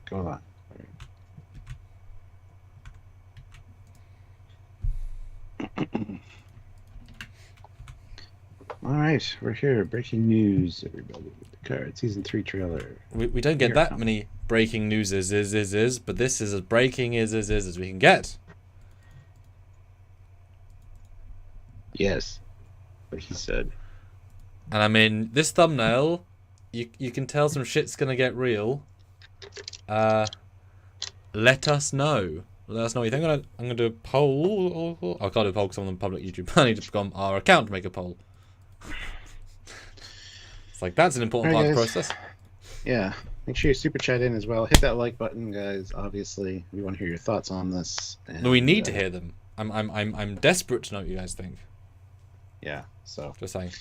go on. All right, we're here. Breaking news, everybody. Picard season 3 trailer. We don't get that many breaking news but this is as breaking as we can get. Yes, what he said. And I mean, this thumbnail, you can tell some shit's gonna get real. Let us know. Let us know what you think. I'm gonna do a poll. I can't do a poll because I'm on public YouTube. I need to become our account to make a poll. It's like that's an important part of the process. Yeah, make sure you super chat in as well. Hit that like button, guys. Obviously, we want to hear your thoughts on this. And, no, we need to hear them. I'm desperate to know what you guys think. Yeah, so just saying.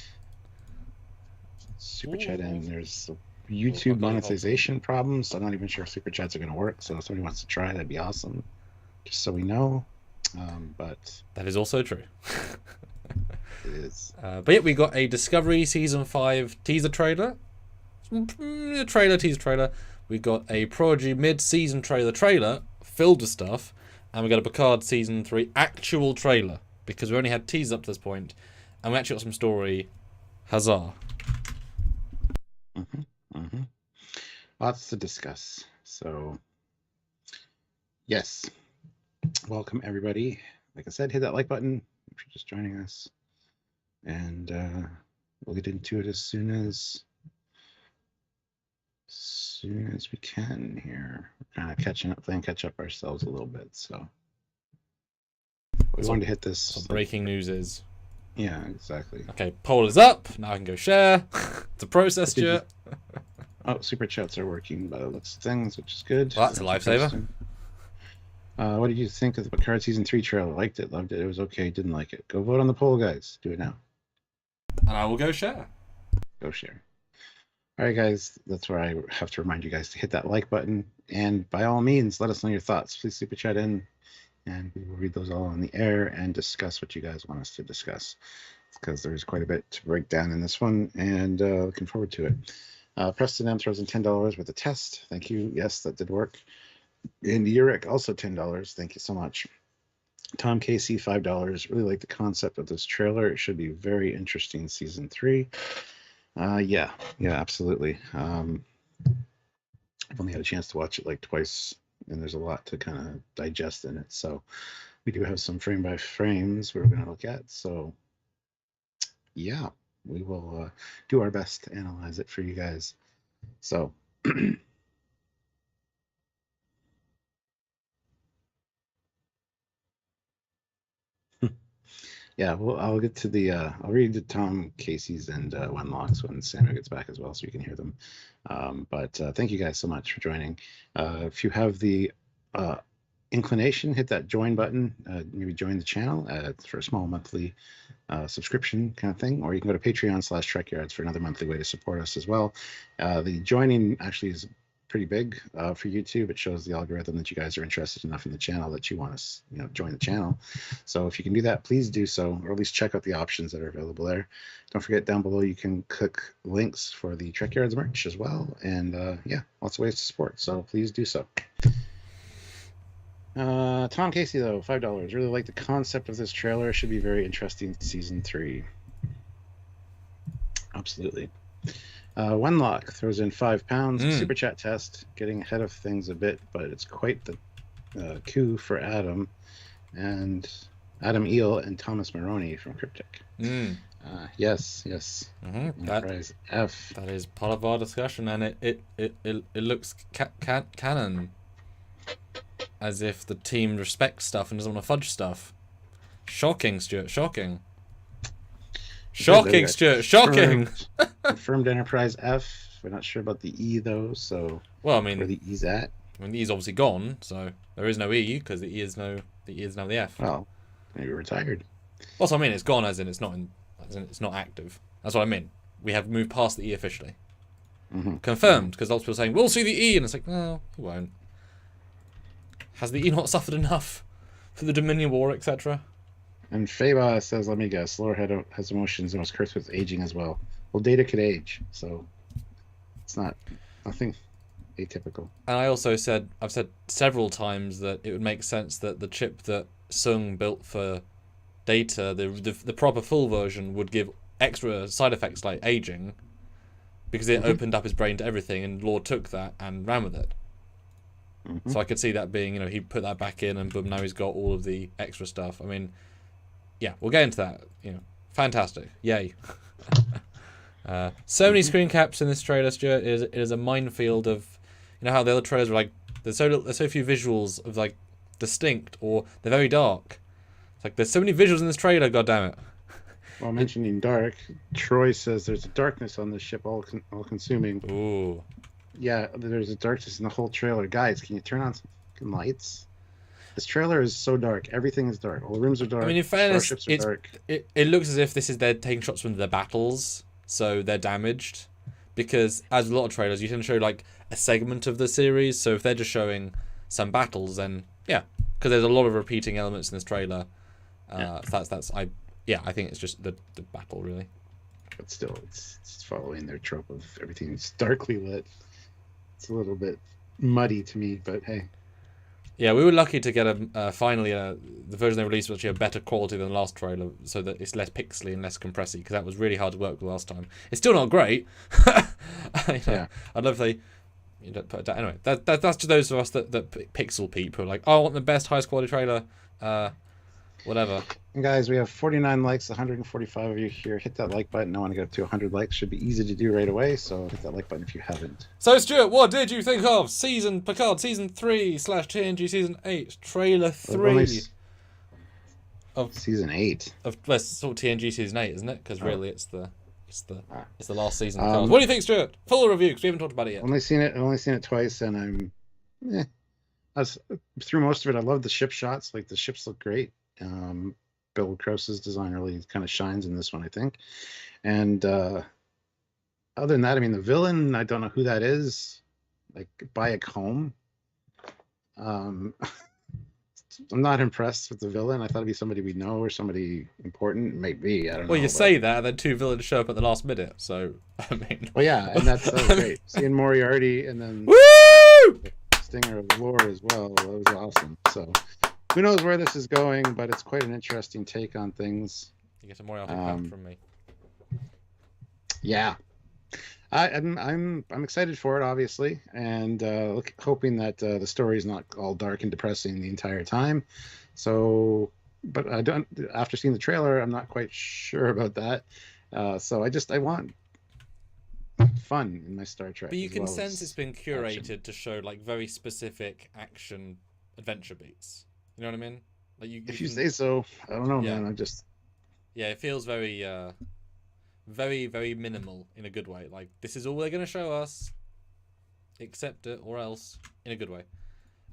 Super chat in. There's YouTube monetization problems. I'm not even sure if super chats are going to work. So if somebody wants to try, that'd be awesome. Just so we know. But that is also true. It is. But yeah, we got a Discovery Season 5 teaser trailer. Teaser trailer. We got a Prodigy mid-season trailer filled with stuff. And we got a Picard Season 3 actual trailer. Because we only had teasers up to this point. And we actually got some story. Huzzah. Lots to discuss. So, yes. Welcome, everybody. Like I said, hit that like button if you're just joining us. And we'll get into it as soon as we can here. We're kind of playing catch up ourselves a little bit. So, we wanted to hit this. So breaking news is. Yeah, exactly. Okay, poll is up. Now I can go share. It's a process, Stuart. Oh, super chats are working by the looks of things, which is good. Well, that's a lifesaver. What did you think of the Picard Season 3 trailer? Liked it, loved it, it was okay, didn't like it. Go vote on the poll, guys. Do it now. And I will go share. Go share. All right, guys, that's where I have to remind you guys to hit that like button. And by all means, let us know your thoughts. Please super chat in, and we will read those all on the air and discuss what you guys want us to discuss. Because there's quite a bit to break down in this one, and looking forward to it. Preston M throws in $10 with a test. Thank you. Yes, that did work. And Urek also $10. Thank you so much. Tom Casey $5. Really like the concept of this trailer. It should be very interesting. Season 3. Yeah, absolutely. I've only had a chance to watch it like twice, and there's a lot to kind of digest in it. So we do have some frame by frames we're going to look at. So yeah, we will do our best to analyze it for you guys. So yeah, well, I'll get to the I'll read the Tom Casey's and Wenlock's when Samuel gets back as well, so you can hear them. But thank you guys so much for joining. If you have the inclination, hit that join button. Maybe join the channel for a small monthly subscription kind of thing, or you can go to Patreon/Trekyards for another monthly way to support us as well. The joining actually is pretty big for YouTube. It shows the algorithm that you guys are interested enough in the channel that you want to, join the channel. So if you can do that, please do so, or at least check out the options that are available there. Don't forget, down below you can click links for the Trekyards merch as well, and yeah, lots of ways to support. So please do so. Tom Casey though, $5. Really like the concept of this trailer. Should be very interesting. Season 3. Absolutely. Wenlock throws in £5. Super chat test, getting ahead of things a bit, but it's quite the coup for Adam Eel and Thomas Maroney from Cryptic. Yes. Enterprise F. That is part of our discussion, and it looks canon, as if the team respects stuff and doesn't want to fudge stuff. Shocking, Stuart. Shocking. Shocking, Stuart. Shocking. Confirmed Enterprise F. We're not sure about the E though, so well, I mean, where the E's at. I mean, the E's obviously gone, so there is no E because the E is now the F. Well, maybe retired. Well, so I mean, it's gone as in it's not it's not active. That's what I mean. We have moved past the E officially. Confirmed, because lots of people are saying we'll see the E, and it's like, no, we won't. Has the E not suffered enough for the Dominion War, etc.? And Faba says, let me guess, Laura has emotions and was cursed with aging as well. Well, Data could age, so it's nothing atypical. And I've said several times that it would make sense that the chip that Sung built for Data, the proper full version, would give extra side effects like aging, because it opened up his brain to everything, and Lord took that and ran with it. So I could see that being, he put that back in, and boom, now he's got all of the extra stuff. I mean, yeah, we'll get into that. Fantastic, yay. So many screen caps in this trailer, Stuart. It is a minefield of, how the other trailers were like, there's so few visuals of like distinct, or they're very dark. It's like there's so many visuals in this trailer, goddammit. Well, mentioning dark, Troy says there's a darkness on this ship, all consuming. Ooh. Yeah, there's a darkness in the whole trailer. Guys, can you turn on some fucking lights? This trailer is so dark. Everything is dark. All the rooms are dark. I mean, in fairness, starships are dark. It looks as if they're taking shots from their battles, so they're damaged. Because as a lot of trailers, you can show like a segment of the series. So if they're just showing some battles, then yeah, because there's a lot of repeating elements in this trailer. I think it's just the battle really. But still, it's following their trope of everything's darkly lit. It's a little bit muddy to me, but hey. Yeah, we were lucky to get finally the version they released was actually a better quality than the last trailer, so that it's less pixely and less compressy, because that was really hard to work with last time. It's still not great. Yeah. I'd love if they put it down. Anyway, that's to those of us that pixel peep who are like, oh, I want the best, highest quality trailer. Whatever. And guys, we have 49 likes, 145 of you here. Hit that like button. I want to get up to 100 likes. Should be easy to do right away, so hit that like button if you haven't. So, Stuart, what did you think of Picard Season 3/TNG Season 8, Trailer 3 of Season 8? It's sort of TNG Season 8, isn't it? Because really it's the last season of Picard. What do you think, Stuart? Full review, because we haven't talked about it yet. I've only seen it twice, and I was through most of it. I love the ship shots. Like, the ships look great. Bill Krause's design really kind of shines in this one, I think. And other than that, I mean, the villain, I don't know who that is. Like, Bayek Home. I'm not impressed with the villain. I thought it'd be somebody we know or somebody important. Maybe, I don't know. Well, you say that, and then two villains show up at the last minute. So, I mean... Well, yeah, and that was great. Seeing Moriarty and then... Woo! Stinger of Lore as well. That was awesome. So... who knows where this is going, but it's quite an interesting take on things. You get a Moriarty clap from me. Yeah, I'm excited for it, obviously, and hoping that the story is not all dark and depressing the entire time. So, but I don't. After seeing the trailer, I'm not quite sure about that. So I want fun in my Star Trek. But you can sense it's been curated to show like very specific action adventure beats. You know what I mean? Like if you say so. I don't know, man. It feels very, very, very minimal in a good way. Like, this is all they're going to show us. Accept it or else, in a good way.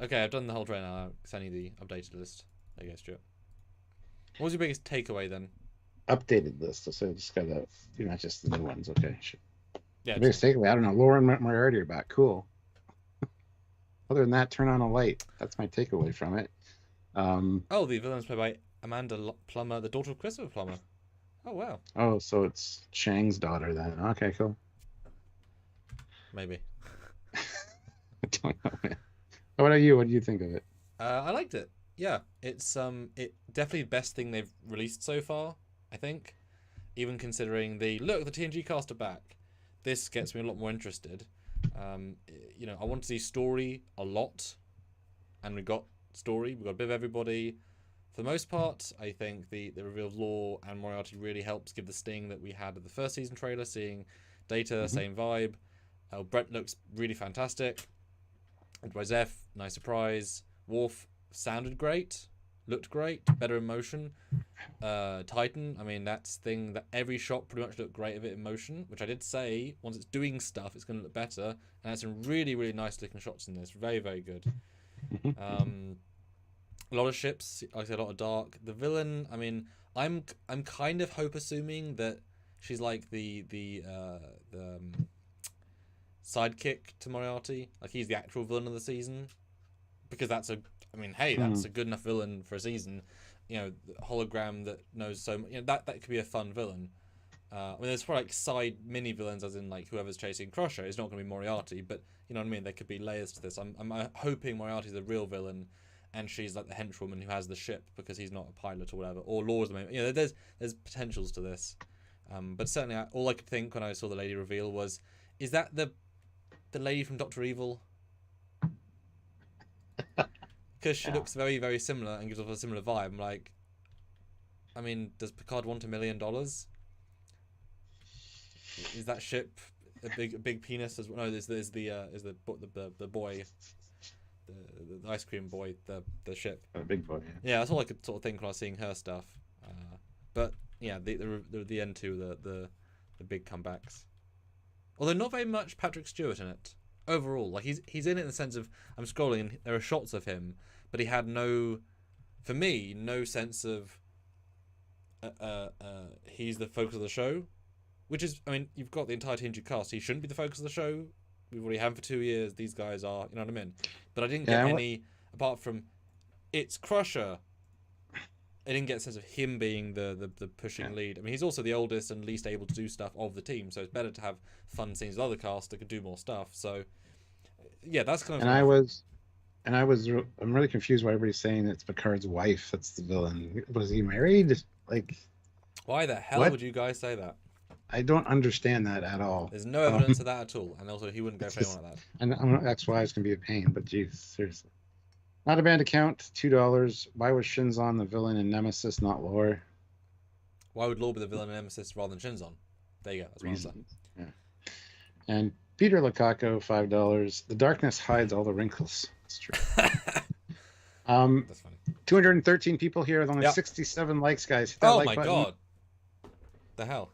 Okay, I've done the whole trailer now. I'll send you the updated list. There you go, Stuart. What was your biggest takeaway then? Updated list. So just got not just the new ones. Okay. Sure. Yeah. Biggest takeaway. I don't know. Lauren Moriarty are back. Cool. Other than that, turn on a light. That's my takeaway from it. The villain's played by Amanda Plummer, the daughter of Christopher Plummer. Oh, wow. Oh, so it's Chang's daughter then. Okay, cool. Maybe. I don't know, man. What about you? What do you think of it? I liked it. Yeah, it's definitely the best thing they've released so far, I think. Even considering the TNG cast are back. This gets me a lot more interested. I want to see story a lot, and we got story. We've got a bit of everybody. For the most part, I think the reveal of Lore and Moriarty really helps give the sting that we had at the first season trailer, seeing Data, same vibe. Brett looks really fantastic. Enterprise F, nice surprise. Worf sounded great, looked great, better in motion. Titan, I mean, that's thing that every shot pretty much looked great of it in motion, which I did say, once it's doing stuff, it's going to look better. And there's some really, really nice looking shots in this. Very, very good. A lot of ships, like I said, a lot of dark. The villain, I mean, I'm kind of assuming that she's like the sidekick to Moriarty, like he's the actual villain of the season, because that's a good enough villain for a season. The hologram that knows so much. That could be a fun villain. I mean, there's probably like side mini villains, as in like whoever's chasing Crusher. It's not going to be Moriarty, but you know what I mean. There could be layers to this. I'm hoping Moriarty's the real villain, and she's like the henchwoman who has the ship because he's not a pilot or whatever. Or Law's the main. You know, there's potentials to this, but certainly all I could think when I saw the lady reveal was, is that the lady from Doctor Evil? Because she looks very, very similar and gives off a similar vibe. I'm like, I mean, does Picard want $1 million? Is that ship a big penis as well? No, there's the boy, the ice cream boy, the ship. A big boy. Yeah, that's all I could sort of think when I was seeing her stuff. But yeah, the end two, the big comebacks. Although not very much Patrick Stewart in it overall. Like he's in it in the sense of, I'm scrolling and there are shots of him, but he had no sense of he's the focus of the show. Which is, I mean, you've got the entire TNG cast. He shouldn't be the focus of the show. We've already had him for 2 years. These guys are, you know what I mean? But I didn't get any, apart from, it's Crusher. I didn't get a sense of him being the pushing lead. I mean, he's also the oldest and least able to do stuff of the team, so it's better to have fun scenes with other cast that could do more stuff. So, yeah, that's kind of... I'm really confused why everybody's saying it's Picard's wife that's the villain. Was he married? Like... Why the hell would you guys say that? I don't understand that at all. There's no evidence of that at all, and also he wouldn't go for anyone like that. And that's why it's gonna be a pain. But geez, seriously, not a banned account. $2. Why was Shinzon the villain in Nemesis, not Lore? Why would Lore be the villain in Nemesis rather than Shinzon? There you go. That's what I'm saying. Yeah. And Peter Lukaku, $5. The darkness hides all the wrinkles. It's true. That's funny. 213 people here with only 67 likes, guys. Hit that Oh like my button. god! The hell.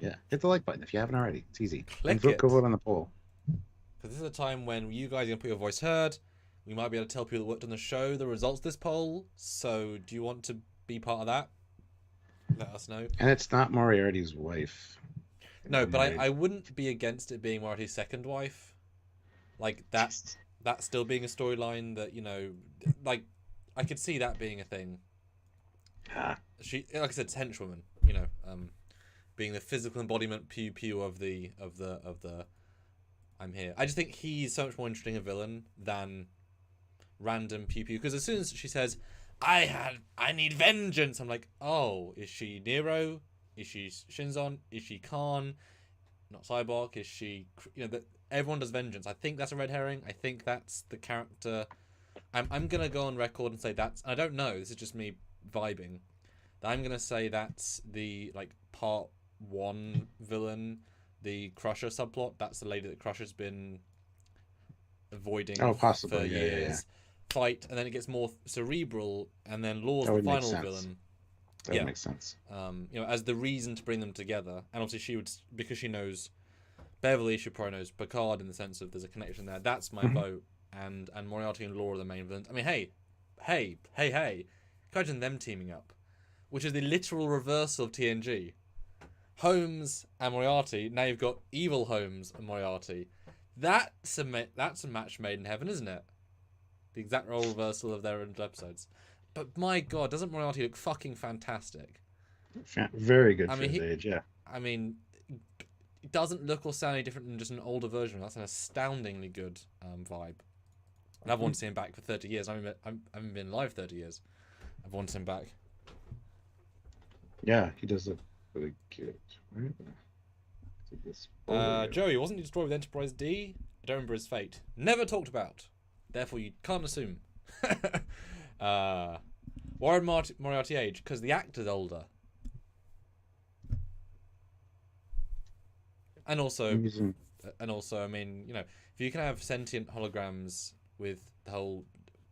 Yeah, hit the like button if you haven't already. It's easy. Click and it. Go vote on the poll. Because this is a time when you guys are going to put your voice heard. We might be able to tell people that worked on the show the results of this poll. So do you want to be part of that? Let us know. And it's not Moriarty's wife. No, but I wouldn't be against it being Moriarty's second wife. Like, that still being a storyline that, you know, like, I could see that being a thing. She, like I said, henchwoman, you know, being the physical embodiment pew pew of the I'm here. I just think he's so much more interesting a villain than random pew pew, because as soon as she says I need vengeance, I'm like, oh, is she Nero? Is she Shinzon? Is she Khan? Not Cyborg? Is she, you know, that everyone does vengeance. I think that's a red herring. I think that's the character. I'm gonna go on record and say that's, I don't know, this is just me vibing, that I'm gonna say that's the like part 1 villain, the Crusher subplot. That's the lady that Crusher's been avoiding possibly. for years. Fight, and then it gets more cerebral, and then Law's the final villain. That would make sense. You know, as the reason to bring them together, and obviously she would, because she knows Beverly, she probably knows Picard in the sense of there's a connection there. That's my vote, and Moriarty and Law are the main villains. I mean, hey, imagine them teaming up, which is the literal reversal of TNG. Holmes and Moriarty. Now you've got evil Holmes and Moriarty. That's a match made in heaven, isn't it? The exact role reversal of their episodes. But my god, doesn't Moriarty look fucking fantastic? Very good for his age, yeah. I mean, it doesn't look or sound any different than just an older version. That's an astoundingly good vibe. And I've wanted to see him back for 30 years. I haven't been live 30 years. I've wanted him back. Yeah, he does look really good. Joey, wasn't he destroyed with Enterprise D? I don't remember his fate. Never talked about. Therefore, you can't assume. Warren Moriarty age, because the actor's older. And also, I mean, you know, if you can have sentient holograms with the whole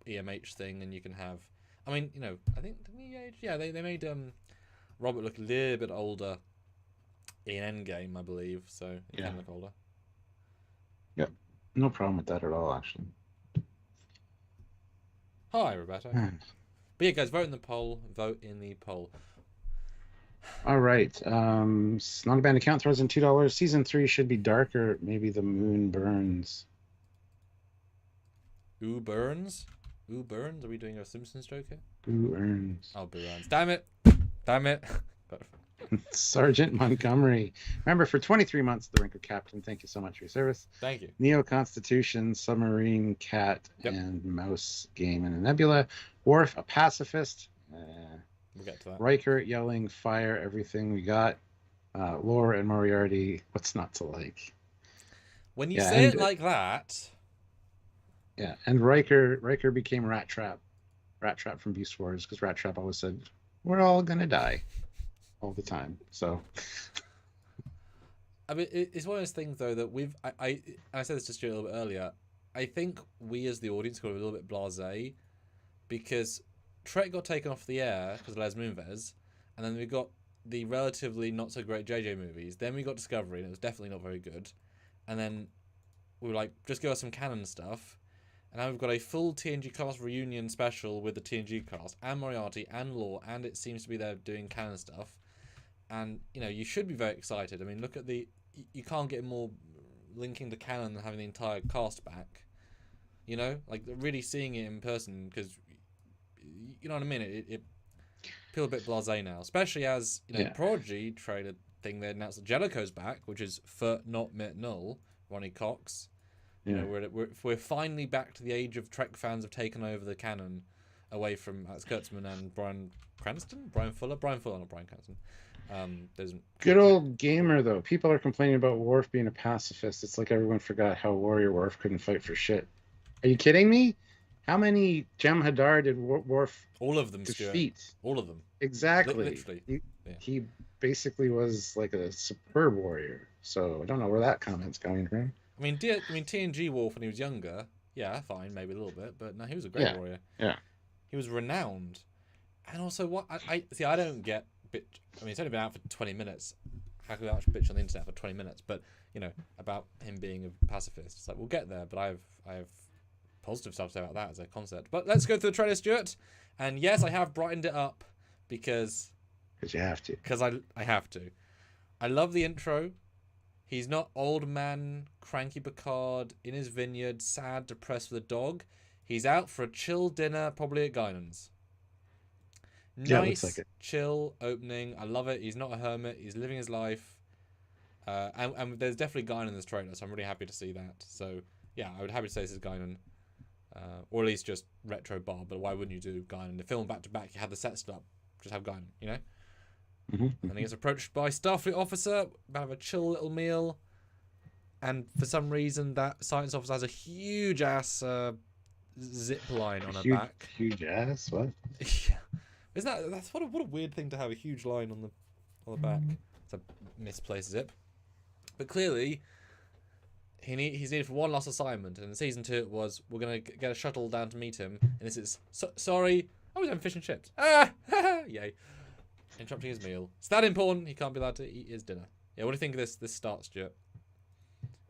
EMH thing, and you can have, I mean, you know, I think, didn't he age? Yeah, they made Robert look a little bit older in Endgame, I believe, so he can look older. Yep, no problem with that at all, actually. Hi, Roberto. But yeah, guys, vote in the poll. Vote in the poll. All right. Not a banned account throws in $2. Season 3 should be darker. Maybe the moon burns. Ooh, burns? Ooh, burns? Are we doing a Simpsons joke here? Ooh, earns. Oh, Boo earns. Damn it. Damn it. Sergeant Montgomery. Remember, for 23 months, the rank of captain. Thank you so much for your service. Thank you. Neo Constitution, submarine, cat, Yep. and mouse game in a nebula. Worf, a pacifist. We'll get to that. Riker yelling, fire everything we got. Lore and Moriarty, what's not to like? When you say it like that. Yeah, and Riker became Rat Trap from Beast Wars, because Rat Trap always said, we're all gonna die all the time. So I mean, it's one of those things though that I said this to Stuart a little bit earlier. I think we as the audience got a little bit blasé because Trek got taken off the air because of Les Moonves, and then we got the relatively not so great JJ movies. Then we got Discovery, and it was definitely not very good. And then we were like, just give us some canon stuff. And now we've got a full TNG cast reunion special with the TNG cast, and Moriarty, and Lore, and it seems to be they're doing canon stuff. And, you know, you should be very excited. I mean, look at you can't get more linking to canon than having the entire cast back. You know? Like, really seeing it in person, because, you know what I mean? It feels a bit blasé now. Especially as, you know, the Prodigy trailer thing, they announced that Jellicoe's back, which is for not mit null, Ronnie Cox. You know, we're finally back to the age of Trek fans have taken over the canon away from Alex Kurtzman and Brian Fuller, not Brian Cranston. There's good old gamer though. People are complaining about Worf being a pacifist. It's like everyone forgot how Warrior Worf couldn't fight for shit. Are you kidding me? How many Jem'Hadar did Worf all of them defeat? Stuart. All of them. Exactly. Literally. He basically was like a superb warrior. So I don't know where that comment's coming from. I mean, TNG Worf when he was younger, yeah, fine, maybe a little bit, but no, he was a great warrior. Yeah. He was renowned. And also, what I see, I don't get bitch. I mean, it's only been out for 20 minutes. How could I actually bitch on the internet for 20 minutes? But, you know, about him being a pacifist. It's like, we'll get there, but I have positive stuff to say about that as a concept. But let's go through the trailer, Stuart. And yes, I have brightened it up because you have to. Because I have to. I love the intro. He's not old man, cranky Picard, in his vineyard, sad, depressed with a dog. He's out for a chill dinner, probably at Guinan's. Nice, like it. Chill opening. I love it. He's not a hermit. He's living his life. And there's definitely Guinan in this trailer, so I'm really happy to see that. So, yeah, I would happy to say this is Guinan. Or at least just retro bar, but why wouldn't you do Guinan? The film back-to-back, you had the set stood up. Just have Guinan, you know? And then he gets approached by Starfleet officer, have a chill little meal, and for some reason that science officer has a huge ass zip line on her back. Huge ass? What? Yeah, that's what a weird thing to have, a huge line on the back. It's a misplaced zip, but clearly he's needed for one last assignment. And in season 2 it was, we're gonna get a shuttle down to meet him, and this is sorry, I was having fish and chips. Yay. Interrupting his meal. It's that important. He can't be allowed to eat his dinner. Yeah, what do you think of this start, Stuart?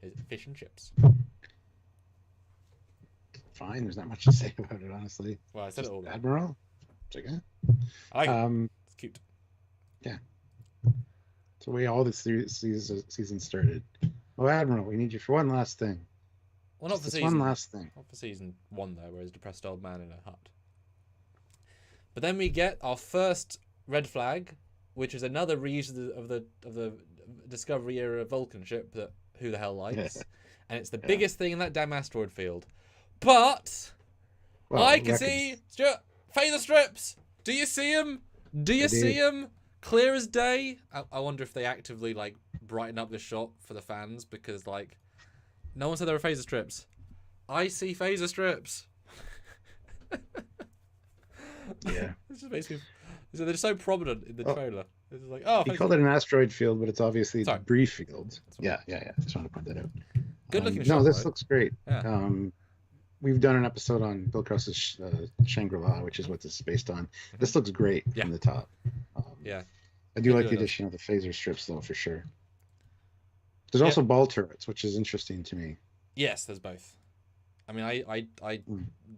Is it fish and chips? Fine. There's not much to say about it, honestly. Well, I said it all. Admiral. It's okay. I like it. It's cute. Yeah. It's the way all the season started. Oh, Admiral, we need you for one last thing. Well, not for season. One last thing. Not for season 1 though, where he's a depressed old man in a hut. But then we get our first red flag, which is another reuse of the Discovery era Vulcan ship that who the hell likes, and it's the biggest thing in that damn asteroid field. But I can see Stuart, phaser strips. Do you see them? Do you see them? Clear as day. I wonder if they actively like brighten up the shot for the fans, because like no one said there were phaser strips. I see phaser strips. Yeah. It just makes me. So they're so prominent in the trailer. It's like, oh, he called it an asteroid field, but it's obviously a debris field. Yeah. Just want to point that out. Good looking shot. No, this looks great. Yeah. We've done an episode on Bill Krause's Shangri-La, which is what this is based on. This looks great from the top. I do like the addition of the phaser strips, though, for sure. There's also ball turrets, which is interesting to me. Yes, there's both. I mean, I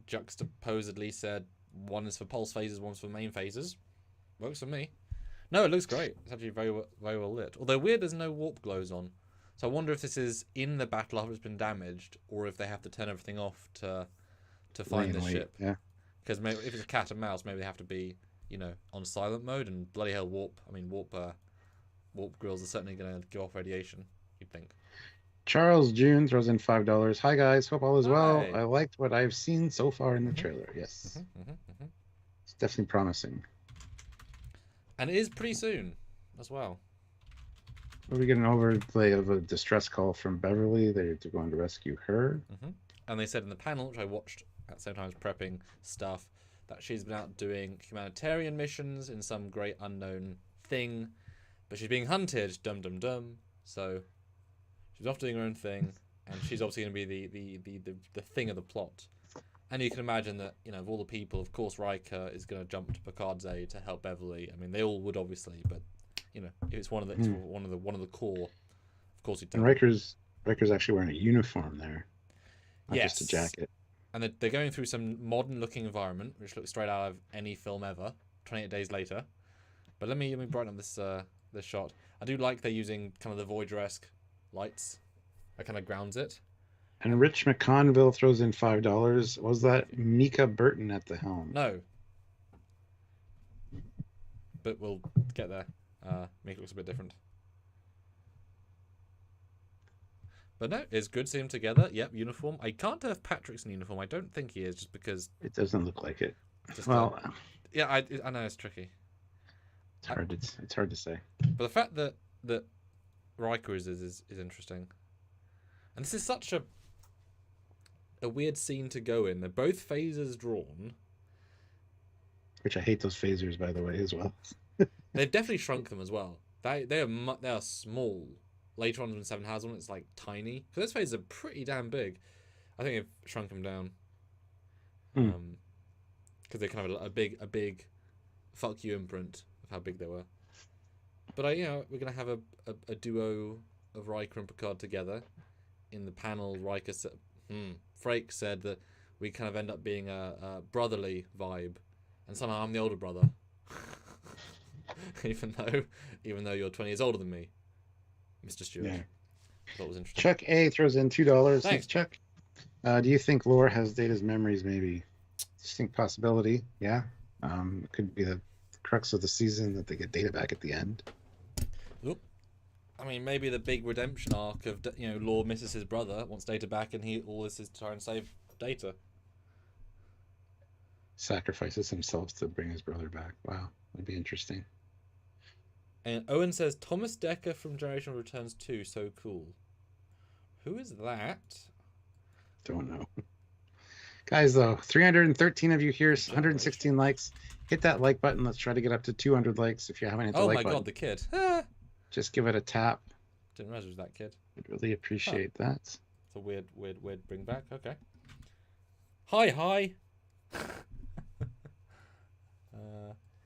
juxtaposedly said one is for pulse phasers, one's for main phasers. Works for me. No, it looks great. It's actually very well lit. Although weird, there's no warp glows on. So I wonder if this is in the battle after it's been damaged, or if they have to turn everything off to find the ship. Yeah. Because if it's a cat and mouse, maybe they have to be, on silent mode, and bloody hell warp warp grills are certainly going to go off radiation, you'd think. Charles June throws in $5. Hi guys, hope all is well. Hi. I liked what I've seen so far in the trailer. Yes, it's definitely promising. And it is pretty soon as well. We get an overlay of a distress call from Beverly. They're going to rescue her. And they said in the panel, which I watched at the same time as prepping stuff, that she's been out doing humanitarian missions in some great unknown thing, but she's being hunted, dum dum dum. So she's off doing her own thing, and she's obviously going to be the thing of the plot. And you can imagine that, you know, of all the people, of course, Riker is going to jump to Picard's aid to help Beverly. I mean, they all would obviously, but you know, if it's one of the core, of course he'd. And Riker's actually wearing a uniform there, not yes, just a jacket. And they're going through some modern-looking environment, which looks straight out of any film ever. 28 days later, but let me brighten up this shot. I do like they're using kind of the Voyager-esque lights. That kind of grounds it. And Rich McConville throws in $5. Was that Mika Burton at the helm? No. But we'll get there. Make it look a bit different. But no, it's good to see them together. Yep, uniform. I can't tell if Patrick's in uniform. I don't think he is, just because... It doesn't look like it. Well... yeah, I know, it's tricky. It's hard to say. But the fact that Riker is interesting. And this is such a weird scene to go in. They're both phasers drawn. Which I hate those phasers, by the way, as well. They've definitely shrunk them as well. They are small. Later on when Seven has one, it's like tiny. Because those phasers are pretty damn big. I think they've shrunk them down. Because they're kind of a big fuck you imprint of how big they were. But we're gonna have a duo of Riker and Picard together. In the panel, Riker said, Frake said that we kind of end up being a brotherly vibe, and somehow I'm the older brother, even though you're 20 years older than me, Mr. Stewart. Yeah. I thought it was interesting. Chuck A throws in $2. Thanks, Chuck. Do you think Lore has Data's memories? Maybe. Distinct possibility. Yeah. It could be the crux of the season that they get Data back at the end. Oop. I mean, maybe the big redemption arc of Lore misses his brother, wants Data back, and all this is to try and save Data. Sacrifices himself to bring his brother back. Wow, that'd be interesting. And Owen says Thomas Dekker from Generation Returns 2, so cool. Who is that? Don't know. Guys, though, 313 of you here, 116 likes. Hit that like button. Let's try to get up to 200 likes if you haven't hit the like button. Oh my god, the kid. Just give it a tap. Didn't realize it was that kid. I'd really appreciate that. It's a weird bring back. Okay. Hi.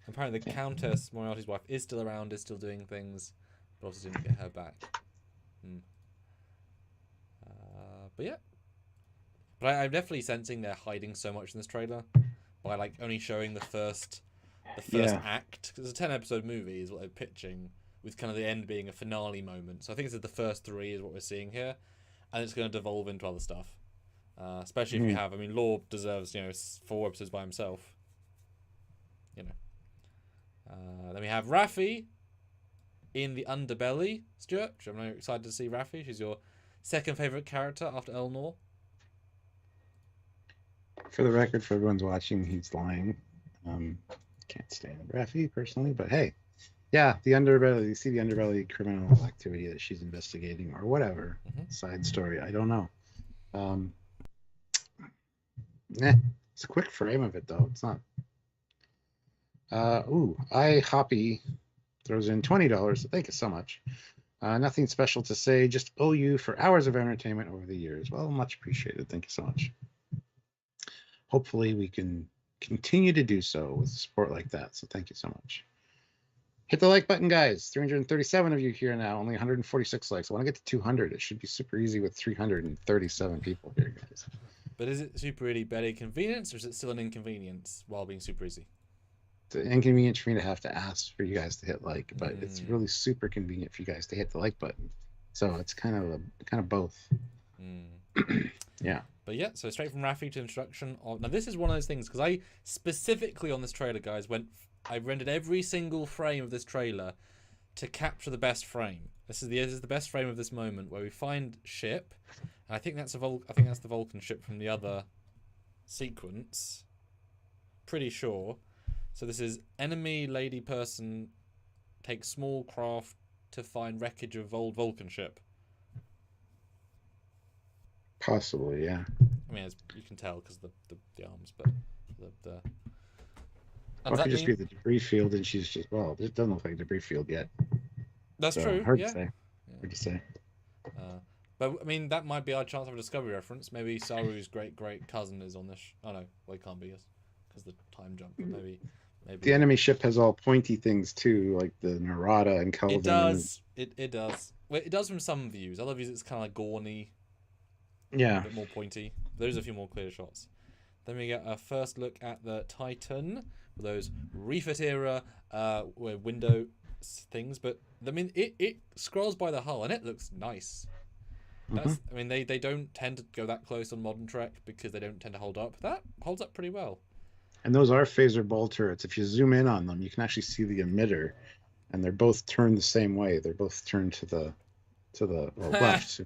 Apparently the Countess, Moriarty's wife, is still around, is still doing things, but obviously didn't get her back. But yeah. But I'm definitely sensing they're hiding so much in this trailer by like only showing the first act. Because it's a 10-episode movie is what they're pitching, with kind of the end being a finale moment. So I think it's the first 3 is what we're seeing here, and it's going to devolve into other stuff. Especially if you have, Lore deserves 4 episodes by himself. Then we have Raffi in the underbelly. Stuart, I'm very excited to see Raffi. She's your second favourite character after Elnor. For the record, for everyone's watching, he's lying. Can't stand Raffi personally, but hey, yeah, the underbelly. You see the underbelly criminal activity that she's investigating, or whatever side story. I don't know. It's a quick frame of it though. It's not. Hoppy throws in $20. Thank you so much. Nothing special to say. Just owe you for hours of entertainment over the years. Well, much appreciated. Thank you so much. Hopefully we can continue to do so with support like that. So thank you so much. Hit the like button, guys. 337 of you here now. Only 146 likes. I want to get to 200. It should be super easy with 337 people here, guys. But is it super really better convenience, or is it still an inconvenience while being super easy? It's inconvenient for me to have to ask for you guys to hit like, but it's really super convenient for you guys to hit the like button. So it's kind of both. Yeah. But yeah, so straight from Raffi to introduction of... Now this is one of those things, because I specifically on this trailer, guys, I rendered every single frame of this trailer to capture the best frame. This is the best frame of this moment where we find ship, and I think that's the Vulcan ship from the other sequence. Pretty sure. So this is enemy lady person takes small craft to find wreckage of old Vulcan ship. Possibly, yeah. I mean, you can tell because the arms, but the. Well, it could just be the debris field, and she's just it doesn't look like a debris field yet. That's true. Hard yeah. to say. Yeah. Hard to say. But I mean, that might be our chance of a Discovery reference. Maybe Saru's great cousin is on this. Oh no, well, it can't be because the time jump. But maybe. The enemy ship has all pointy things too, like the Narada and Kelvin. It does. It does. Well, it does from some views. Other views, it's kind of like Gorny. Yeah. A bit more pointy. There's a few more clear shots. Then we get a first look at the Titan with those refit era window things. But I mean, it scrolls by the hull and it looks nice. I mean, they don't tend to go that close on modern Trek because they don't tend to hold up. That holds up pretty well. And those are phaser ball turrets. If you zoom in on them, you can actually see the emitter, and they're both turned the same way. They're both turned to the left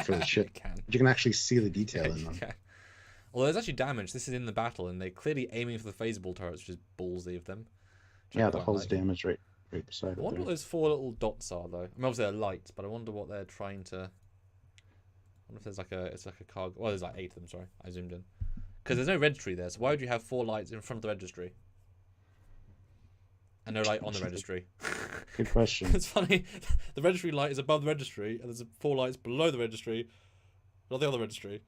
for the ship. You can actually see the detail in them. Okay. Although there's actually damage. This is in the battle, and they're clearly aiming for the phaser ball turrets, which is ballsy of them. Yeah, the hull's damaged right beside it. I wonder what those 4 little dots are, though. I mean, obviously they're lights, but I wonder what they're trying to. I wonder if it's like a cargo. Well, there's like 8 of them. Sorry, I zoomed in. Because there's no registry there, so why would you have 4 lights in front of the registry? And no light on the registry? Good question. It's funny, the registry light is above the registry, and there's 4 lights below the registry, not the other registry.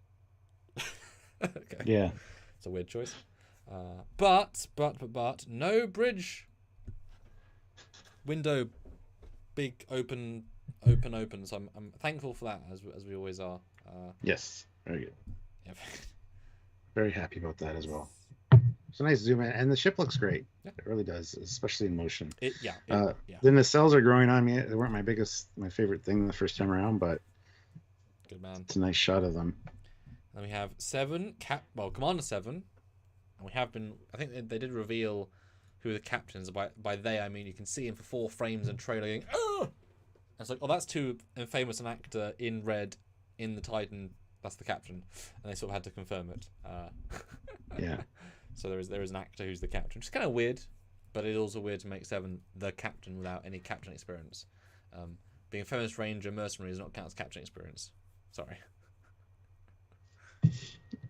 Okay. Yeah. It's a weird choice. But, no bridge. Window, big, open, so I'm thankful for that, as we always are. Yes, very good. Yeah. Very happy about that as well. It's a nice zoom in, and the ship looks great. Yeah. It really does, especially in motion. The nacelles are growing on me. They weren't my favorite thing the first time around, but good man. It's a nice shot of them. And we have Commander 7, and we have been. I think they did reveal who the captains are. By they, I mean you can see him for 4 frames and trailer going, oh! And it's like, that's too famous an actor in red in the Titan. That's the captain, and they sort of had to confirm it. Yeah. So there is an actor who's the captain, which is kind of weird, but it's also weird to make 7 the captain without any captain experience. Being a feminist ranger mercenary does not count as captain experience. Sorry.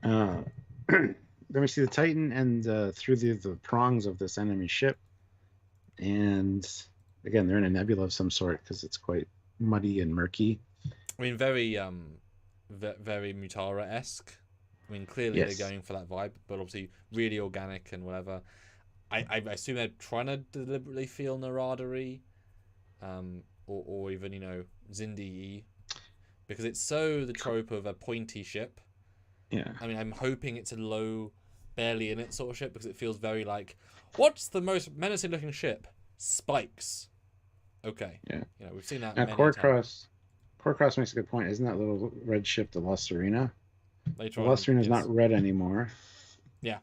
Then we see the Titan and through the prongs of this enemy ship, and again they're in a nebula of some sort because it's quite muddy and murky. I mean, very Mutara-esque. I mean, clearly they're going for that vibe, but obviously really organic and whatever. I assume they're trying to deliberately feel Narada-y, or even, Xindi-y, because it's so the trope of a pointy ship. Yeah. I mean, I'm hoping it's a low, barely in it sort of ship, because it feels very like, what's the most menacing-looking ship? Spikes. Okay. Yeah. We've seen that now, many times. Corecross makes a good point. Isn't that little red ship the La Serena? The La Serena's not red anymore. Yeah.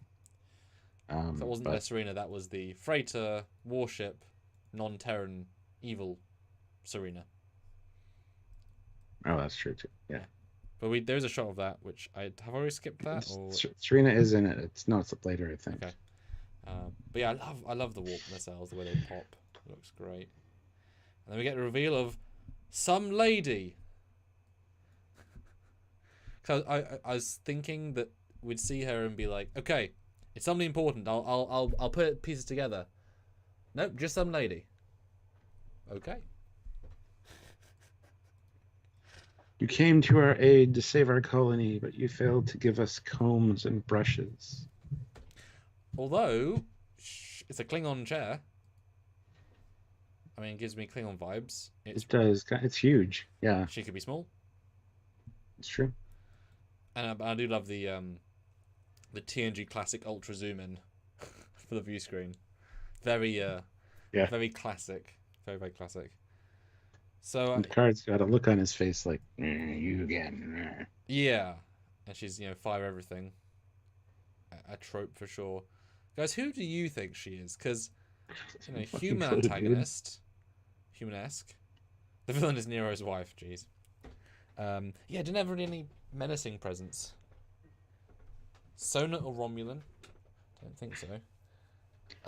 That wasn't La Serena. That was the freighter warship, non-Terran evil Serena. Oh, that's true too. Yeah. But there's a shot of that, which I have already skipped that. Or... Serena is in it. It's up later, I think. Okay. But yeah, I love the warp nacelles, the way they pop. It looks great. And then we get the reveal of some lady. Cause I was thinking that we'd see her and be like, okay, it's something important. I'll put pieces together. Nope, just some lady. Okay. You came to our aid to save our colony, but you failed to give us combs and brushes. Although, it's a Klingon chair. I mean, it gives me Klingon vibes. It does. It's huge. Yeah. She could be small. It's true. And I do love the TNG classic ultra zoom in for the view screen. Very very classic. Very, very classic. So Picard's got a look on his face like, you again. Yeah. And she's, fire everything. A trope for sure. Guys, who do you think she is? Because, human antagonist. human-esque. The villain is Nero's wife. Jeez. Yeah, didn't have really any menacing presence. Sona or Romulan? Don't think so.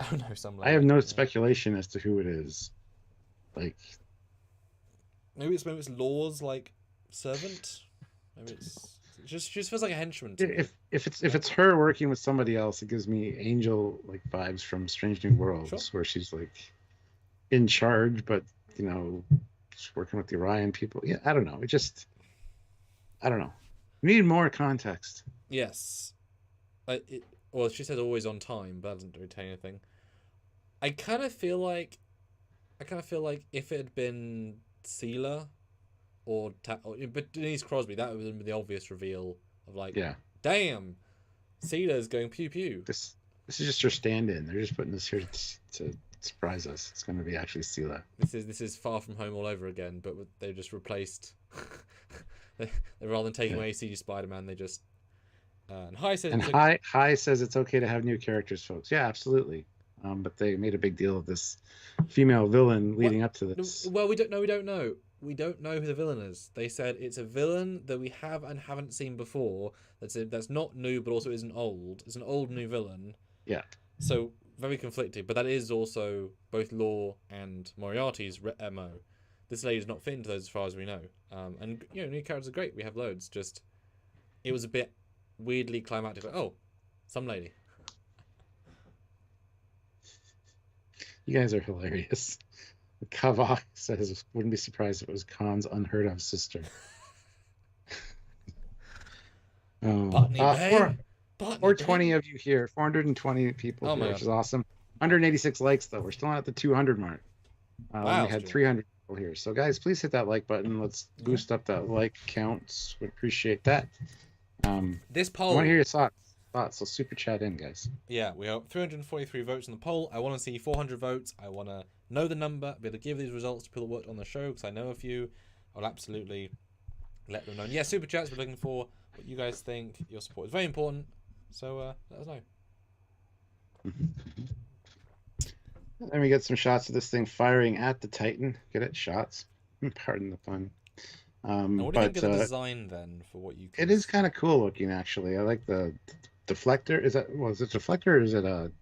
Oh no, some lady. I have no speculation as to who it is. Like, maybe it's Law's like servant. Maybe it just feels like a henchman to me. if it's her working with somebody else, it gives me Angel like vibes from Strange New Worlds, where she's like in charge, but she's working with the Orion people. Yeah, I don't know. I don't know. We need more context. Yes. Well, she says always on time, but that doesn't really tell you anything. I kind of feel like if it had been Seela but Denise Crosby, that would have been the obvious reveal of like, yeah, damn, Seela's going pew pew. This is just her stand-in. They're just putting this here to surprise us. It's going to be actually Seela. This is Far From Home all over again, but they just replaced. they rather than taking away CG Spider-Man, they just. And Hi says it's okay to have new characters, folks. Yeah, absolutely. But they made a big deal of this female villain leading up to this. Well, we don't know. We don't know who the villain is. They said it's a villain that we have and haven't seen before. That's not new, but also isn't old. It's an old new villain. Yeah. So very conflicted, but that is also both Law and Moriarty's MO. This lady's not fit into those as far as we know. And new characters are great. We have loads. Just it was a bit weirdly climactic. Like, oh, some lady. You guys are hilarious. Kavak says, wouldn't be surprised if it was Khan's unheard of sister. 420 of you here. 420 people here, which is awesome. 186 likes, though. We're still not at the 200 mark. Wow, we had 300 people here. So, guys, please hit that like button. Let's boost up that like counts. Would appreciate that. This poll. I want to hear your thoughts. So super chat in, guys. Yeah, we have 343 votes in the poll. I want to see 400 votes. I want to know the number, be able to give these results to people that worked on the show, because I know a few. I'll absolutely let them know. And yeah, super chats, we're looking for what you guys think. Your support is very important. So let us know. Then we get some shots of this thing firing at the Titan. Get it? Shots. Pardon the pun. What do you think of the design then for what you can... It is kind of cool looking, actually. I like the deflector. Is it deflector or is it a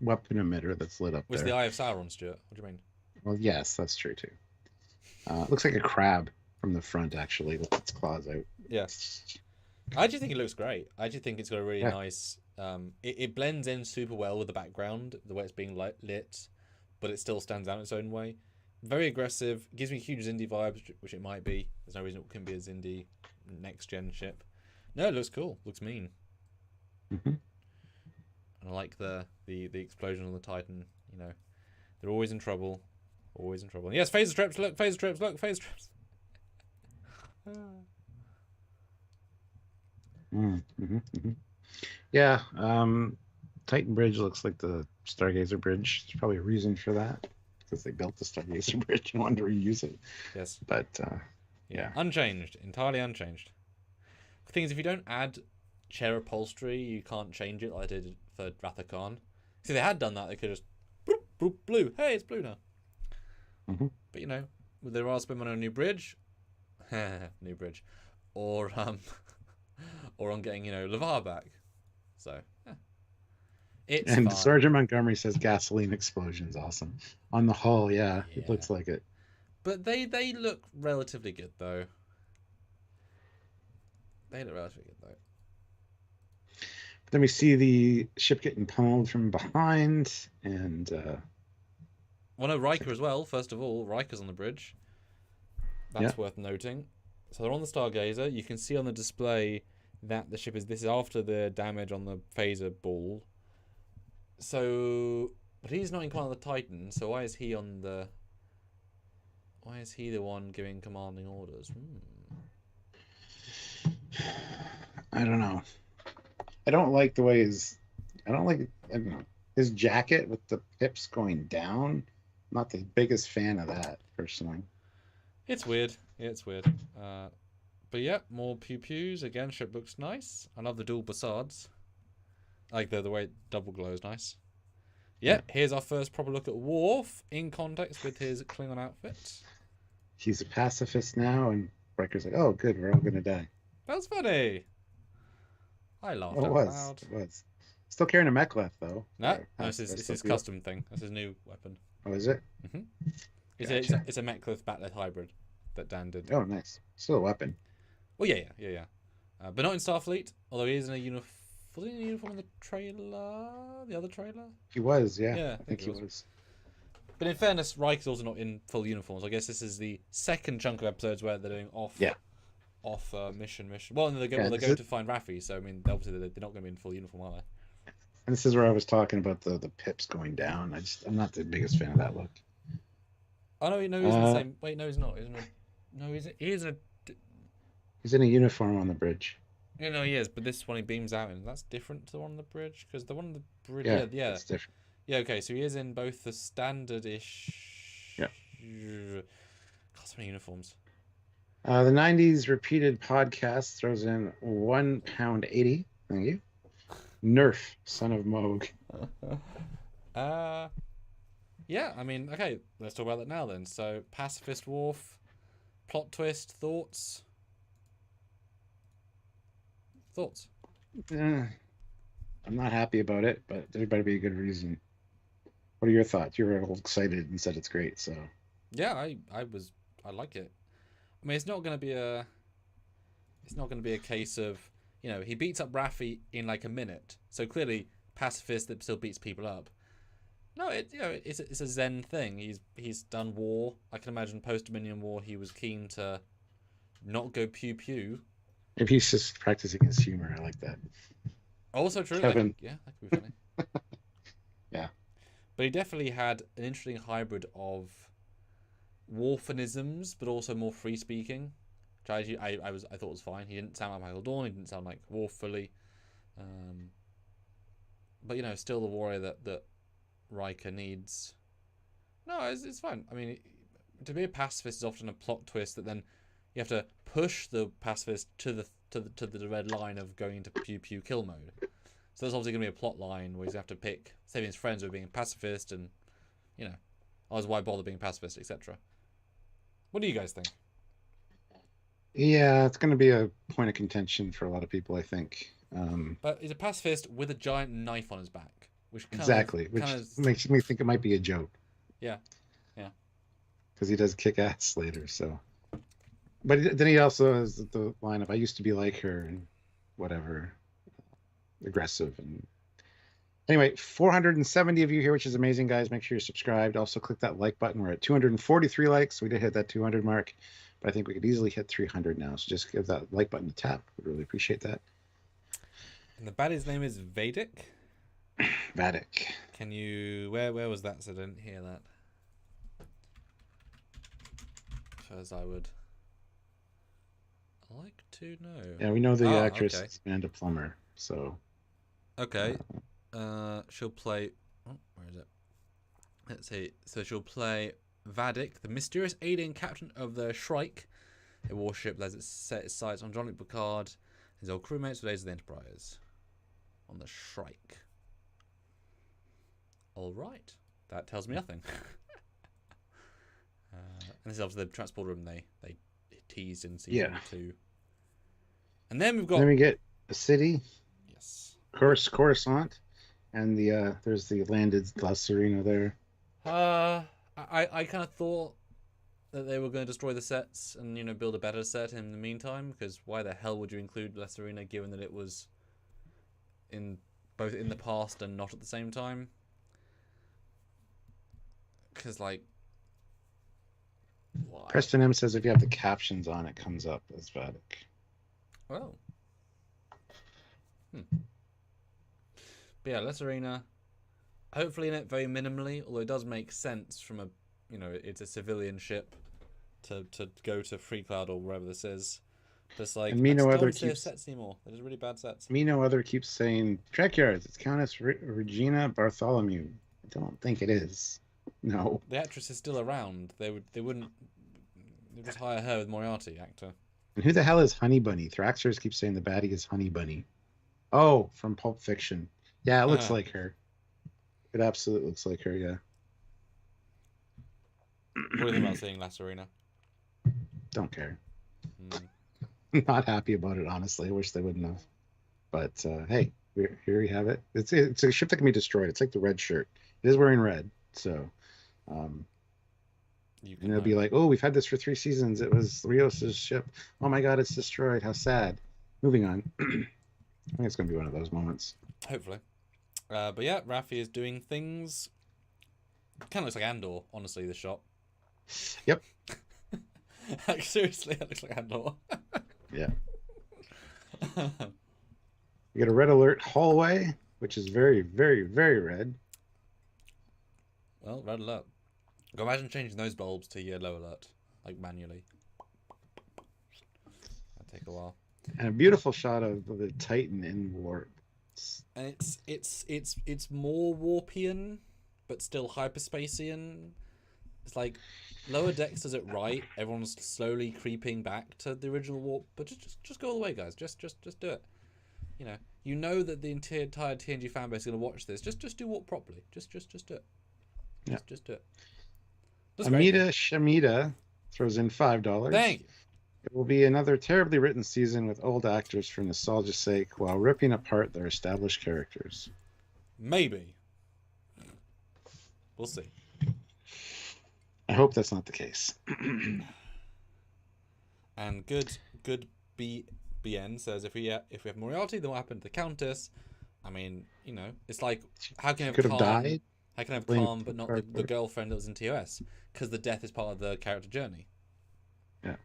weapon emitter that's lit up there? Was the Eye of Sauron, Stuart? What do you mean? Well, yes, that's true too. It looks like a crab from the front, actually, with its claws out. Yeah. I actually think it looks great. I actually think it's got a really nice... It blends in super well with the background, the way it's being lit, but it still stands out in its own way. Very aggressive. Gives me huge Zindi vibes, which it might be. There's no reason it couldn't be a Zindi next-gen ship. No, it looks cool. Looks mean. Mm-hmm. And I like the explosion on the Titan. They're always in trouble. Always in trouble. And yes, phaser trips. Look, phaser trips. Look, phaser trips. Yeah. Titan Bridge looks like the Stargazer Bridge. There's probably a reason for that, because they built the Stargazer Bridge and wanted to reuse it. Yes. But yeah, unchanged. Entirely unchanged. The thing is, if you don't add chair upholstery, you can't change it like they did for Wrath of Khan. See, they had done that, they could just bloop, bloop, blue. Hey, it's blue now. Mm-hmm. But with the Raspberry on a new bridge, new bridge, or on getting LeVar back. So it's and fine. Sergeant Montgomery says gasoline explosions. Awesome on the hull. Yeah, it looks like it. But they look relatively good though. They look relatively good though. Then we see the ship getting pummeled from behind, and Riker as well. First of all, Riker's on the bridge. That's worth noting. So they're on the Stargazer. You can see on the display that the ship is. This is after the damage on the phaser ball. So, but he's not in command of the Titan. So why is he on the? Why is he the one giving commanding orders? I don't know. I don't like the way his jacket with the hips going down. Not the biggest fan of that, personally. It's weird. It's weird. But yeah, more pew pews. Again, ship looks nice. I love the dual basards. I like the way it double glows nice. Yeah, here's our first proper look at Worf in context with his Klingon outfit. He's a pacifist now, and Riker's like, "Oh, good, we're all gonna die." That was funny. I laughed Oh, it out was. loud. It was. Still carrying a mechleth though. No, it's his custom thing. That's his new weapon. Oh, is it? Mm-hmm. It's a Mechlith Batleth hybrid that Dan did. Oh, nice. Still a weapon. Oh yeah. But not in Starfleet. Although he is in a uniform. Was he in a uniform in the trailer? The other trailer? He was, yeah. Yeah, I think he was. But in fairness, Riker's also not in full uniforms. I guess this is the second chunk of episodes where they're doing off mission. Well, they're going to find Raffi, so I mean, obviously they're not going to be in full uniform, are they? And this is where I was talking about the pips going down. I'm not the biggest fan of that look. Oh no, he's in the same. Wait, no, he's not. Isn't he? No, He's in a uniform on the bridge. Yeah, no, he is. But this one he beams out in. That's different to the one on the bridge, because the one on the bridge. Yeah, it's different. Yeah, okay. So he is in both the standard-ish. Yeah. God, so many uniforms. The 90s repeated podcast throws in £1.80. Thank you. Nerf, son of Moog. Yeah, I mean, okay, let's talk about that now then. So, pacifist Worf, plot twist, thoughts? I'm not happy about it, but there better be a good reason. What are your thoughts? You were all excited and said it's great, so. Yeah, I like it. I mean, it's not going to be a case of, he beats up Raffi in like a minute. So clearly, pacifist that still beats people up. No, it's a Zen thing. He's done war. I can imagine post-Dominion War, he was keen to not go pew pew. Maybe he's just practicing his humor. I like that. Also true. Kevin. That could be funny. Yeah. But he definitely had an interesting hybrid of Worfinisms, but also more free speaking. Which I thought was fine. He didn't sound like Michael Dorn. He didn't sound like Worf fully. But still the warrior that Riker needs. No, it's fine. I mean, to be a pacifist is often a plot twist that then you have to push the pacifist to the red line of going into pew pew kill mode. So there's obviously going to be a plot line where he's going to have to pick saving his friends or being a pacifist, and otherwise why bother being a pacifist, etc. What do you guys think? Yeah, it's going to be a point of contention for a lot of people, I think. But he's a pacifist with a giant knife on his back, which which makes me think it might be a joke. Yeah. Because he does kick ass later, so. But then he also has the line of "I used to be like her" and whatever, aggressive and. Anyway, 470 of you here, which is amazing, guys. Make sure you're subscribed. Also, click that like button. We're at 243 likes. We did hit that 200 mark, but I think we could easily hit 300 now. So just give that like button a tap. We'd really appreciate that. And the baddie's name is Vedic? Vadic. Can you... Where was that? So I didn't hear that. Because I would like to know. Yeah, we know the actress okay. is Amanda Plummer, so... Okay. She'll play... Oh, where is it? Let's see. So she'll play Vadic, the mysterious alien captain of the Shrike, a warship that has set its sights on Jean-Luc Picard, his old crewmates for days of the Enterprise. On the Shrike. All right. That tells me nothing. And this is obviously the transport room they teased in season 2. And then we've got... Then we get a city. Yes. Coruscant. And there's the landed La Serena there. I kind of thought that they were going to destroy the sets and, build a better set in the meantime, because why the hell would you include La Serena given that it was both in the past and not at the same time? Because, why? Preston M says if you have the captions on, it comes up as Vadic. Oh. But yeah, La Serena, hopefully in it very minimally, although it does make sense from it's a civilian ship to go to Free Cloud or wherever this is. Just like, and no other keeps sets anymore. They're just really bad sets. No other keeps saying Trekyards. It's Countess Regina Bartholomew. I don't think it is. No. The actress is still around. They wouldn't just hire her with Moriarty actor. And who the hell is Honey Bunny? Thraxers keeps saying the baddie is Honey Bunny. Oh, from Pulp Fiction. Yeah, it looks like her. It absolutely looks like her, yeah. What do you think about seeing La Serena? Don't care. Mm. Not happy about it, honestly. I wish they wouldn't have. But hey, here we have it. It's a ship that can be destroyed. It's like the red shirt. It is wearing red, so um, and it'll be like, oh, we've had this for 3 seasons. It was Rios's ship. Oh my God, it's destroyed. How sad. Moving on. I think it's going to be one of those moments. Hopefully. But yeah, Raffi is doing things. Kind of looks like Andor, honestly, the shot. Yep. Like, seriously, that looks like Andor. Yeah. You get a red alert hallway, which is very, very, very red. Well, red alert. Go imagine changing those bulbs to yellow alert, like manually. That'd take a while. And a beautiful shot of the Titan in warp. And it's more warpian, but still hyperspacian. It's like Lower Decks does it right. Everyone's slowly creeping back to the original warp, but just go all the way, guys. Just do it. You know that the entire TNG fanbase is going to watch this. Just do warp properly. Just do it. Just do it. Amita Shamita throws in $5. Thank you. It will be another terribly written season with old actors for nostalgia's sake while ripping apart their established characters. Maybe. We'll see. I hope that's not the case. And good BN says if we have Moriarty, then what happened to the Countess? I mean, it's like how can I have died? How can I have Calm but not the girlfriend that was in TOS? Because the death is part of the character journey. Yeah.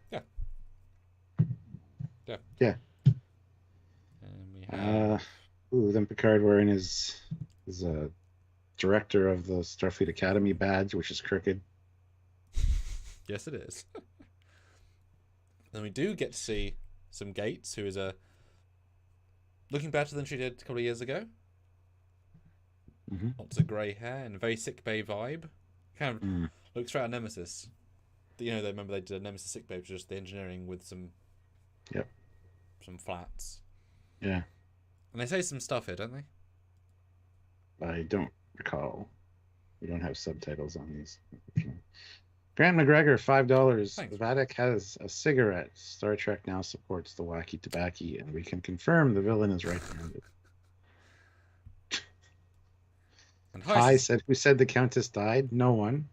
And we have... then Picard wearing his director of the Starfleet Academy badge, which is crooked. Yes, it is. Then we do get to see some Gates, who is looking better than she did a couple of years ago. Mm-hmm. Lots of grey hair and a very sick bay vibe. Kind of looks straight at Nemesis. They remember they did a Nemesis sick bay, which was just the engineering with some flats. Yeah. And they say some stuff here, don't they? I don't recall. We don't have subtitles on these. Grant McGregor, $5. Thanks. Vatic has a cigarette. Star Trek now supports the wacky tobacco, and we can confirm the villain is right-handed. And Hi said, who said the Countess died? No one.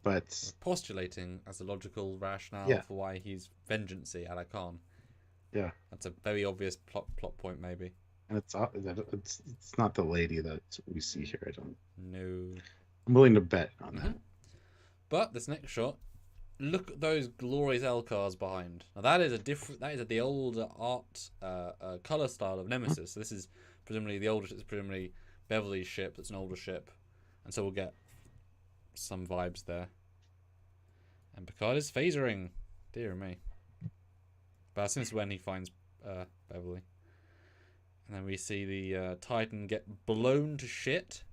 But postulating as a logical rationale for why he's vengeancey a la Khan. Yeah. That's a very obvious plot point, maybe. And it's not the lady that we see here. I don't know. I'm willing to bet on that. But this next shot, look at those glorious L cars behind. Now that is the older art color style of Nemesis. So this is presumably the older. It's presumably Beverly's ship. That's an older ship, and so we'll get some vibes there. And Picard is phasering. Dear me. But since when he finds Beverly. And then we see the Titan get blown to shit.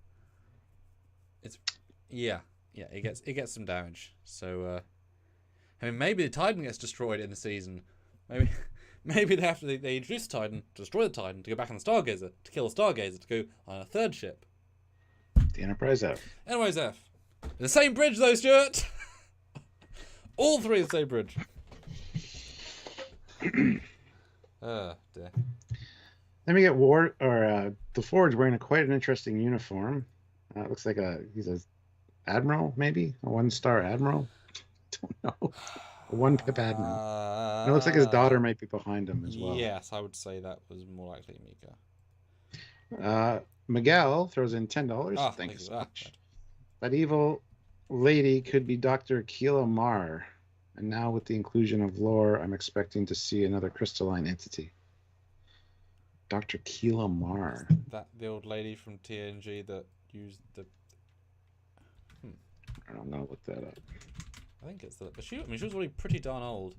It gets some damage. So maybe the Titan gets destroyed in the season. Maybe they introduce the Titan, to destroy the Titan, to go back on the Stargazer, to kill the Stargazer, to go on a third ship. The Enterprise F. Enterprise F. The same bridge though, Stuart. All three the same bridge. Dear. Then we get the Forge wearing quite an interesting uniform. It looks like he's a admiral, maybe a 1-star admiral. Don't know. A 1-pip admiral. And it looks like his daughter might be behind him as well. Yes, I would say that was more likely Mika. Miguel throws in $10. Thank you so much. That evil lady could be Dr. Keela Mar. And now with the inclusion of lore, I'm expecting to see another crystalline entity. Dr. Keela Mar. Is that the old lady from TNG that used the... I'm going to look that up. I think it's but she was already pretty darn old.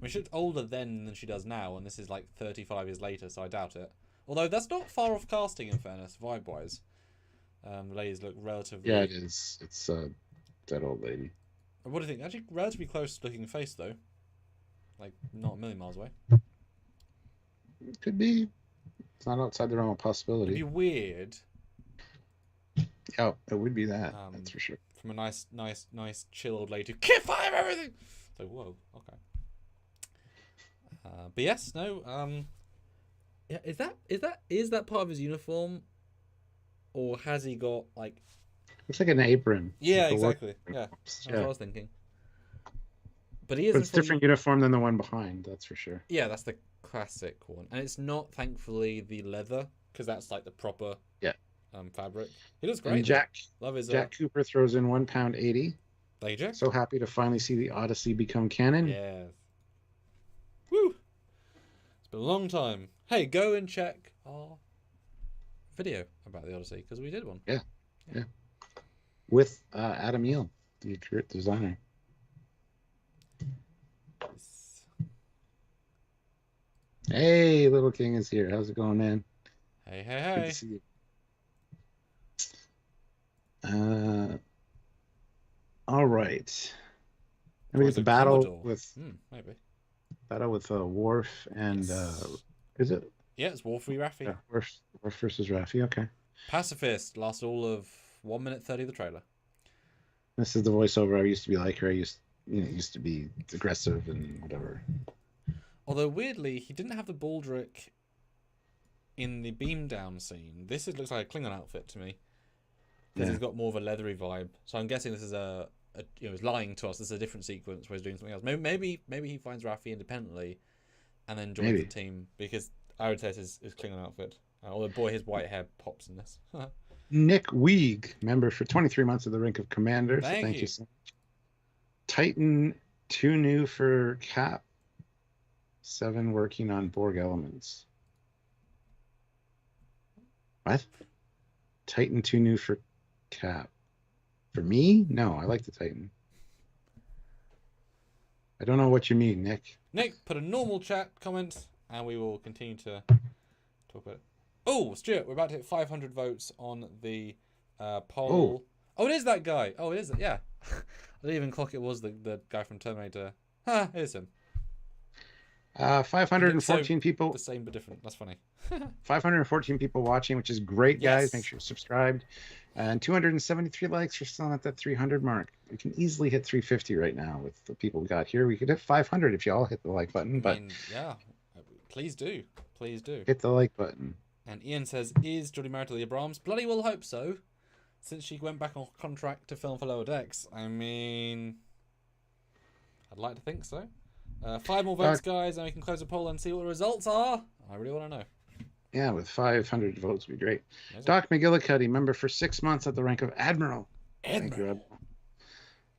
She's older then than she does now, and this is like 35 years later, so I doubt it. Although that's not far off casting, in fairness, vibe-wise. The ladies look relatively... Yeah, it is. It's that old lady. What do you think? Actually, relatively close-looking face, though. Like, not a million miles away. It could be. It's not outside the realm of possibility. It'd be weird. Oh, it would be that. Um, That's for sure. From a nice chill old lady to "Kit fire everything." So whoa, okay. But yes, no. Yeah, is that part of his uniform, or has he got like? It's like an apron. Yeah, Like a work. exactly. Yeah, that's what I Yeah, was thinking. But he is but in it's full. different uniform than the one behind. That's for sure. Yeah, that's the classic one, and it's not thankfully the leather because that's like the proper Yeah. fabric. He looks And great though. Love his Jack Cooper throws in £1 80. Thank you, Jack. So happy to finally see the Odyssey become canon. Yes. Woo! It's been a long time. Hey, go and check our video about the Odyssey because we did one. Yeah. With Adam Eel, the designer. Yes. Hey, Little King is here. How's it going, man? Hey, Good hey, to see you. All right. And we Or get is the it battle Commodore? with Maybe. Worf and Yes. is it? Yeah, it's War Free Raffi. Yeah, Worf versus Raffi. Okay. Pacifist lasted all of 1 minute 30 of the trailer. This is the voiceover. I used to be like her. I used to be aggressive and whatever. Although weirdly, he didn't have the baldric in the beam down scene. This looks like a Klingon outfit to me because he's got more of a leathery vibe. So I'm guessing this is he's lying to us. This is a different sequence where he's doing something else. Maybe he finds Raffi independently and then joins the team because I would say this is Klingon outfit. Although boy, his white hair pops in this. Nick Weeg, member for 23 months of the rank of commander. Thank you So much. Titan 2 new for Cap. 7 working on Borg elements. What? Titan 2 new for Cap. For me? No, I like the Titan. I don't know what you mean, Nick. Nick, put a normal chat comment and we will continue to talk about it. Oh, Stuart, we're about to hit 500 votes on the poll. Oh, it is that guy. Oh, it is. Yeah. I didn't even clock it was the guy from Terminator. Ha, it is him. 514 people. The same but different. That's funny. 514 people watching, which is great, guys. Yes. Make sure you're subscribed. And 273 likes. We're still at that 300 mark. We can easily hit 350 right now with the people we got here. We could hit 500 if you all hit the like button. But yeah, please do. Please do. Hit the like button. And Ian says, is Jodie married to Leah Brahms? Bloody well hope so. Since she went back on contract to film for Lower Decks. I mean, I'd like to think so. 5 more votes, guys, and we can close the poll and see what the results are. I really want to know. Yeah, with 500 votes would be great. Doc McGillicuddy, member for 6 months at the rank of Admiral. Thank you, Admiral.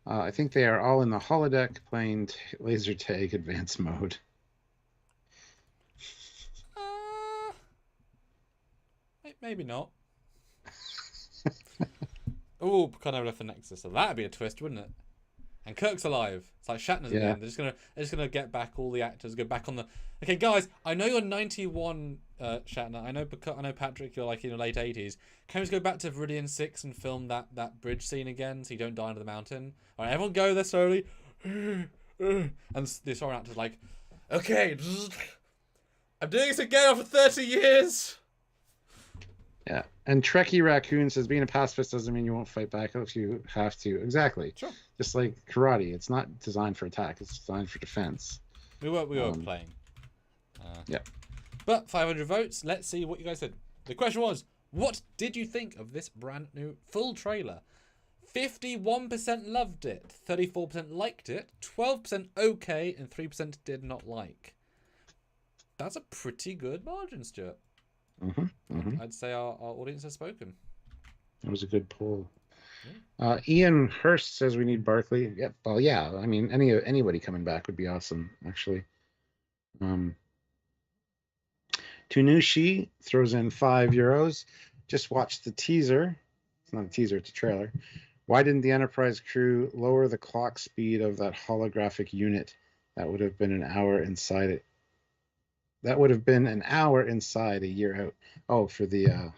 I think they are all in the holodeck playing laser tag advanced mode. Maybe not. Oh, kind of left the Nexus, so that'd be a twist, wouldn't it? And Kirk's alive. It's like Shatner's again. They're just gonna get back all the actors, go back on the. Okay, guys, I know you're 91, Shatner. I know Patrick. You're like in your late 80s. Can we just go back to Viridian 6 and film that bridge scene again, so you don't die under the mountain? All right, everyone, go there slowly. And the foreign actor's like, okay, I'm doing this again after 30 years. Yeah, and Trekkie Raccoon says being a pacifist doesn't mean you won't fight back if you have to. Exactly. Sure. Just like karate, it's not designed for attack; it's designed for defense. We were playing. Yeah. But 500 votes. Let's see what you guys said. The question was, what did you think of this brand new full trailer? 51% loved it, 34% liked it, 12% okay, and 3% did not like. That's a pretty good margin, Stuart. I'd say our audience has spoken. That was a good poll. Yeah. Ian Hurst says we need Barkley. Yeah, well, yeah. I mean, anybody coming back would be awesome, actually. Tunushi throws in €5. Just watched the teaser. It's not a teaser; it's a trailer. Why didn't the Enterprise crew lower the clock speed of that holographic unit? That would have been an hour inside it. That would have been an hour inside a year out. Oh, for the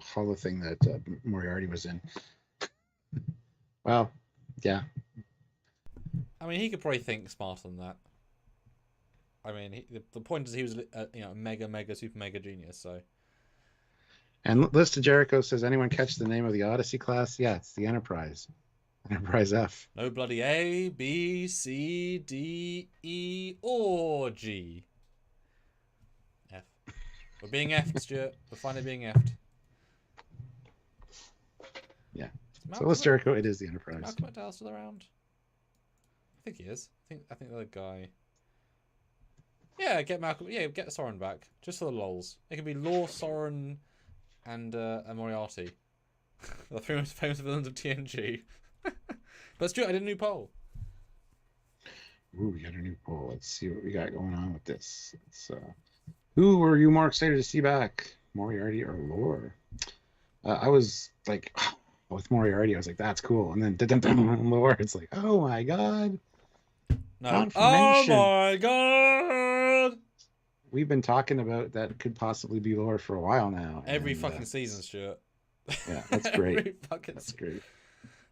holo thing that Moriarty was in. Well, yeah. I mean, he could probably think smarter than that. I mean, the point is he was a mega super mega genius. So And List of Jericho says, anyone catch the name of the Odyssey class? Yeah, it's the Enterprise. Enterprise F. No bloody A, B, C, D, E, or G. F. We're being F'd, Stuart. We're finally being F'd. Yeah. So List of Jericho, it is the Enterprise. Is Malcolm McDowell still around? I think he is. I think the other guy. Yeah, get Malcolm. Yeah, get Soren back just for the lols. It could be Lore, Soren, and Moriarty, the three most famous villains of TNG. But Stuart, I did a new poll. Ooh, we got a new poll. Let's see what we got going on with this. Who were you more excited to see back, Moriarty or Lore? I was like, with Moriarty, I was like, that's cool. And then Lore, it's like, oh my god. No. Oh my god. We've been talking about that could possibly be Lore for a while now. Every fucking season, Stuart. Yeah, that's great. That's great.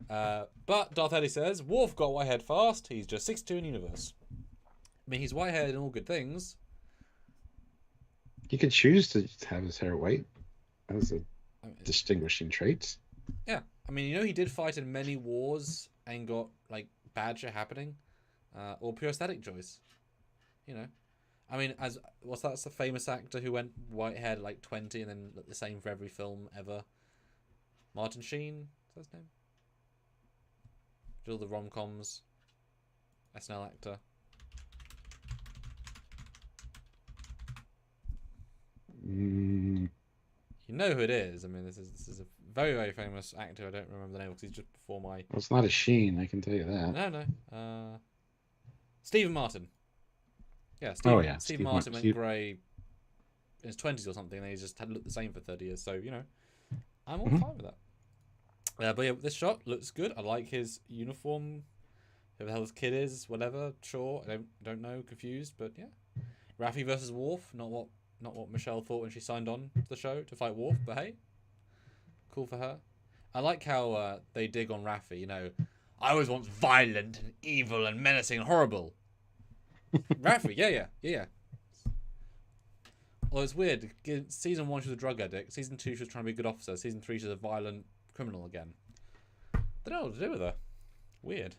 But Darth Eddie says, Worf got white-haired fast. He's just 6'2" in universe. I mean, he's white-haired in all good things. He could choose to have his hair white. That was a distinguishing trait. Yeah. I mean, he did fight in many wars and got, like, bad shit happening. Or pure aesthetic choice. I mean, what's the famous actor who went white-haired at, like, 20 and then looked the same for every film ever? Martin Sheen? Is that his name? Did all the rom-coms. SNL actor. You know who it is. I mean, this is a very, very famous actor. I don't remember the name because he's just before my... Well, it's not a Sheen, I can tell you that. No. Stephen Martin. Yeah, Stephen Martin went grey in his 20s or something, and he just had looked the same for 30 years. So, I'm all fine with that. But yeah, this shot looks good. I like his uniform. Whoever the hell this kid is, whatever. Sure, I don't know. Confused, but yeah. Raffi versus Worf. Not what Michelle thought when she signed on to the show to fight Worf. But hey, cool for her. I like how they dig on Raffi. I always want violent and evil and menacing and horrible. Raffi, yeah. Well, it's weird. Season 1 she was a drug addict. Season 2 she was trying to be a good officer. Season 3 she's a violent criminal again. Don't know what to do with her. Weird.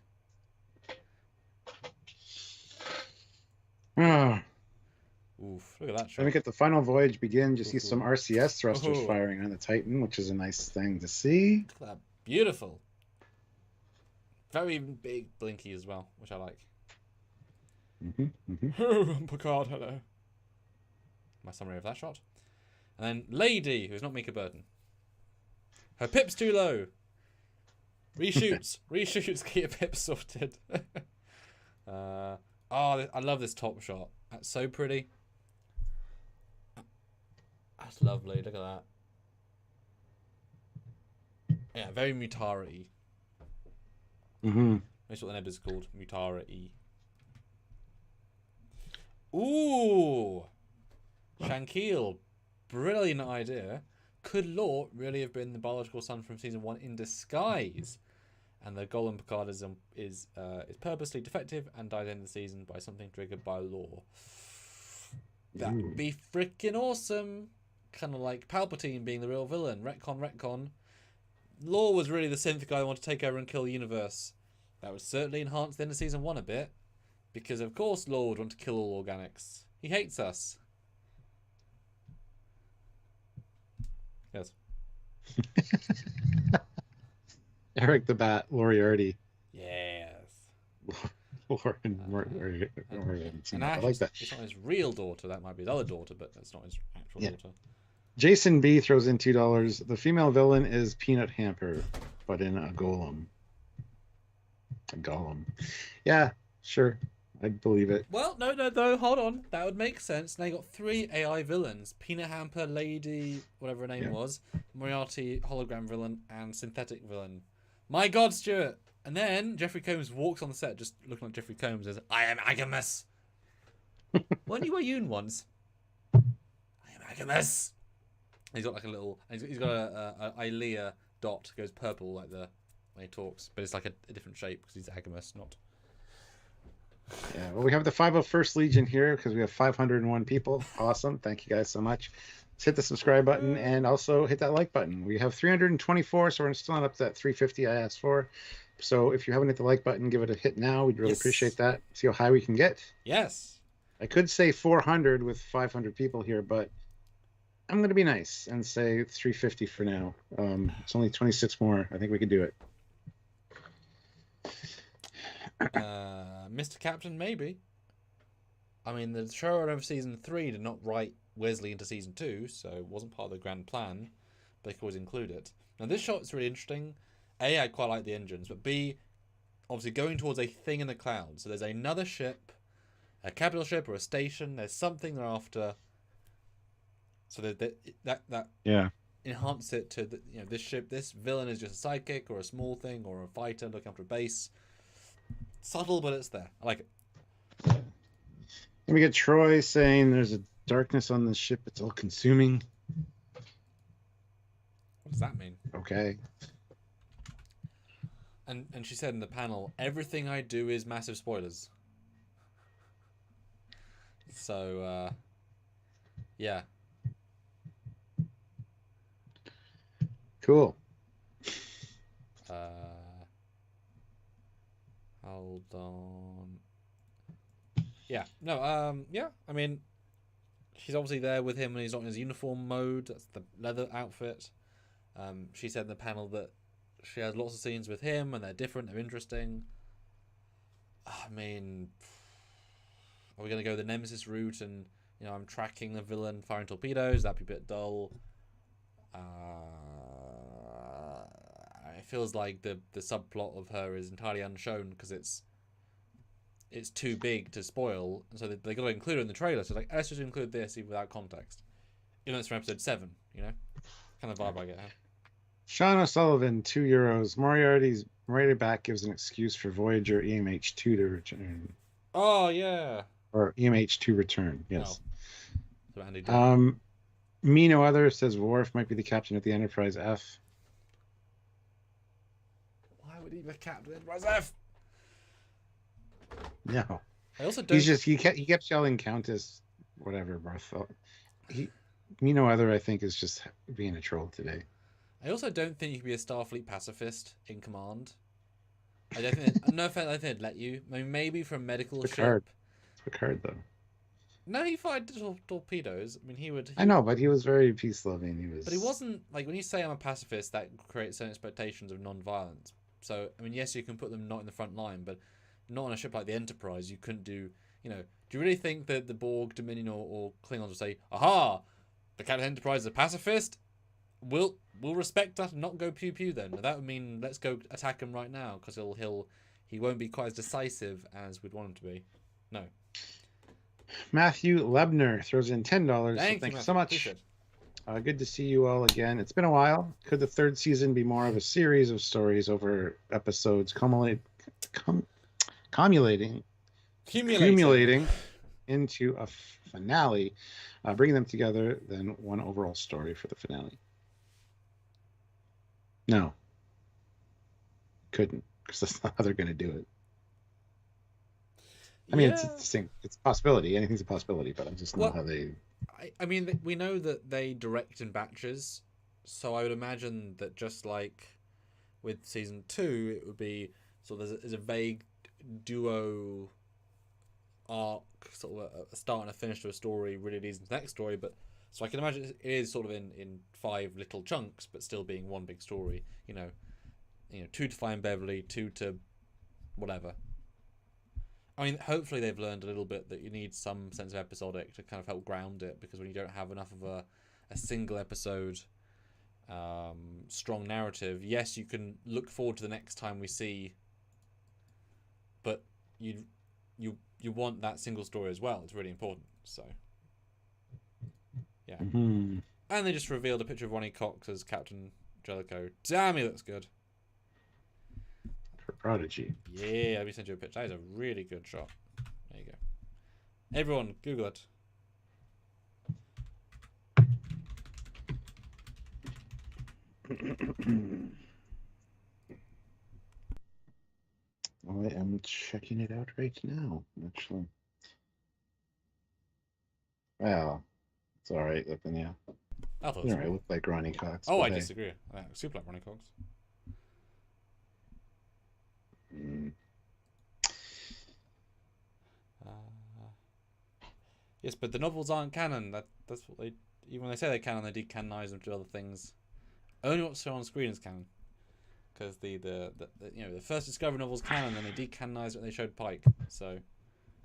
Oof, look at that shot. Let me get the final voyage begin. You see some RCS thrusters firing on the Titan, which is a nice thing to see. Look at that. Beautiful. Very big blinky as well, which I like. Picard, hello. My summary of that shot. And then Lady, who's not Mika Burton. Her pip's too low. Reshoots. Get your pip sorted. I love this top shot. That's so pretty. That's lovely. Look at that. Yeah, very Mutara-y. That's what the neb is called. Mutara-y. Ooh! Shankeel. Brilliant idea. Could Lore really have been the biological son from season 1 in disguise? And the Golem Picard is purposely defective and died in the season by something triggered by Lore. That'd be freaking awesome. Kind of like Palpatine being the real villain. Retcon. Lore was really the synth guy who wanted to take over and kill the universe. That would certainly enhance the end of season 1 a bit. Because of course Lore would want to kill all organics. He hates us. Yes. Eric the Bat, Moriarty. Yes. Lore and Moriarty. And I like that. It's not his real daughter. That might be his other daughter, but that's not his actual daughter. Jason B throws in $2. The female villain is Peanut Hamper, but in a golem. A golem. Yeah, sure. I believe it. Well, no, hold on. That would make sense. Now you got 3 AI villains. Peanut Hamper, Lady, whatever her name was, Moriarty, hologram villain, and synthetic villain. My God, Stuart. And then Jeffrey Combs walks on the set just looking like Jeffrey Combs as, I am Agamus. Weren't you a Yoon once? I am Agamus. He's got like a little, he's got a Ilea dot, goes purple like when he talks, but it's like a different shape because he's Agamus, not... Yeah, well, we have the 501st Legion here because we have 501 people. Awesome. Thank you guys so much. hit the subscribe button and also hit that like button. We have 324, so we're still not up to that 350 I asked for. So if you haven't hit the like button, give it a hit now. We'd really Yes. appreciate that. See how high we can get. Yes. I could say 400 with 500 people here, but I'm going to be nice and say 350 for now. It's only 26 more. I think we could do it. Mr. Captain, maybe. I mean, the showrunner of season 3 did not write Wesley into season 2, so it wasn't part of the grand plan. But they could always include it. Now, this shot's really interesting. A, I quite like the engines, but B, obviously going towards a thing in the clouds. So there's another ship, a capital ship or a station. There's something they're after. So that Yeah. enhance it to this ship. This villain is just a sidekick or a small thing or a fighter looking after a base. Subtle, but it's there. I like it. And we get Troy saying there's a darkness on the ship. It's all consuming. What does that mean? Okay. And she said in the panel, everything I do is massive spoilers. So, yeah. Cool. Hold on. Yeah. No, yeah. I mean, she's obviously there with him when he's not in his uniform mode. That's the leather outfit. She said in the panel that she has lots of scenes with him and they're different, they're interesting. I mean, are we going to go the Nemesis route and, I'm tracking the villain firing torpedoes? That'd be a bit dull. It feels like the subplot of her is entirely unshown because it's too big to spoil, and so they got to include it in the trailer. So let's just include this even without context. Even though it's from episode 7, kind of vibe I get. Huh? Sean O'Sullivan, €2. Moriarty back gives an excuse for Voyager EMH2 to return. Oh yeah. Or EMH2 return. Yes. Oh. So Me No Other says Worf might be the captain of the Enterprise F. Why would he be captain of Enterprise F? No. I also don't. He kept yelling Countess, whatever, Barthel. Me No Other, I think, is just being a troll today. I also don't think you can be a Starfleet pacifist in command. I don't think. No offense, I think they'd let you. I mean, maybe from medical Picard. ship. It's Picard, though. No, he fired torpedoes. I mean, he would. I know, but he was very peace loving. But he wasn't like when you say I'm a pacifist, that creates certain expectations of non-violence. So I mean, yes, you can put them not in the front line, but not on a ship like the Enterprise. You couldn't do. Do you really think that the Borg, Dominion, or Klingons will say, "Aha, the captain of Enterprise is a pacifist"? We'll respect that and not go pew pew then. That would mean let's go attack him right now because he won't be quite as decisive as we'd want him to be. No. Matthew Lebner throws in $10. Thank you so much. Good to see you all again. It's been a while. Could the third season be more of a series of stories over episodes, accumulating into a finale, bringing them together, then one overall story for the finale? No. Couldn't, because that's not how they're going to do it. I mean, it's a possibility. Anything's a possibility, but I'm just not how they... I mean, we know that they direct in batches, so I would imagine that just like with season 2, it would be sort of there's a vague duo arc, sort of a start and a finish to a story, really leads into the next story. But so I can imagine it is sort of in 5 little chunks, but still being one big story. 2 to Find Beverly, 2 to whatever. I mean, hopefully they've learned a little bit that you need some sense of episodic to kind of help ground it, because when you don't have enough of a single episode strong narrative, yes, you can look forward to the next time we see, but you want that single story as well. It's really important. So yeah. Mm-hmm. And they just revealed a picture of Ronnie Cox as Captain Jellicoe. Damn, he looks good. Prodigy. Yeah, let me send you a picture. That is a really good shot. There you go. Everyone, Google it. I am checking it out right now, actually. Well, it's all right looking, yeah. I thought it They was don't really cool. look like Ronnie Cox. Oh, but I hey. disagree. Super like Ronnie Cox. Mm. Yes, but the novels aren't canon. That's what they. Even when they say they're canon, they decanonize them to other things. Only what's shown on screen is canon. Because the first Discovery novel's canon, and they decanonized it when they showed Pike. So,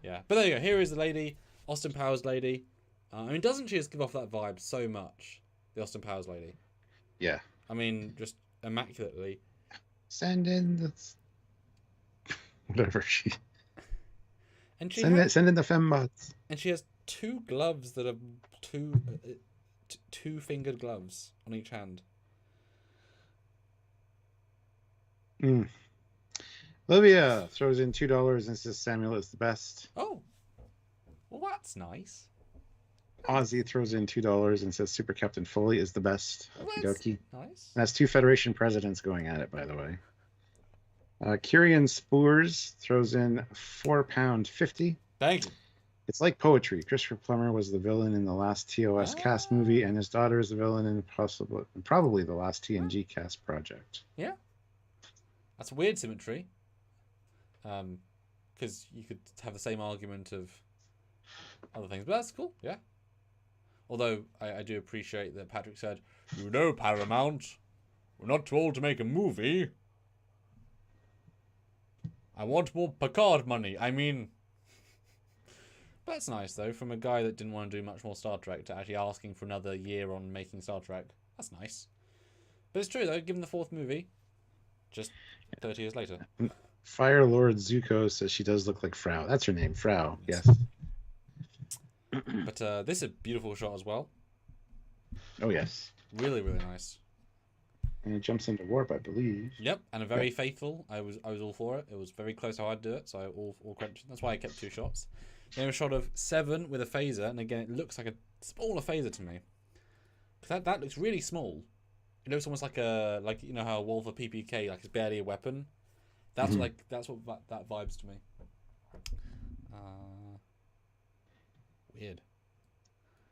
yeah. But there you go. Here is the lady, Austin Powers lady. I mean, doesn't she just give off that vibe so much? The Austin Powers lady. Yeah. I mean, just immaculately. Send in the whatever she. And she has, Send in the fembots. and she has two gloves that are two-fingered gloves on each hand. Mm. Olivia throws in $2 and says Samuel is the best. Oh, well, that's nice. Ozzy throws in $2 and says Super Captain Foley is the best. Well, Okie that's dokie. nice. That's 2 Federation presidents going at it, by the way. Kyrian Spoors throws in £4.50. Thank you. It's like poetry. Christopher Plummer was the villain in the last TOS cast movie, and his daughter is the villain in probably the last TNG cast project. Yeah. That's weird symmetry. Because you could have the same argument of other things, but that's cool. Yeah. Although I do appreciate that Patrick said, Paramount, we're not too old to make a movie. I want more Picard money. I mean, but that's nice though, from a guy that didn't want to do much more Star Trek to actually asking for another year on making Star Trek. That's nice. But it's true though, given the 4th movie, just 30 years later. Fire Lord Zuko says she does look like Frau. That's her name, Frau. Yes. But this is a beautiful shot as well. Oh yes. Really, really nice. And it jumps into warp, I believe. Yep, and a very faithful. I was all for it. It was very close how I'd do it, so all credit. That's why I kept 2 shots. Then a shot of 7 with a phaser, and again it looks like a smaller phaser to me. That looks really small. It looks almost like you know how a Wolf of PPK like it's barely a weapon. That's that's what that vibes to me. Weird.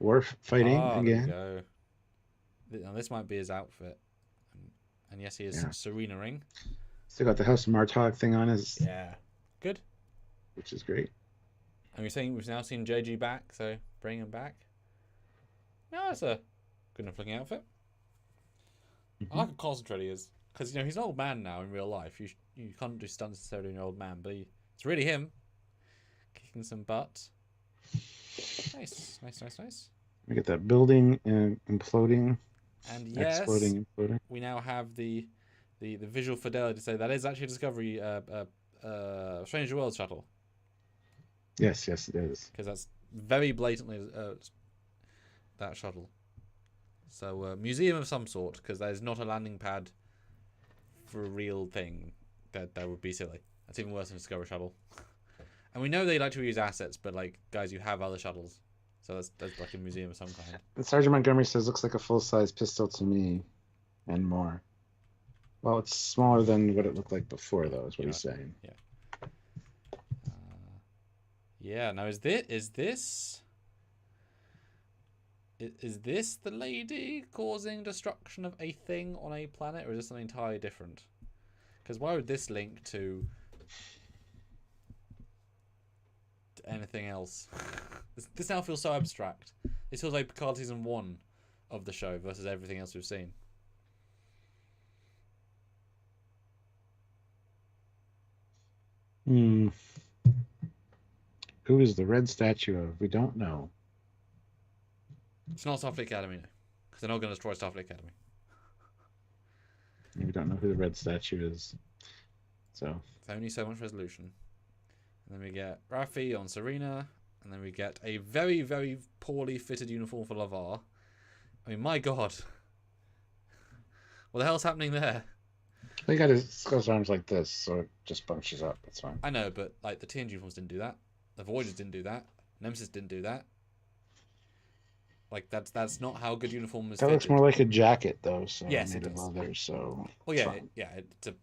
Worf fighting There again. we go. Now this might be his outfit. And yes, he is Serena-ing. Still got the House of Martog thing on his. Yeah. Good. Which is great. And we've now seen JG back, so bring him back. No, that's a good enough looking outfit. I like how concentrated he is. Because, he's an old man now in real life. You can't do stunts necessarily in an old man, but it's really him. Kicking some butt. Nice. We get that building and imploding. And yes, exploding, imploding. We now have the visual fidelity to say that is actually a Discovery Strange New World shuttle. Yes, it is. Because that's very blatantly that shuttle. So a museum of some sort, because that is not a landing pad for a real thing. That would be silly. That's even worse than a Discovery shuttle. And we know they like to reuse assets, but guys, you have other shuttles. So that's like a museum of some kind. And Sergeant Montgomery says looks like a full-size pistol to me, and more. Well, it's smaller than what it looked like before, though. Is what he's saying. Yeah. Yeah. Now is this the lady causing destruction of a thing on a planet, or is this something entirely different? Because why would this link to anything else? This now feels so abstract. This feels like Picard season 1 of the show versus everything else we've seen. Who is the red statue of? We don't know. It's not Starfleet Academy, no. Because they're not going to destroy Starfleet Academy. We don't know who the red statue is. So It's only so much resolution. And then we get Raffi on Serena. And then we get a very, very poorly fitted uniform for Lavar. I mean, my God. What the hell's happening there? he got his arms like this, so it just bunches up. That's fine. I know, but the TNG uniforms didn't do that. The Voyagers didn't do that. Nemesis didn't do that. That's not how good uniform is. That looks more like a jacket, though. So yes, made it of does. leather. So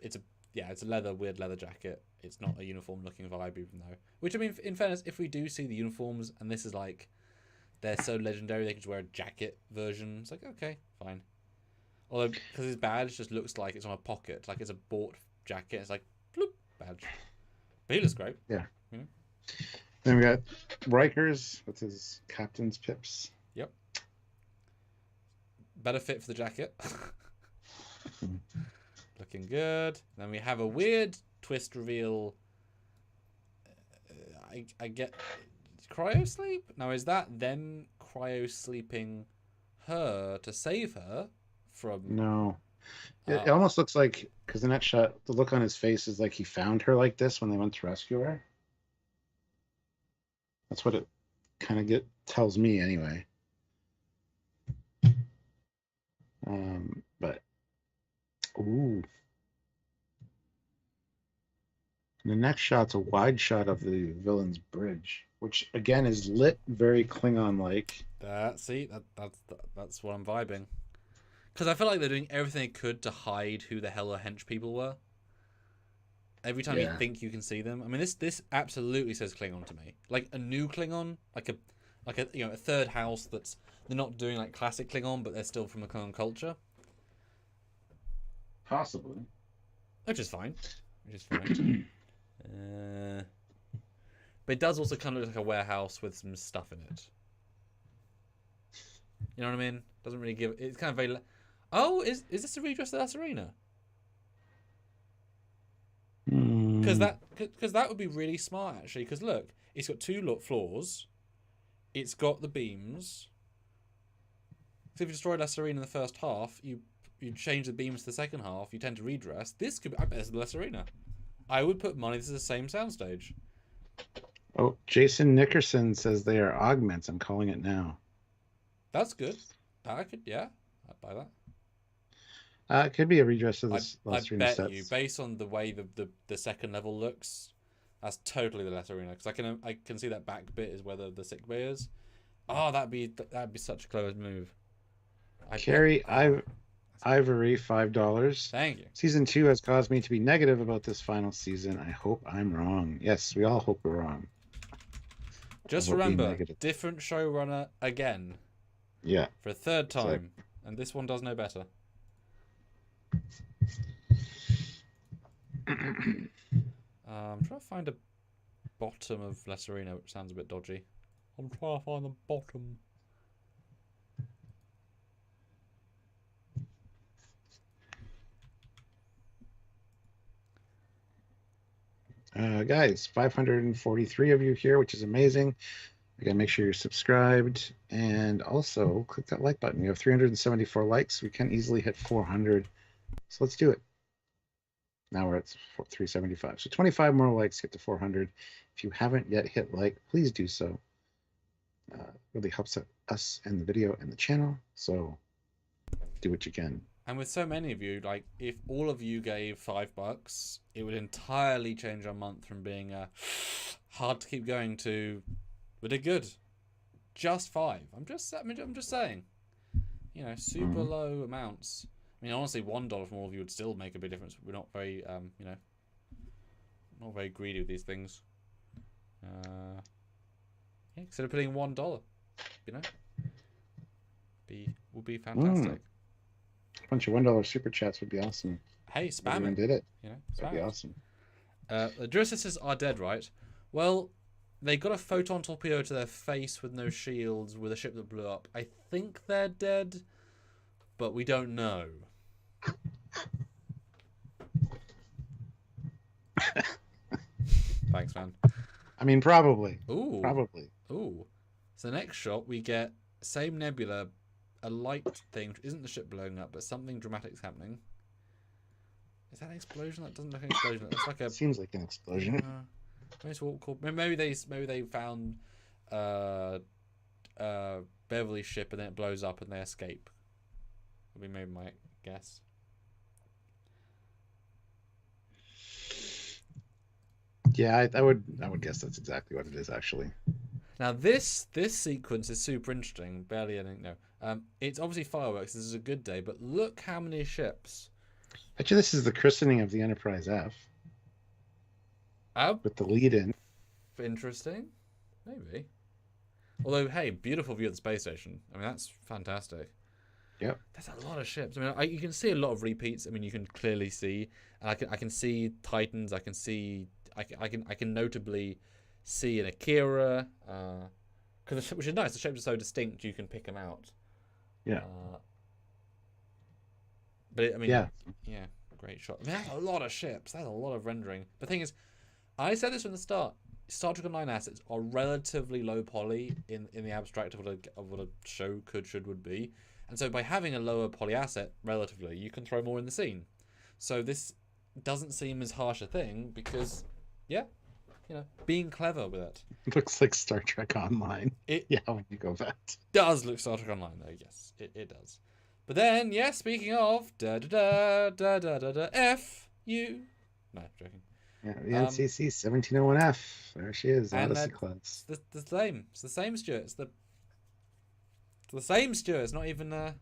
it's a weird leather jacket. It's not a uniform looking vibe, even though. Which I mean, in fairness, if we do see the uniforms and this is they're so legendary they can just wear a jacket version. It's like, okay, fine. Although, because his badge just looks like it's on a pocket, like it's a bought jacket. It's like, bloop, badge. But he looks great. Yeah. You know? Then we got Rikers with his captain's pips. Yep. Better fit for the jacket. Looking good. Then we have a weird twist reveal. I get cryo sleep. Now is that them cryo sleeping her to save her from? No, it almost looks like, because the next shot, the look on his face is like he found her like this when they went to rescue her. That's what it kind of tells me anyway. But ooh. The next shot's a wide shot of the villain's bridge, which again is lit very Klingon-like. That's what I'm vibing. Because I feel like they're doing everything they could to hide who the hell the hench people were. Every time you think you can see them, I mean, this absolutely says Klingon to me. Like a new Klingon, like a a third house that's they're not doing like classic Klingon, but they're still from the Klingon culture. Possibly. Which is fine. But it does also kind of look like a warehouse with some stuff in it. You know what I mean? Doesn't really give. It's kind of very. Oh, is this a redress of La Serena? Because that would be really smart actually. Because look, it's got two floors. It's got the beams. So if you destroy La Serena in the first half, you change the beams to the second half. You tend to redress. This could be. I bet it's La Serena. I would put money this is the same soundstage. Oh, Jason Nickerson says they are augments. I'm calling it now. That's good. I'd buy that. It could be a redress of this. I bet you, based on the way the second level looks, that's totally the La Serena. Because I can see that back bit is where the sick bay is. Oh, that'd be such a clever move. Carrie, Ivory, $5. Thank you. Season 2 has caused me to be negative about this final season. I hope I'm wrong. Yes, we all hope we're wrong. Just remember, different showrunner again. Yeah. For a third time. And this one does no better. I'm trying to find a bottom of La Serena, which sounds a bit dodgy. I'm trying to find the bottom. Guys, 543 of you here, which is amazing. Again, make sure you're subscribed and also click that like button. We have 374 likes. We can easily hit 400. So let's do it. Now we're at 375. So 25 more likes, get to 400. If you haven't yet hit like, please do so. Really helps us and the video and the channel. So do what you can. And with so many of you, like if all of you gave $5, it would entirely change our month from being hard to keep going to we did good. Just 5. I'm just saying. You know, super low amounts. I mean, honestly, $1 from all of you would still make a big difference. We're not very, not very greedy with these things. Yeah, consider putting $1. You know, would be fantastic. A bunch of $1 super chats would be awesome. Hey, spam Everyone it. did it. You know, that'd be awesome. The Drusises are dead, right? Well, they got a photon torpedo to their face with no shields with a ship that blew up. I think they're dead, but we don't know. Thanks, man. I mean, probably. Ooh. Probably. Ooh. So next shot, we get same nebula, a light thing, which isn't the ship blowing up, but something dramatic's happening. Is that an explosion? That doesn't look like an explosion. It's like a. Seems like an explosion. Maybe they found Beverly's ship and then it blows up and they escape. Would be maybe my guess. Yeah, I would guess that's exactly what it is actually. Now this sequence is super interesting. Barely anything. No, it's obviously fireworks. This is a good day, but look how many ships. Actually, this is the christening of the Enterprise F. Oh, with the lead in. Interesting. Maybe. Although, hey, beautiful view of the space station. I mean, that's fantastic. Yep. There's a lot of ships. I mean, you can see a lot of repeats. I mean, you can clearly see, and I can see Titans. I can see, I can notably see an Akira, which is nice. The shapes are so distinct, you can pick them out. Yeah. But I mean, yeah, great shot. I mean, that's a lot of ships. That's a lot of rendering. But the thing is, I said this from the start. Star Trek Online assets are relatively low poly in the abstract of what a show would be, and so by having a lower poly asset relatively, you can throw more in the scene. So this doesn't seem as harsh a thing because, yeah, being clever with it. It looks like Star Trek Online. When you go back. Does look Star Trek Online though? Yes, it does. But then, speaking of F-U. No, joking. Yeah, the NCC 1701F. There she is, Odyssey class. It's the same. It's the same, Stuart. It's the same, Stuart. It's not even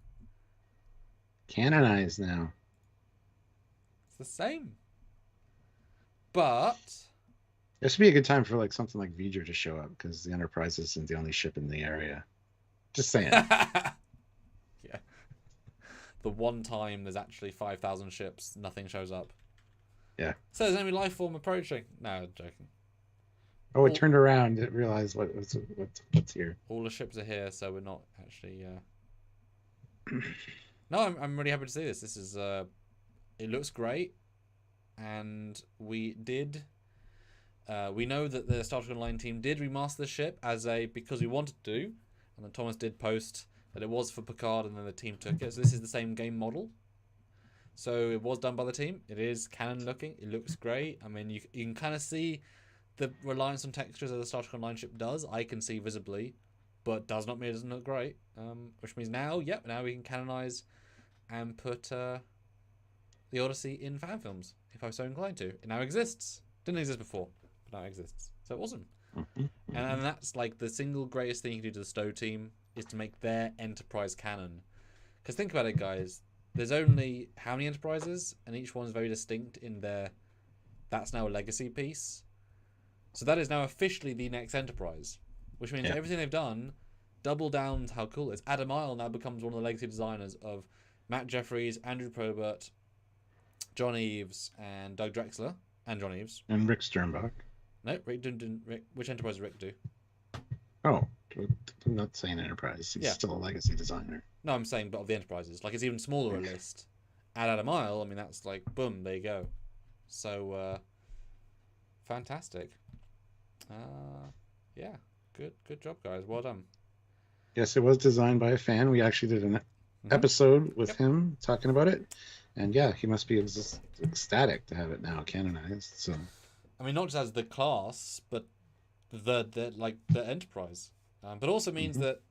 canonized now. It's the same. But this would be a good time for like something like V'ger to show up because the Enterprise isn't the only ship in the area. Just saying. Yeah. The one time there's actually 5,000 ships, nothing shows up. Yeah. So there's enemy life form approaching. No, joking. Oh, it turned around. It realized what's here. All the ships are here, so we're not actually. No, I'm really happy to see this. This is it looks great, and we know that the Star Trek Online team did remaster the ship because we wanted to, and then Thomas did post that it was for Picard, and then the team took it. So this is the same game model. So it was done by the team. It is canon looking. It looks great. I mean, you can kind of see the reliance on textures as the Star Trek Online ship does. I can see visibly, but does not mean it doesn't look great. Which means now we can canonize and put the Odyssey in fan films if I was so inclined to. It now exists. Didn't exist before, but now it exists. So awesome. And that's like the single greatest thing you can do to the Stowe team is to make their Enterprise canon. Because think about it, guys. There's only how many Enterprises, and each one's very distinct in their. That's now a legacy piece. So that is now officially the next Enterprise, which means everything they've done, double down how cool it is. Adam Isle now becomes one of the legacy designers of Matt Jeffries, Andrew Probert, John Eves, and Doug Drexler, and John Eves. And Rick Sternbach. No, Rick didn't. Which Enterprise did Rick do? Oh, I'm not saying Enterprise. He's still a legacy designer. No, I'm saying, but of the Enterprises. Like, it's even smaller a list. Add Adam Isle, I mean, that's like, boom, there you go. So, fantastic. Yeah, good job, guys. Well done. Yes, it was designed by a fan. We actually did an episode with him talking about it. And yeah, he must be just ecstatic to have it now canonized. So, I mean, not just as the class, but the Enterprise. But also means that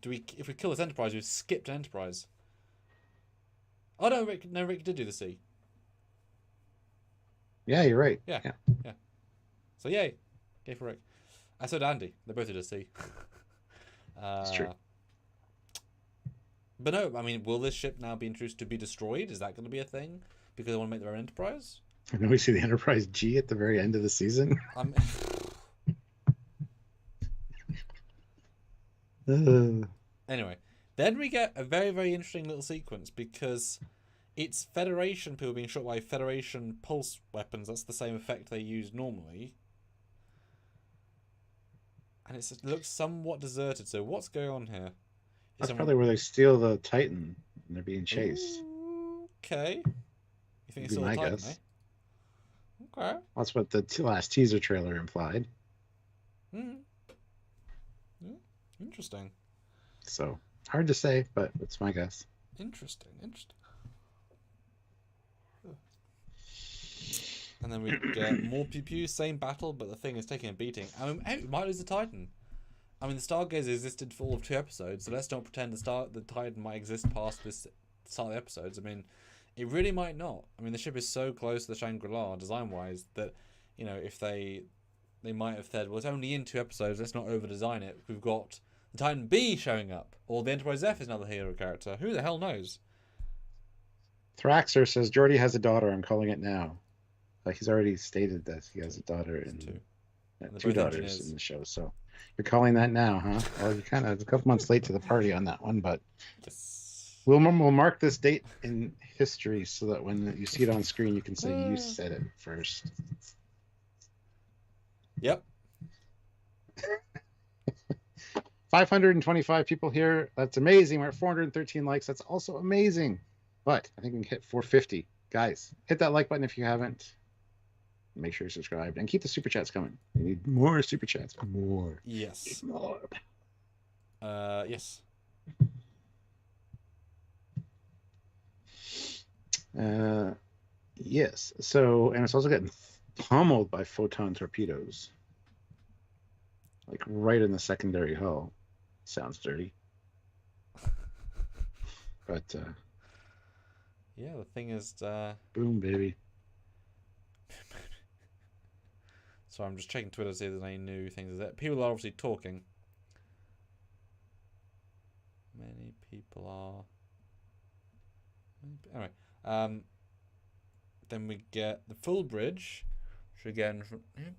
if we kill this Enterprise, we've skipped Enterprise. Oh no, Rick did do the C. Yeah, you're right. Yeah. So yay for Rick. I said Andy. They both did a C. It's true. But no, I mean, will this ship now be introduced to be destroyed? Is that going to be a thing because they want to make their own Enterprise? And then we see the Enterprise G at the very end of the season. Anyway, then we get a very, very interesting little sequence because it's Federation people being shot by Federation pulse weapons. That's the same effect they use normally. And it looks somewhat deserted. So what's going on here? That's probably where they steal the Titan and they're being chased. Okay. You think it's still a Titan, eh? Okay. That's what the last teaser trailer implied. Interesting. So, hard to say, but it's my guess. Interesting. And then we get more pew-pew, same battle, but the thing is taking a beating. I mean, we might lose the Titan. I mean, the Stargazer existed for all of 2 episodes, so let's not pretend the Titan might exist past this start of the episodes. I mean, it really might not. I mean, the ship is so close to the Shangri-La, design-wise, that, if they might have said, well, it's only in 2 episodes, let's not over-design it. We've got the Titan B showing up, or the Enterprise F is another hero character. Who the hell knows? Thraxer says, Geordi has a daughter, I'm calling it now. Like, he's already stated that he has a daughter and 2 daughters in the show, so... You're calling that now, huh? Well, you're kind of a couple months late to the party on that one, but Yes. we'll mark this date in history so that when you see it on screen, you can say you said it first. Yep. 525 people here. That's amazing. We're at 413 likes. That's also amazing. But I think we can hit 450. Guys, hit that like button if you haven't. Make sure you're subscribed and keep the super chats coming. We need more super chats. More. Yes. More. Yes. Yes. So, and it's also getting pummeled by photon torpedoes. Like right in the secondary hull. Sounds dirty. But yeah, the thing is boom, baby. So I'm just checking Twitter to see if there's any new things. People are obviously talking. Many people are. Anyway, then we get the full bridge, which again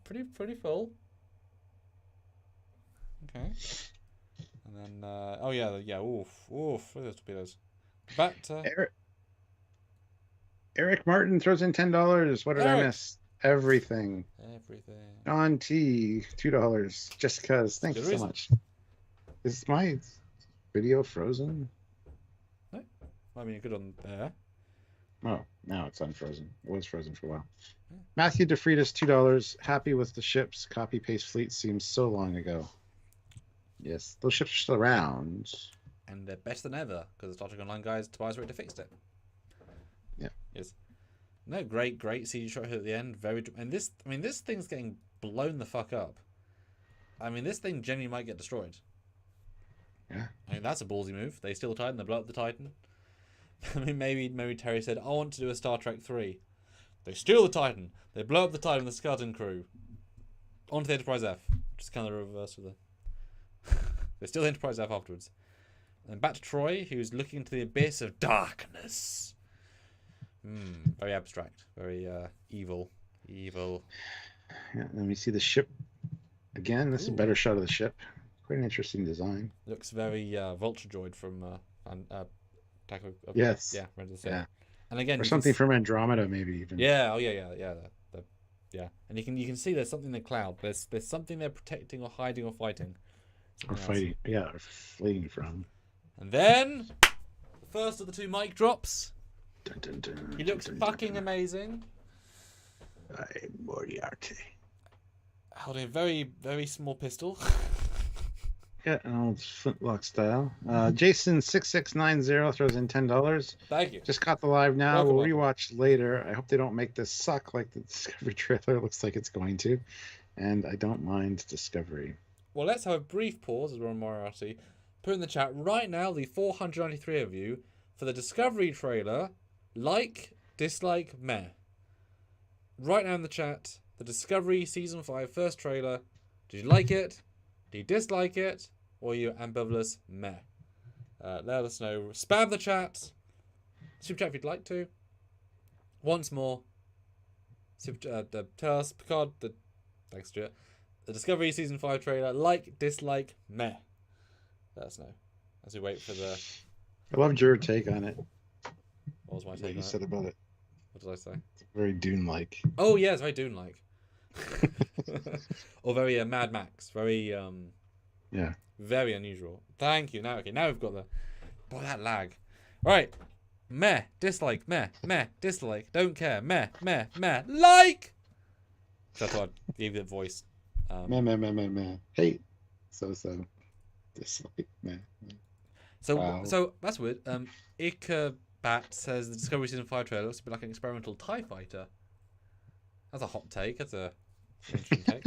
pretty full. Okay. And then oh yeah, oof, where are those torpedoes? Back to Eric Martin throws in $10. What did I miss? Everything. John T, $2. Just because. Thank you so much. Is my video frozen? No. I mean, you're good on there. Oh, now it's unfrozen. It was frozen for a while. Yeah. Matthew DeFreitas, $2. Happy with the ships. Copy paste fleet seems so long ago. Yes, those ships are still around. And they're better than ever because the Star Trek Online guys, Tobias Richter fixed it. Yeah. Yes. No, great CG shot here at the end. And this thing's getting blown the fuck up. I mean, this thing genuinely might get destroyed. Yeah. I mean, that's a ballsy move. They steal the Titan, they blow up the Titan. I mean, maybe Terry said, I want to do a Star Trek 3. They steal the Titan, they blow up the Titan with the skeleton crew. Onto the Enterprise F. Which is kind of the reverse of the... They steal the Enterprise F afterwards. And back to Troy, who's looking into the abyss of darkness. Very abstract. Very evil. Evil. Yeah, let me see the ship again. This is a better shot of the ship. Quite an interesting design. Looks very Vulture Droid from yes. Yeah, yeah. And again, or something from Andromeda, maybe even. Yeah. Oh yeah. Yeah. And you can see there's something in the cloud. There's something they're protecting or hiding or fighting. Or fighting. Yeah, or fleeing from. And then the first of the two mic drops. Dun, dun, dun, he looks fucking amazing. Moriarty. Holding a very, very small pistol. Yeah, an old flintlock style. Jason6690 throws in $10. Thank you. Just caught the live now. We'll rewatch later. I hope they don't make this suck like the Discovery trailer looks like it's going to. And I don't mind Discovery. Well, let's have a brief pause as we're on Moriarty. Put in the chat right now, the 493 of you, for the Discovery trailer, like, dislike, meh. Right now in the chat, the Discovery Season 5 first trailer. Did you like it? Do you dislike it? Or are you ambivalent? Meh. Let us know. Spam the chat. Super chat if you'd like to. Once more. Tell us, Picard, thanks, Stuart. The Discovery Season 5 trailer. Like, dislike, meh. Let us know. As we wait for the... I loved your take on it. What was my take what on you it? said about it. What did I say? It's very Dune-like. Oh, yeah, it's very Dune-like. Or very Mad Max. Very, yeah. Very unusual. Thank you. Now we've got the... Boy, that lag. Right. Meh. Dislike. Meh. Meh. Dislike. Don't care. Meh. Meh. Meh. Like! So I thought I'd give it voice. Meh. Hate. So. Dislike. Meh. So, wow. So that's weird. Ikabat says the Discovery Season 5 trailer looks a bit like an experimental TIE fighter. That's a hot take. That's a interesting take.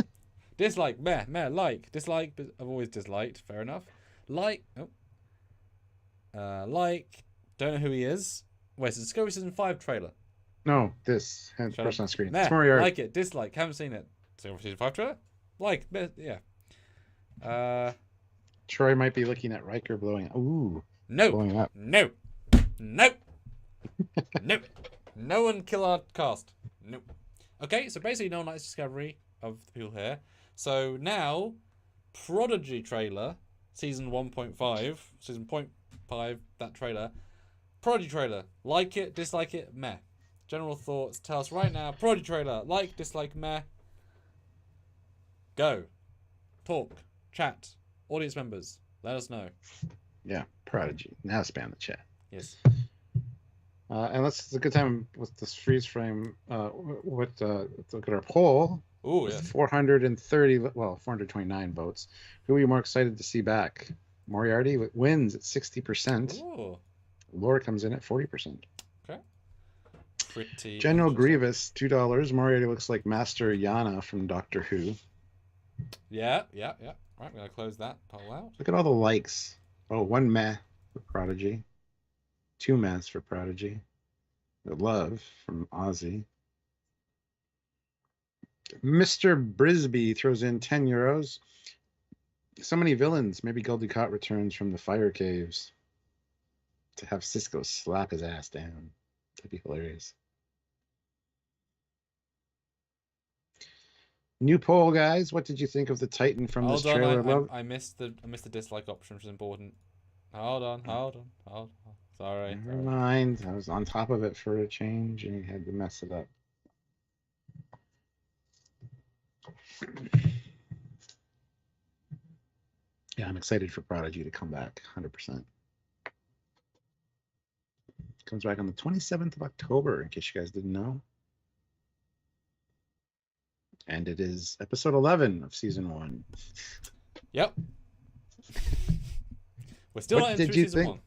Dislike, meh, like. Dislike, but I've always disliked. Fair enough. Like, don't know who he is. Wait, it's a Discovery Season 5 trailer. No, this person on screen. Meh, like it, dislike, haven't seen it. Discovery Season 5 trailer? Like, yeah. Troy might be looking at Riker blowing. Ooh. No. Blowing up. No. No. No. No one kill our cast. Nope. Okay, so basically no one likes Discovery of the people here. So now, Prodigy trailer, season 1.5, season 0.5, that trailer. Prodigy trailer, like it, dislike it, meh. General thoughts, tell us right now. Prodigy trailer, like, dislike, meh. Go. Talk. Chat. Audience members, let us know. Yeah, Prodigy. Now spam the chat. Yes. And it's a good time with this freeze frame. Let's look at our poll. Oh, yes. 429 votes. Who are you more excited to see back? Moriarty wins at 60%. Oh. Laura comes in at 40%. Okay. Pretty. General Grievous, $2. Moriarty looks like Master Yana from Doctor Who. Yeah. Right, I'm going to close that poll out. Look at all the likes. Oh, one meh for Prodigy. 2 mehs for Prodigy. The love from Ozzy. Mr. Brisby throws in €10. So many villains. Maybe Gul Dukat returns from the fire caves to have Cisco slap his ass down. That'd be hilarious. New poll, guys. What did you think of the Titan from this trailer? I missed the dislike option, which is important. Hold on. Sorry. Never mind. I was on top of it for a change, and you had to mess it up. Yeah, I'm excited for Prodigy to come back, 100%. Comes back on the 27th of October, in case you guys didn't know. And it is episode 11 of season 1. Yep. We're still not in season 1.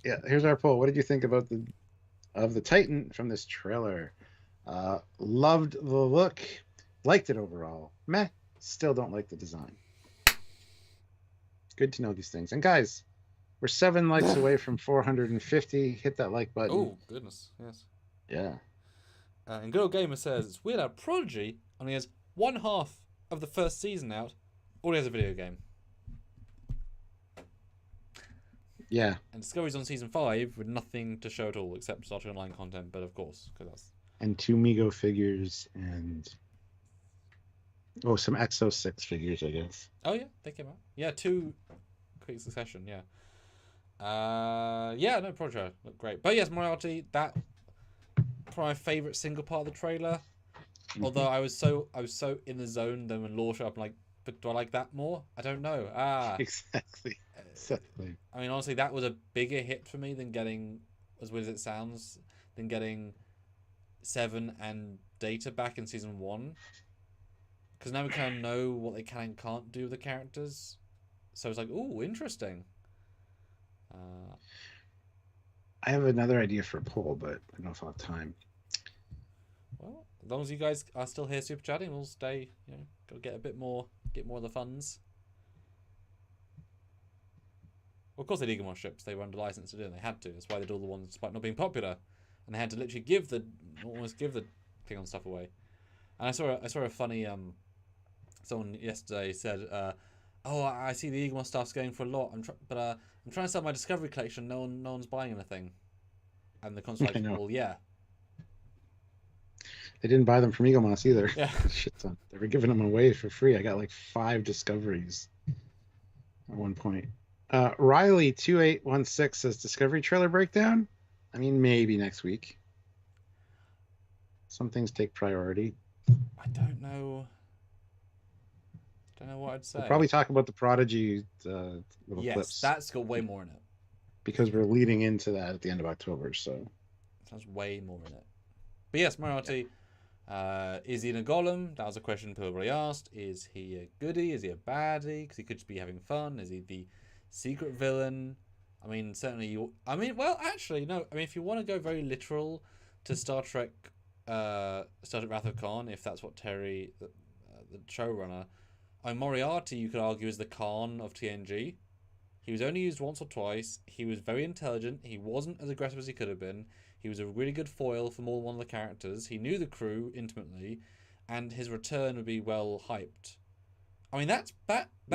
Yeah, here's our poll. What did you think about the Titan from this trailer? Loved the look. Liked it overall. Meh. Still don't like the design. Good to know these things. And guys, we're 7 likes away from 450. Hit that like button. Oh, goodness. Yes. Yeah. And Good Old Gamer says, it's weird how Prodigy only has one half of the first season out. Already has a video game. Yeah. And Discovery's on season 5 with nothing to show at all except Star Trek Online content, but of course, because that's... And 2 Mego figures and... Oh, some Exo 6 figures, I guess. Oh, yeah, they came out. Yeah, 2 quick succession, yeah. No, Prodigy looked great. But yes, Moriarty, that probably my favourite single part of the trailer. Although I was so in the zone then when Law showed up, I'm like, but do I like that more? I don't know. Exactly. I mean, honestly, that was a bigger hit for me than getting, as weird as it sounds, than getting Seven and Data back in season 1. Because now we kind of know what they can and can't do with the characters. So it's like, ooh, interesting. I have another idea for a poll, but I don't know if I'll have time. Well, as long as you guys are still here super chatting, we'll stay, go get a bit more, get more of the funds. Well, of course they did more ships. They were under license to do it. They had to. That's why they did all the ones despite not being popular. And they had to literally almost give the thing on stuff away. And I saw a funny, someone yesterday said, oh, I see the Eaglemore stuff's going for a lot. I'm trying to sell my Discovery collection. No one's buying anything. And the consul's like, well, yeah. They didn't buy them from Eaglemoss either. Yeah. Shit ton. They were giving them away for free. I got like 5 Discoveries at one point. Riley2816 says Discovery trailer breakdown. I mean, maybe next week. Some things take priority. I don't know. Don't know what I'd say. We'll probably talk about the Prodigy little clips. Yes, that's got way more in it. Because we're leading into that at the end of October, so. Sounds way more in it. But yes, Moriarty, is he in a golem? That was a question people already asked. Is he a goodie? Is he a baddie? Because he could just be having fun. Is he the secret villain? I mean, certainly actually, no. I mean, if you want to go very literal to Star Trek Wrath of Khan, if that's what Terry, the showrunner, Moriarty, you could argue, is the Khan of TNG. He was only used once or twice. He was very intelligent. He wasn't as aggressive as he could have been. He was a really good foil for more than one of the characters. He knew the crew intimately, and his return would be well hyped. I mean, that's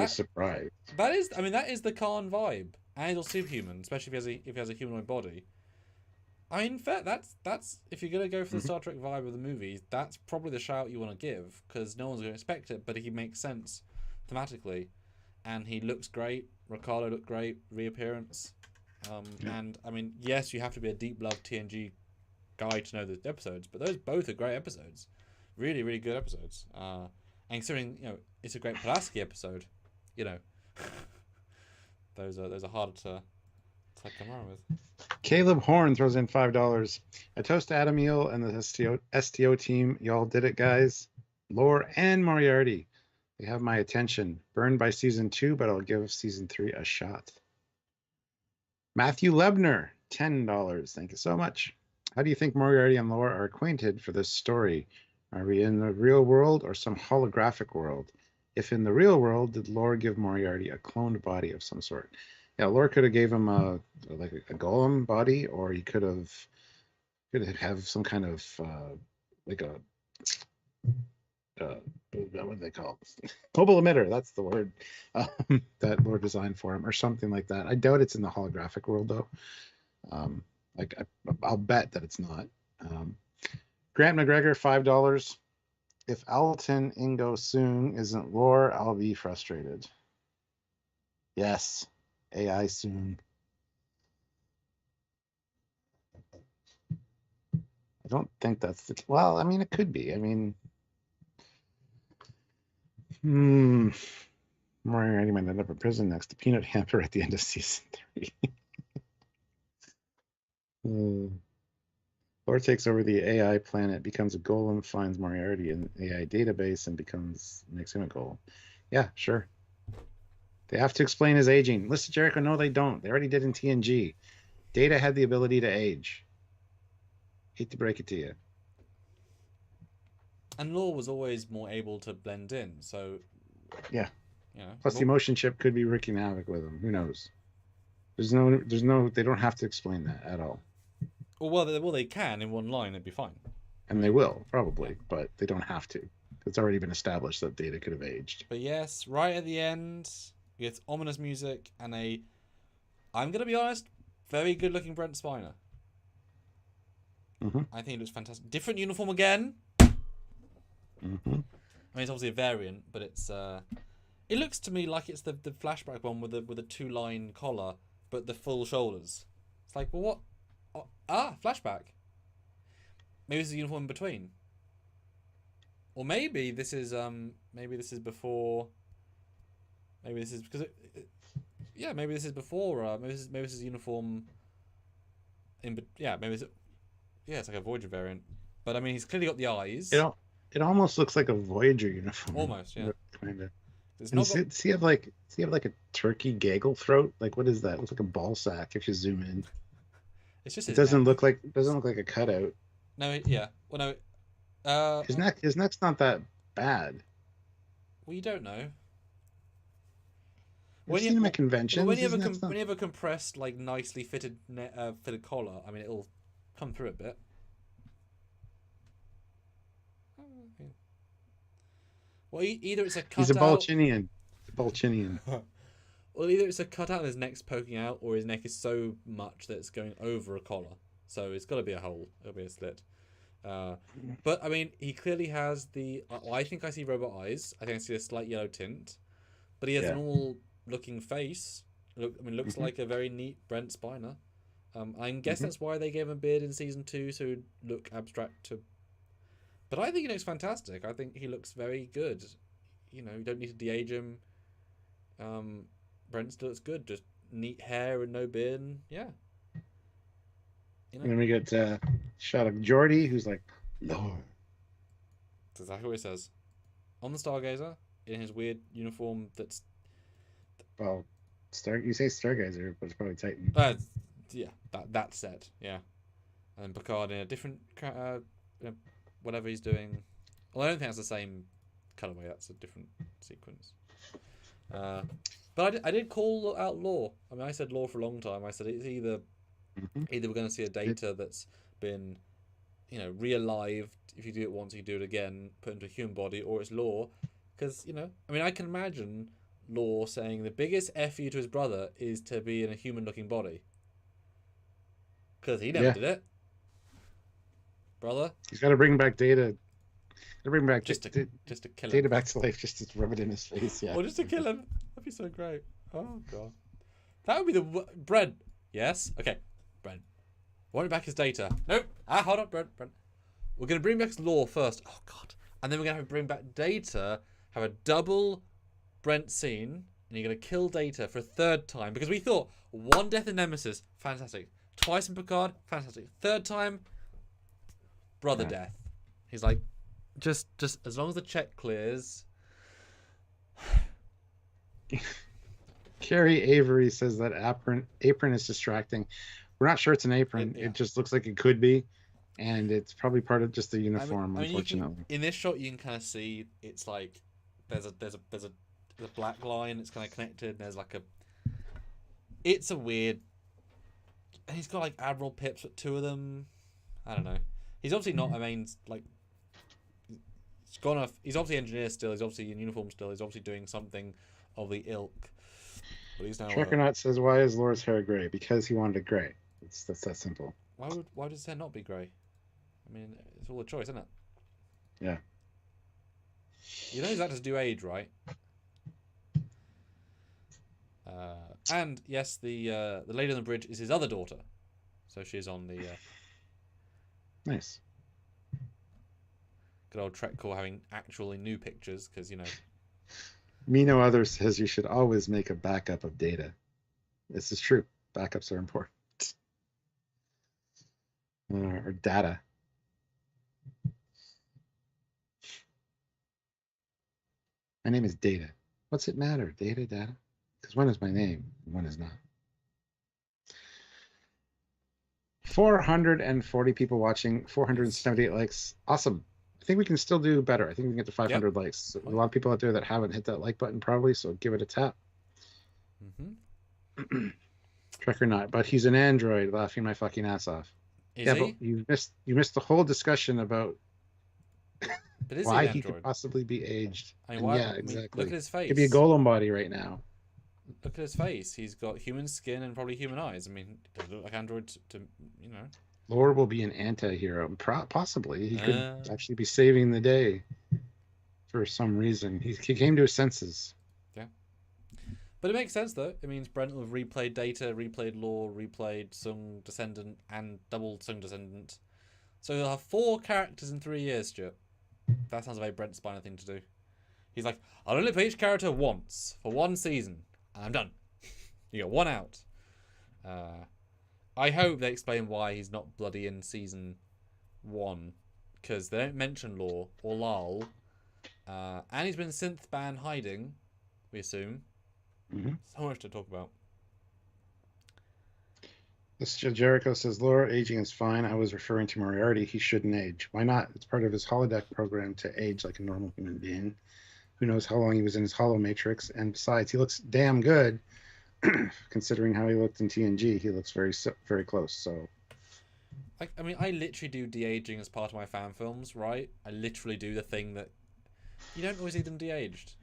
surprise. That is the Khan vibe, and he's all superhuman, especially if he has a humanoid body. I mean, fair. That's if you're gonna go for the Star Trek vibe of the movies, that's probably the shout you want to give, because no one's gonna expect it, but he makes sense thematically. and he looks great. Ricardo looked great, reappearance. And I mean, yes, you have to be a deep love TNG guy to know the episodes, but those both are great episodes, really, really good episodes. And considering it's a great Pulaski episode, those are harder to come around with. Caleb Horn throws in $5. A toast to Adam Eel and the STO team. Y'all did it, guys. Lore and Moriarty. They have my attention. Burned by season 2, but I'll give season 3 a shot. Matthew Lebner, $10. Thank you so much. How do you think Moriarty and Lore are acquainted for this story? Are we in the real world or some holographic world? If in the real world, did Lore give Moriarty a cloned body of some sort? Yeah, Lore could have gave him a golem body, or he could have some kind of like a what do they call it? Mobile emitter. That's the word that Lore designed for him, or something like that. I doubt it's in the holographic world though. I'll bet that it's not. Grant McGregor, $5. If Alton Ingo Soong isn't Lore, I'll be frustrated. Yes, AI Soong. I don't think that's the... Well, I mean, it could be. I mean... Moriarty might end up in prison next to Peanut Hamper at the end of season 3. Lore takes over the AI planet, becomes a golem, finds Moriarty in the AI database, and makes him a golem. Yeah, sure. They have to explain his aging. Listen, Jericho, no, they don't. They already did in TNG. Data had the ability to age. Hate to break it to you. And Lore was always more able to blend in, so... Yeah. Plus, the emotion chip could be wreaking havoc with him. Who knows? There's no... They don't have to explain that at all. Well, they can in one line. It'd be fine. And they will, probably, but they don't have to. It's already been established that Data could have aged. But yes, right at the end, it's ominous music and I'm going to be honest, very good-looking Brent Spiner. Mm-hmm. I think it looks fantastic. Different uniform again. Mm-hmm. I mean, it's obviously a variant, but it's... it looks to me like it's the flashback one with a 2-line collar, but the full shoulders. It's like, well, what? Flashback. Maybe this is a uniform in between. Or maybe this is before. Maybe this is because maybe this is before. Maybe this is uniform. Maybe it's like a Voyager variant. But I mean, he's clearly got the eyes. It almost looks like a Voyager uniform. Almost, yeah. Kind of. Does he have like a turkey gaggle throat? Like, what is that? It looks like a ball sack if you zoom in. It's just it doesn't look like a cutout. No, yeah. Well, no. His neck's not that bad. Well, you don't know. I've seen him at conventions. When you have a compressed, like nicely fitted collar, I mean, it'll come through a bit. Well, either it's a cutout. He's a Balchinian. Well, either it's a cutout and his neck's poking out, or his neck is so much that it's going over a collar. So it's got to be a hole. It'll be a slit. But I mean, he clearly has the. I think I see robot eyes. I think I see a slight yellow tint, but he has a normal-looking face. Looks like a very neat Brent Spiner. I guess that's why they gave him a beard in season 2, so he'd look abstract to. But I think he looks fantastic. I think he looks very good. You don't need to de-age him. Brent still looks good. Just neat hair and no beard. And yeah. And then we get a shot of Geordi, who's like, Lord. That's exactly what he says. On the Stargazer, in his weird uniform that's... Well, you say Stargazer, but it's probably Titan. Yeah, that set, yeah. And then Picard in a different... whatever he's doing. Well, I don't think that's the same colorway. That's a different sequence. But I did call out Lore. I mean, I said Lore for a long time. I said it's either we're going to see a Data that's been, re-alived. If you do it once, you do it again, put into a human body, or it's Lore. Because, I mean, I can imagine Lore saying the biggest F you to his brother is to be in a human-looking body. Because he never did it. Brother. He's got to bring back Data. Just to kill him. Data back to life, just to rub it in his face. Yeah. Or just to kill him. That'd be so great. Oh god, that would be the Brent. Yes. Okay, Brent. Want back his data? Nope. Hold on, Brent. We're gonna bring back his law first. Oh god, and then we're gonna have to bring back data. Have a double Brent scene, and you're gonna kill data for a third time because we thought one death in Nemesis, fantastic. Twice in Picard, fantastic. Third time, brother death. He's like, just as long as the check clears. Carrie Avery says that apron is distracting. We're not sure it's an apron. It just looks like it could be, and it's probably part of just the uniform. Unfortunately, in this shot, you can kind of see it's like there's a black line. It's kind of connected. And there's like a. It's a weird. And he's got like Admiral pips at 2 of them. I don't know. He's obviously not. I mean, like. He's gone off. He's obviously engineer still. He's obviously in uniform still. He's obviously doing something of the ilk. But he's now. Trekyards says, "Why is Laura's hair gray? Because he wanted it gray. That's that simple." Why does his hair not be grey? I mean, it's all a choice, isn't it? Yeah. You know these actors do age, right? And yes, the lady on the bridge is his other daughter, so she's on the. Nice. Good old Trek Core having actually new pictures because Me No Other says you should always make a backup of data. This is true. Backups are important. Or data. My name is Data. What's it matter? Data. Because one is my name, and one is not. 440 people watching, 478 likes. Awesome. I think we can still do better. I think we can get to 500 likes. So a lot of people out there that haven't hit that like button probably, so give it a tap. Trek or not, but he's an android laughing my fucking ass off. Is he? But you missed the whole discussion about why he could possibly be aged. I mean, exactly. Look at his face. He could be a golem body right now. Look at his face. He's got human skin and probably human eyes. I mean, it doesn't look like android to. Lord will be an anti-hero. Possibly. He could actually be saving the day for some reason. He came to his senses. Yeah. But it makes sense, though. It means Brent will have replayed Data, replayed Law, replayed Sung Descendant, and double Sung Descendant. So he'll have 4 characters in 3 years, Stuart. That sounds a very Brent Spiner thing to do. He's like, I'll only play each character once, for 1 season, and I'm done. You got 1 out. I hope they explain why he's not bloody in season 1, because they don't mention Law or Lal, and he's been synth ban hiding, we assume. So much to talk about. Mr. Jericho says Laura aging is fine. I was referring to Moriarty. He shouldn't age. Why not? It's part of his holodeck program to age like a normal human being. Who knows how long he was in his holo matrix? And besides, he looks damn good. Considering how he looked in TNG, he looks very close. So, I mean, I literally do de-aging as part of my fan films, right? I literally do the thing that you don't always see them de-aged.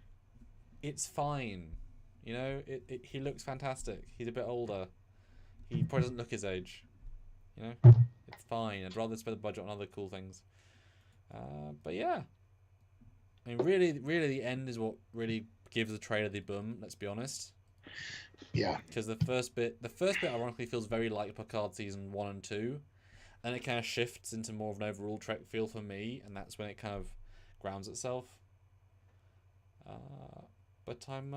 It's fine, he looks fantastic. He's a bit older. He probably doesn't look his age. It's fine. I'd rather spend the budget on other cool things. But yeah, I mean, really, the end is what really gives the trailer the boom. Let's be honest. Yeah. Because the first bit ironically feels very like Picard season 1 and 2, and it kind of shifts into more of an overall Trek feel for me, and that's when it kind of grounds itself. But I'm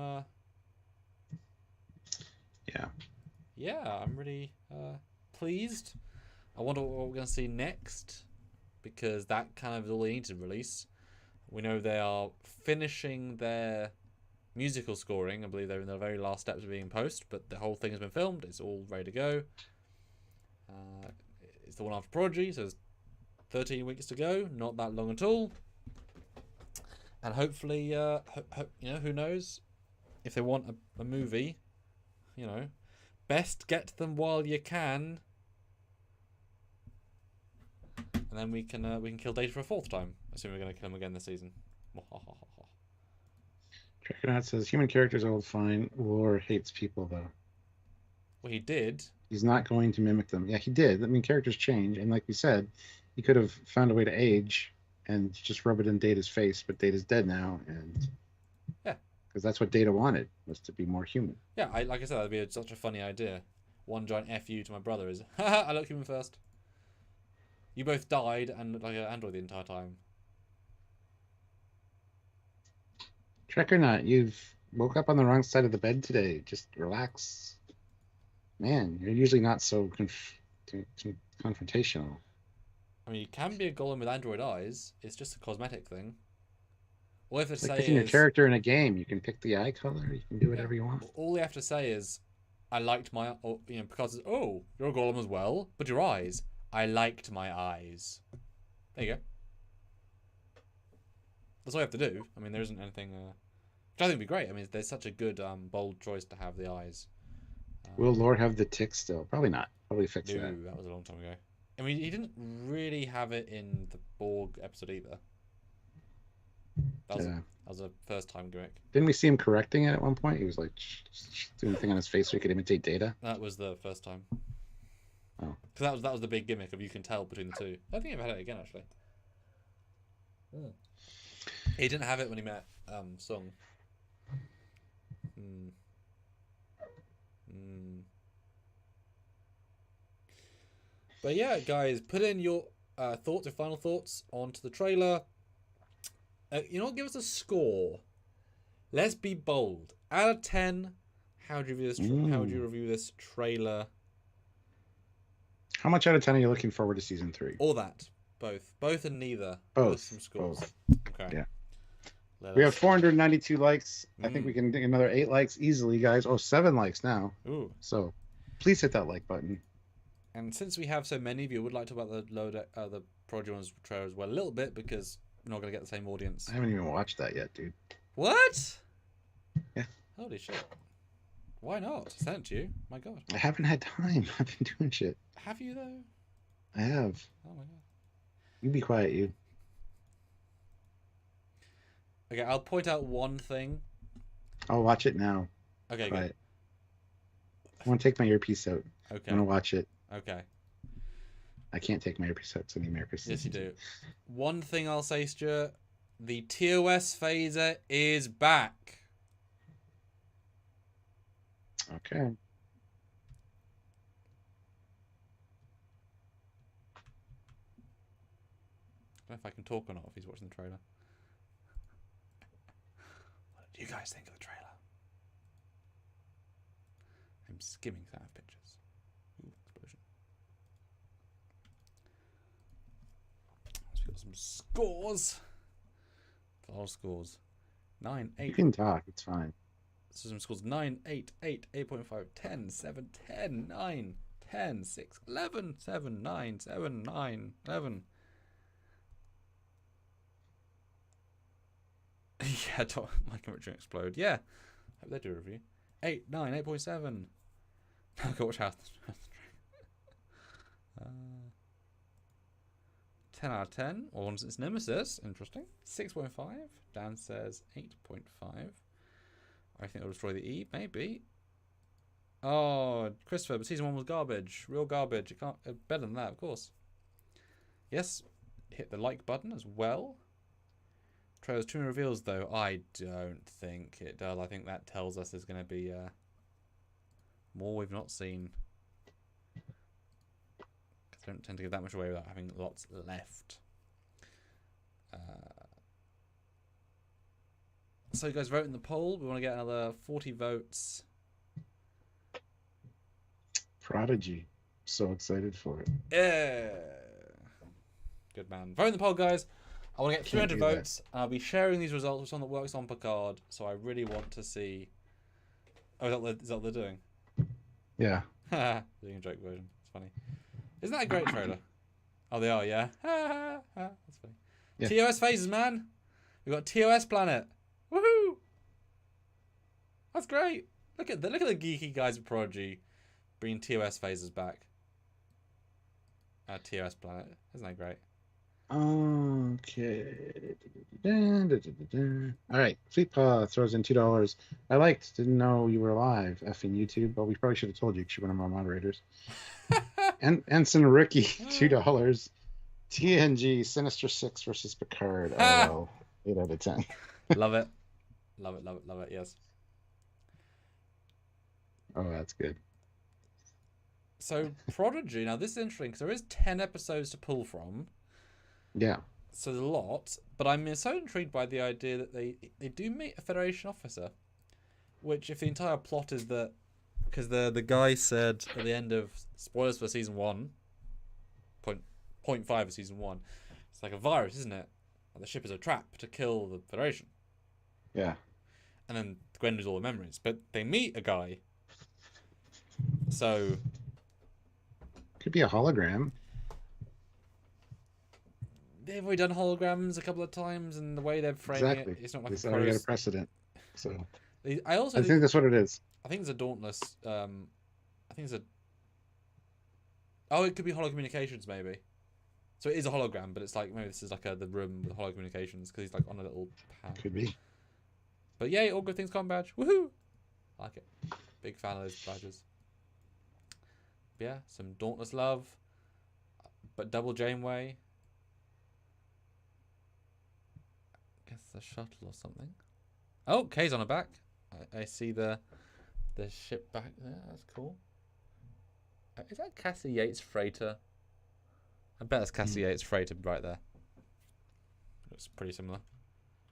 I'm really pleased. I wonder what we're going to see next, because that kind of is all they need to release. We know they are finishing their musical scoring. I believe they're in the very last steps of being post, but the whole thing has been filmed. It's all ready to go. It's the one after Prodigy, so there's 13 weeks to go. Not that long at all. And hopefully, who knows? If they want a movie, best get them while you can. And then we can kill Data for a 4th time. Assuming we're going to kill him again this season. Trekyards says human characters are fine. Lore hates people though. Well, he did. He's not going to mimic them. Yeah, he did. I mean, characters change, and like we said, he could have found a way to age and just rub it in Data's face, but Data's dead now, and because that's what Data wanted, was to be more human. Yeah, like I said, that'd be such a funny idea. One giant FU to my brother is, haha, I look human first. You both died and looked like an android the entire time. Trek or not, you've woke up on the wrong side of the bed today. Just relax. Man, you're usually not so confrontational. I mean, you can be a golem with android eyes. It's just a cosmetic thing. All you have to It's like say picking your is, character in a game. You can pick the eye color. You can do whatever you want. all you have to say is, I liked my, because oh, you're a golem as well, but your eyes. I liked my eyes. There you go. That's all you have to do. I mean, there isn't anything, which I think would be great. I mean, there's such a good, bold choice to have the eyes. Will Lore have the tick still? Probably not. Probably fix No, that. that was a long time ago. I mean, he didn't really have it in the Borg episode either. That was a first time gimmick. Didn't we see him correcting it at one point? He was like doing a thing on his face so he could imitate Data. That was the first time. Oh, because that was the big gimmick of you can tell between the two. I think I've had it again actually. He didn't have it when he met Sung. But yeah, guys, put in your thoughts, your final thoughts onto the trailer. You know what? Give us a score. Let's be bold. Out of 10, how would you review this? How would you review this trailer? How much out of 10 are you looking forward to season 3? All that, both and neither. Both. Some scores. Both. Okay. Yeah. We have 492 likes. I think Mm. we can get another 8 likes easily, guys. Oh, 7 likes now. Ooh. So please hit that like button. And since we have so many of you, I would like to talk about the Prodigy Ones trailer as well a little bit because we're not going to get the same audience. I haven't even watched that yet, dude. What? Yeah. Holy shit. Why not? Send it to you. My god. I haven't had time. I've been doing shit. Have you though? I have. Oh my god. You be quiet, you. Okay, I'll point out one thing. I'll watch it now. Okay, Quiet. I want to take my earpiece out. good. Okay. I want to watch it. Okay. I can't take my earpiece out. It's in the earpiece. Yes, you do. One thing I'll say, Stuart. The TOS phaser is back. Okay. I don't know if I can talk or not if he's watching the trailer. What do you guys think of the trailer? I'm skimming through pictures. Ooh, explosion. So we got some scores. Final scores. 9, 8. You can talk. It's fine. So some scores 9, 8, 8, 8.5, 10, 7, 10, 9, 10, 6, 11, 7, 9, 7, 9, 11. Yeah, my computer explode. Yeah, hope they do a review. 8, 9, 8.7. Now go watch House. 10 out of 10. Or once it's Nemesis. Interesting. 6.5. Dan says 8.5. I think it'll destroy the E. Maybe. Oh, Christopher, but season 1 was garbage. Real garbage. You can't. Better than that, of course. Yes. Hit the like button as well. Trailer's too many reveals, though. I don't think it does. I think that tells us there's going to be more we've not seen. Because I don't tend to give that much away without having lots left. So you guys vote in the poll. We want to get another 40 votes. Prodigy. So excited for it. Yeah. Good man. Vote in the poll, guys. I want to get 300 votes, and I'll be sharing these results with someone that works on Picard, so I really want to see... Oh, is that what they're doing? Yeah. Doing a joke version. It's funny. Isn't that a great trailer? Oh, they are, yeah. That's funny. Yeah. TOS phases, man. We've got TOS planet. Woohoo! That's great. Look at the geeky guys at Prodigy bringing TOS phases back. TOS planet. Isn't that great? Okay. All right. Sweet Paw throws in $2. Didn't know you were live. Effing YouTube. But we probably should have told you because you're one of our moderators. And Ensign Ricky, $2. TNG Sinister 6 versus Picard. Oh, 8 out of 10. Love it. Love it, love it, love it. Yes. Oh, that's good. So Prodigy. Now this is interesting because there is 10 episodes to pull from. Yeah. So there's a lot, but I'm so intrigued by the idea that they do meet a Federation officer, which if the entire plot is that, because the guy said at the end of, spoilers for season 1, point 5 of season 1, it's like a virus, isn't it? And the ship is a trap to kill the Federation. Yeah. And then Gwen loses all the memories, but they meet a guy. So Could be a hologram. they've already done holograms a couple of times, and the way they're framing it, it's not like It's already got a precedent. So I think that's what it is. I think it's a Dauntless. I think it's a. Oh, it could be holocommunications, maybe. So it is a hologram, but it's like maybe this is like the room with holocommunications because he's like on a little pad. Could be. But yay, all good things come badge. Woohoo! I like it. Big fan of those badges. But yeah, some Dauntless love, but double Janeway. Guess the shuttle or something. Oh, Kay's on her back. I see the ship back there. That's cool. Is that Cassie Yates' freighter? I bet it's Cassie Yates' freighter right there. Looks pretty similar.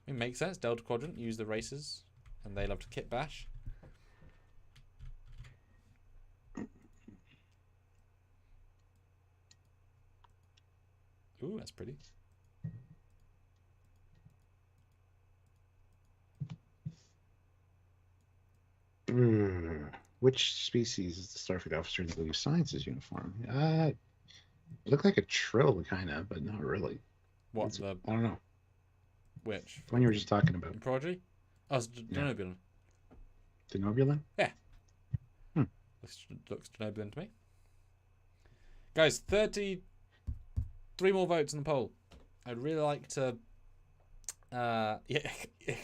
It makes sense. Delta Quadrant use the racers, and they love to kit bash. Ooh, that's pretty. Which species is the Starfleet officer in the blue sciences uniform? Look like a trill, kind of, but not really. What I don't know. Which? The one you were just talking about. Prodigy? Oh, it's Denobulan. Denobulan? Yeah. Looks Denobulan to me. Guys, 33 more votes in the poll. I'd really like to... yeah, it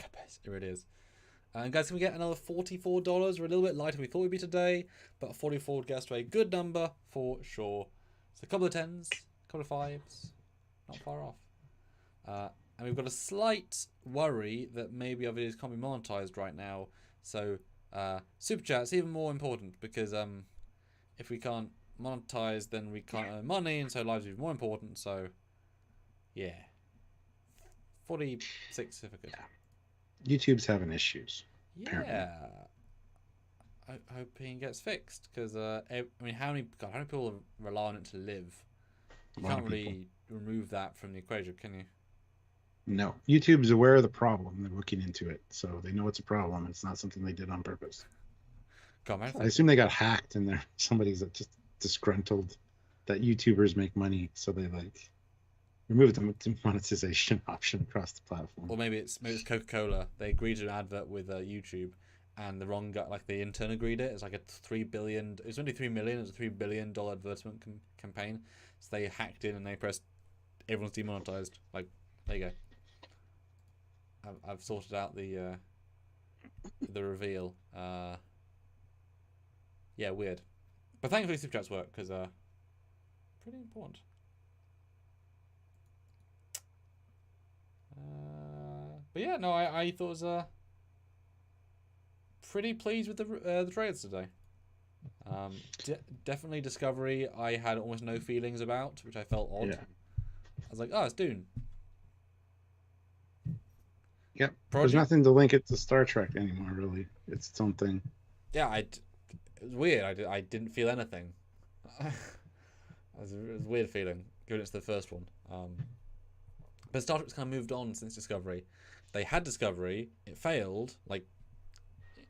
really is. And guys, can we get another $44? We're a little bit lighter than we thought we'd be today, but 44 would get us to a good number for sure. So a couple of 10s, a couple of 5s, not far off. And we've got a slight worry that maybe our videos can't be monetized right now. So super chat's even more important because if we can't monetize, then we can't earn money, and so lives are even more important. So yeah, 46 if I could. Yeah. YouTube's having issues. Yeah, I hope he gets fixed because I mean, how many people rely on it to live? You can't really remove that from the equation, can you? No, YouTube's aware of the problem. They're looking into it, so they know it's a problem. It's not something they did on purpose. God, man, I assume they got hacked, and there somebody's just disgruntled that YouTubers make money, so they like remove the monetization option across the platform. Or maybe it's Coca-Cola. They agreed to an advert with YouTube, and the wrong guy, like the intern agreed it. It's like a $3 billion. It was only $3 million. It was a $3 billion advertisement campaign. So they hacked in and they pressed. Everyone's demonetized. Like, there you go. I've sorted out the reveal. Yeah, weird. But thankfully Super Chats work because pretty important. But yeah, no, I thought it was pretty pleased with the trailers today. Definitely Discovery I had almost no feelings about, which I felt odd. Yeah. I was like, oh, it's Dune. Yep. There's nothing to link it to Star Trek anymore, really. It's its own thing. Yeah, it was weird. I didn't feel anything. It was a weird feeling, given it's the first one. But Star Trek's kind of moved on since Discovery. They had Discovery, it failed, like,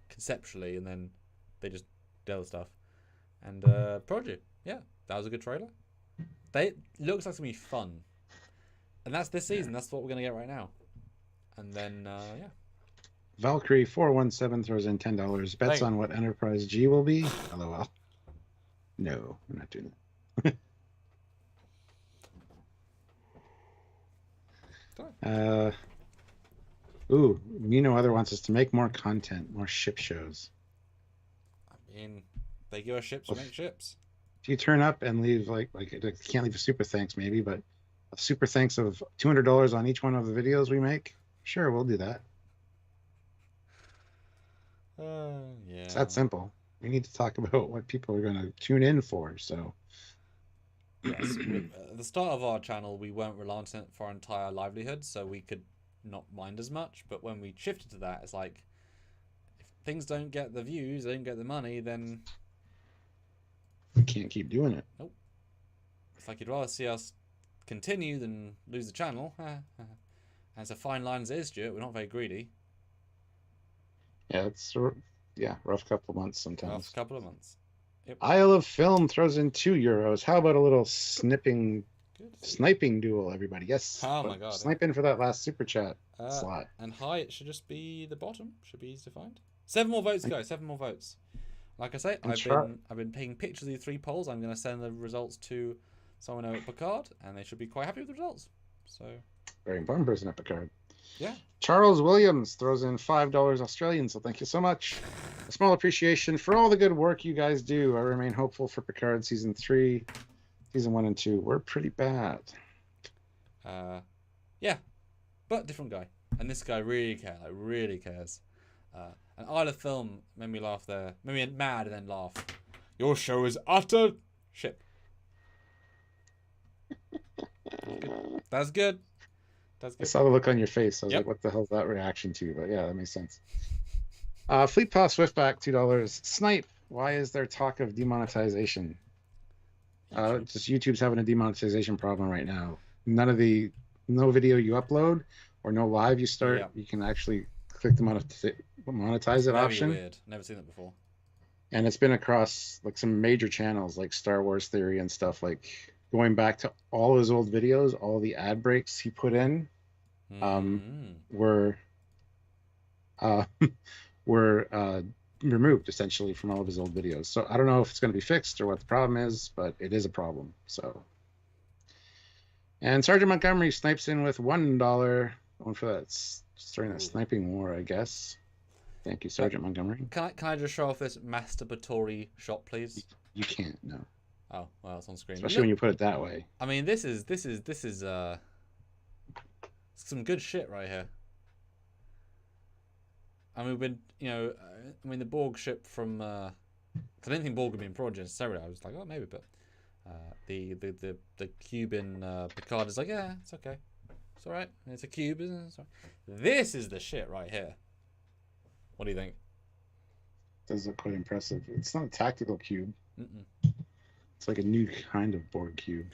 conceptually, and then they just did other stuff. And Prodigy, yeah, that was a good trailer. It looks like it's going to be fun. And that's this season, that's what we're going to get right now. And then, yeah. Valkyrie 417 throws in $10. Bets on what Enterprise G will be? LOL. No, I'm not doing that. Other wants us to make more content, more ship shows. I mean, they give us ships, we make ships. If you turn up and leave like can't leave a super thanks maybe, but a super thanks of $200 on each one of the videos we make, sure, we'll do that. Yeah. It's that simple. We need to talk about what people are going to tune in for. So, Yes. At the start of our channel, we weren't reliant on it for our entire livelihood, so we could not mind as much. But when we shifted to that, it's like, if things don't get the views, they don't get the money, then we can't keep doing it. nope. It's like you'd rather see us continue than lose the channel. And it's a fine line as it is, Stuart. We're not very greedy. Yeah, it's rough couple of months sometimes. Rough couple of months. Yep. Isle of Film throws in €2. How about a little sniping duel, everybody? Yes. Oh my god. Snipe in for that last super chat slot. And high, it should just be the bottom. Should be easy to find. 7 more votes, guys. 7 more votes. Like I say, I've been taking pictures of the 3 polls. I'm going to send the results to someone at Picard, and they should be quite happy with the results. So very important person at Picard. Yeah. Charles Williams throws in $5 Australian, so thank you so much. A small appreciation for all the good work you guys do. I remain hopeful for Picard season 3. Season 1 and 2 were pretty bad. Yeah, but different guy. And this guy really cares. Like, really cares. And Isle of Film made me laugh there. Made me mad and then laugh. Your show is utter shit. That's good. That's good. I saw the look on your face. I was like, what the hell's that reaction to? But yeah, that makes sense. Fleet Paw Swiftback, $2. Snipe, why is there talk of demonetization? Just YouTube's having a demonetization problem right now. No video you upload or no live you start, you can actually click the monetize it option. Weird. Never seen that before. And it's been across like some major channels like Star Wars Theory and stuff, like going back to all his old videos, all the ad breaks he put in were removed essentially from all of his old videos. So I don't know if it's going to be fixed or what the problem is, but it is a problem. So, and Sergeant Montgomery snipes in with $1. Going for that, starting that sniping war, I guess. Thank you, Sergeant Montgomery. Can I just show off this masturbatory shot, please? You can't, no. Oh, well, it's on screen. Especially when you put it that way. I mean, this is some good shit right here. I mean, we've been, the Borg ship from, I didn't think Borg would be in Prodigy necessarily. I was like, oh, maybe, but the cube in Picard is like, yeah, it's okay. It's all right. It's a cube, isn't it? It's all right. This is the shit right here. What do you think? Does look quite impressive. It's not a tactical cube. Mm-mm. It's like a new kind of Borg cube.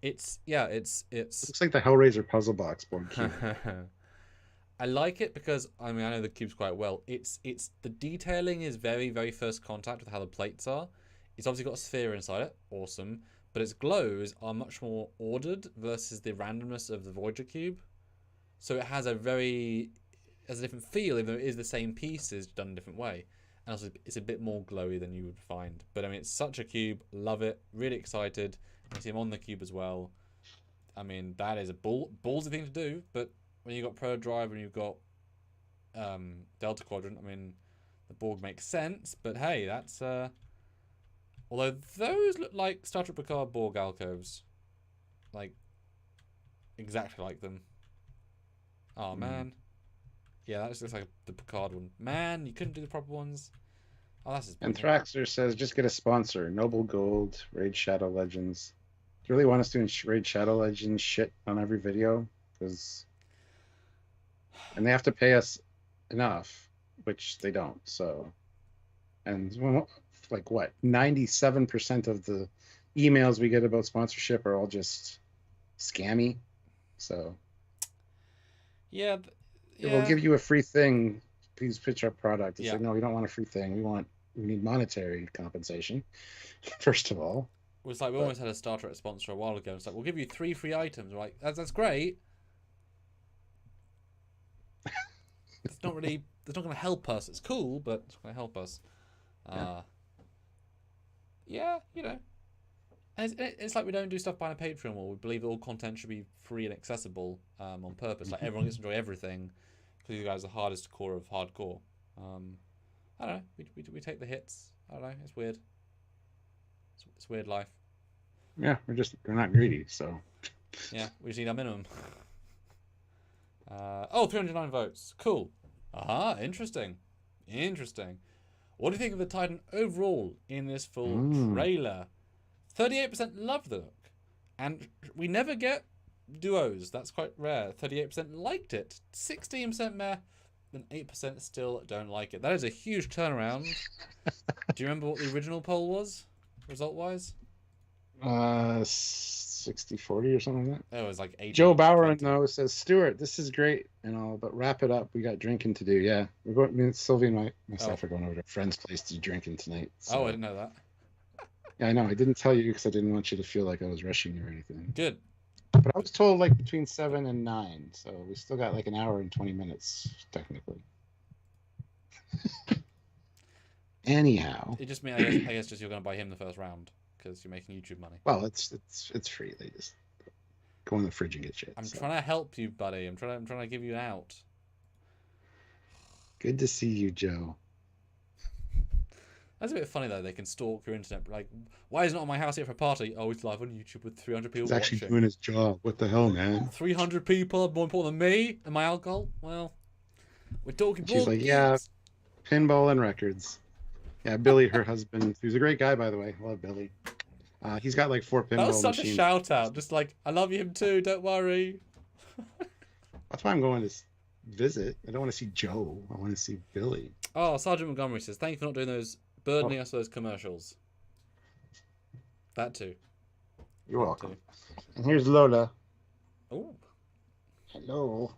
It looks like the Hellraiser puzzle box Borg cube. I like it because I know the cubes quite well. It's the detailing is very, very first contact with how the plates are. It's obviously got a sphere inside it, awesome, but its glows are much more ordered versus the randomness of the Voyager cube. So it has a different feel, even though it is the same pieces done in a different way. And also it's a bit more glowy than you would find. But I mean, it's such a cube, love it, really excited. I see him on the cube as well. I mean, that is a ballsy thing to do, but when you've got Pro Drive and you've got Delta Quadrant, I mean, the Borg makes sense, but hey, that's... although those look like Star Trek Picard Borg alcoves. Like, exactly like them. Oh, man. Yeah, that just looks like the Picard one. Man, you couldn't do the proper ones. Oh, that's his... And Thraxter says, just get a sponsor. Noble Gold, Raid Shadow Legends. Do you really want us doing Raid Shadow Legends shit on every video? Because... And they have to pay us enough, which they don't. So, and like what? 97% of the emails we get about sponsorship are all just scammy. So, yeah. We'll give you a free thing. Please pitch our product. It's like, no, we don't want a free thing. We need monetary compensation, first of all. It's like we almost had a Star Trek sponsor a while ago. It's like, we'll give you 3 free items. We're like, that's great. It's not going to help us. It's cool, but it's going to help us. And it's like we don't do stuff behind a Patreon wall. We believe that all content should be free and accessible on purpose. Like, everyone gets to enjoy everything because you guys are the hardest core of hardcore. I don't know. We take the hits. I don't know. It's weird. It's weird life. Yeah, we're not greedy, so. Yeah, we just need our minimum. 309 votes. Cool. Interesting. Interesting. What do you think of the Titan overall in this full Mm. trailer? 38% love the look. And we never get duos. That's quite rare. 38% liked it. 16% meh. And 8% still don't like it. That is a huge turnaround. Do you remember what the original poll was? Result-wise? 60-40 or something like that. It was like 80. Joe Bowerin 20. though says, Stuart, this is great and all, but wrap it up. We got drinking to do. Yeah, we're going. Me and Sylvie and myself are going over to a friend's place to do drinking tonight. So. Oh, I didn't know that. Yeah, I know. I didn't tell you because I didn't want you to feel like I was rushing you or anything. Good. But I was told like between 7 and 9, so we still got like an hour and 20 minutes technically. Anyhow, It just means I guess just you're going to buy him the first round because you're making YouTube money. well, it's free. They just go in the fridge and get shit. I'm trying to help you, buddy. I'm trying to give you out. Good to see you, Joe. That's a bit funny though. They can stalk your internet. Like, why isn't it on my house yet for a party? Oh, he's live on YouTube with 300 people He's actually watching. doing his job. What the hell, man? 300 people are more important than me and my alcohol. Well, we're talking. She's like, yeah, pinball and records. Yeah, Billy, her husband, who's a great guy, by the way. Love Billy. He's got like 4 pinball That was such machines. a shout out. Just like, I love him too. Don't worry. That's why I'm going to visit. I don't want to see Joe. I want to see Billy. Oh, Sergeant Montgomery says, thank you for not doing those, burdening us with those commercials. That too. You're welcome. And here's Lola. Oh. Hello.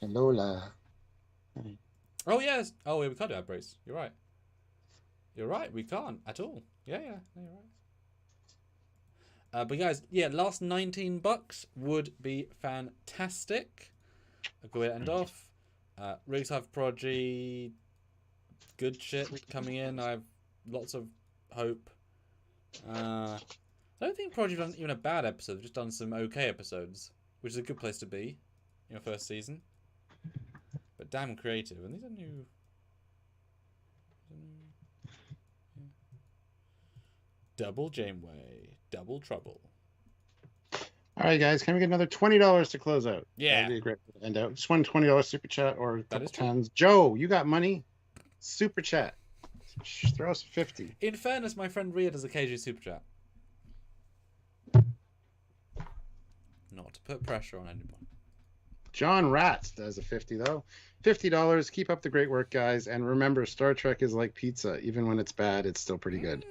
Lola. Oh, yes. Oh, yeah, we can't do ad breaks. You're right. You're right. We can't at all. Yeah. No, you're right. But guys, yeah, last $19 would be fantastic. I'll go ahead and end off. Rigs have Prodigy. Good shit coming in. I have lots of hope. I don't think Prodigy done even a bad episode. They've just done some okay episodes, which is a good place to be in your first season. But damn creative. And these are new. Double Janeway. Double trouble. All right, guys, can we get another $20 to close out? Yeah. That'd be a great way to end out. Just one $20 super chat or a That couple is true. tens. Joe, you got money? Super chat. Throw us 50. In fairness, my friend Rhea does occasionally super chat. Not to put pressure on anyone. John Ratz does a 50 though. $50. Keep up the great work, guys. And remember, Star Trek is like pizza. Even when it's bad, it's still pretty good.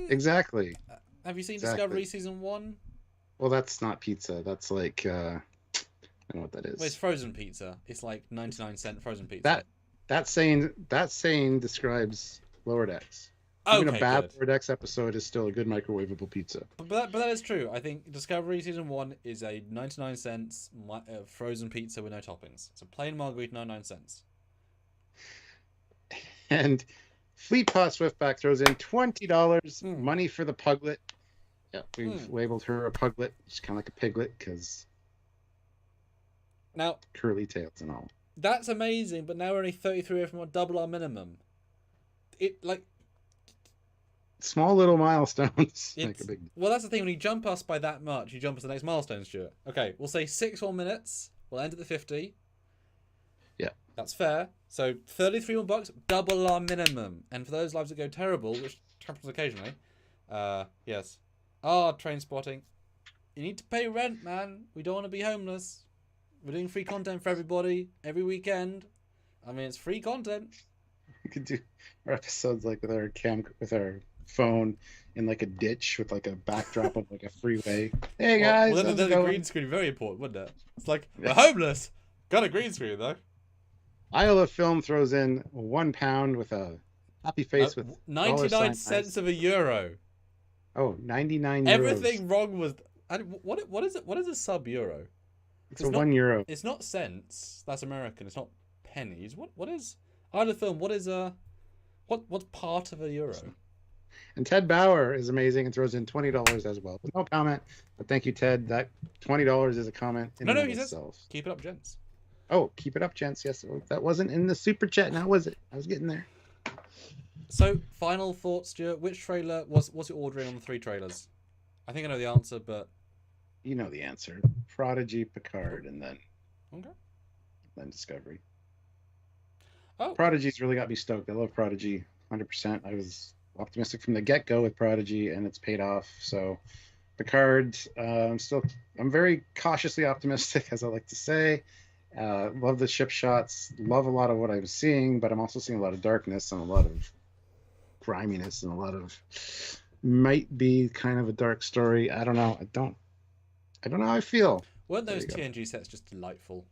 Exactly. Have you seen Exactly. Discovery Season 1? Well, that's not pizza. That's like, I don't know what that is. Well, it's frozen pizza. It's like 99-cent frozen pizza. That saying describes Lower Decks. Even a bad good. Lower Decks episode is still a good microwavable pizza. But that is true. I think Discovery Season 1 is a 99-cent frozen pizza with no toppings. It's a plain margarita, 99 cents. And Fleet Pot Swiftback throws in $20. Money for the puglet. Yeah, we've labeled her a puglet. She's kind of like a piglet because now curly tails and all. That's amazing, but now we're only 33 away from double our minimum. It like small little milestones make a big. Well, that's the thing. When you jump us by that much, you jump us to the next milestone, Stuart. Okay, we'll say 6 more minutes. We'll end at the 50. Yeah, that's fair. So 33 more bucks, double our minimum. And for those lives that go terrible, which happens occasionally, yes. Train spotting. You need to pay rent, man. We don't want to be homeless. We're doing free content for everybody every weekend. I mean, it's free content. We could do our episodes like with our phone in like a ditch with like a backdrop of like a freeway. Hey guys, well, then the green screen very important, wouldn't it? It's like we're homeless. Got a green screen though. Isle of Film throws in £1 with a happy face with 99 cents of a euro. Oh, 99 euros. Everything wrong with what is it? What is a sub euro? It's €1. It's not cents. That's American. It's not pennies. What is Isle of Film? What is what's part of a euro? And Ted Bauer is amazing and throws in $20 as well. No comment, but thank you, Ted. That $20 is a comment in he itself. Says, keep it up, gents. Oh, keep it up, gents. Yes, that wasn't in the super chat. Now was it? I was getting there. So, final thoughts, Stuart. Which trailer was your ordering on the 3 trailers? I think I know the answer, but you know the answer. Prodigy, Picard, and then Discovery. Oh, Prodigy's really got me stoked. I love Prodigy 100%. I was optimistic from the get-go with Prodigy, and it's paid off. So Picard, I'm very cautiously optimistic, as I like to say. Love the ship shots. Love a lot of what I'm seeing, but I'm also seeing a lot of darkness and a lot of griminess and a lot of might be kind of a dark story. I don't know. I don't know how I feel. weren't There those you go. TNG sets just delightful?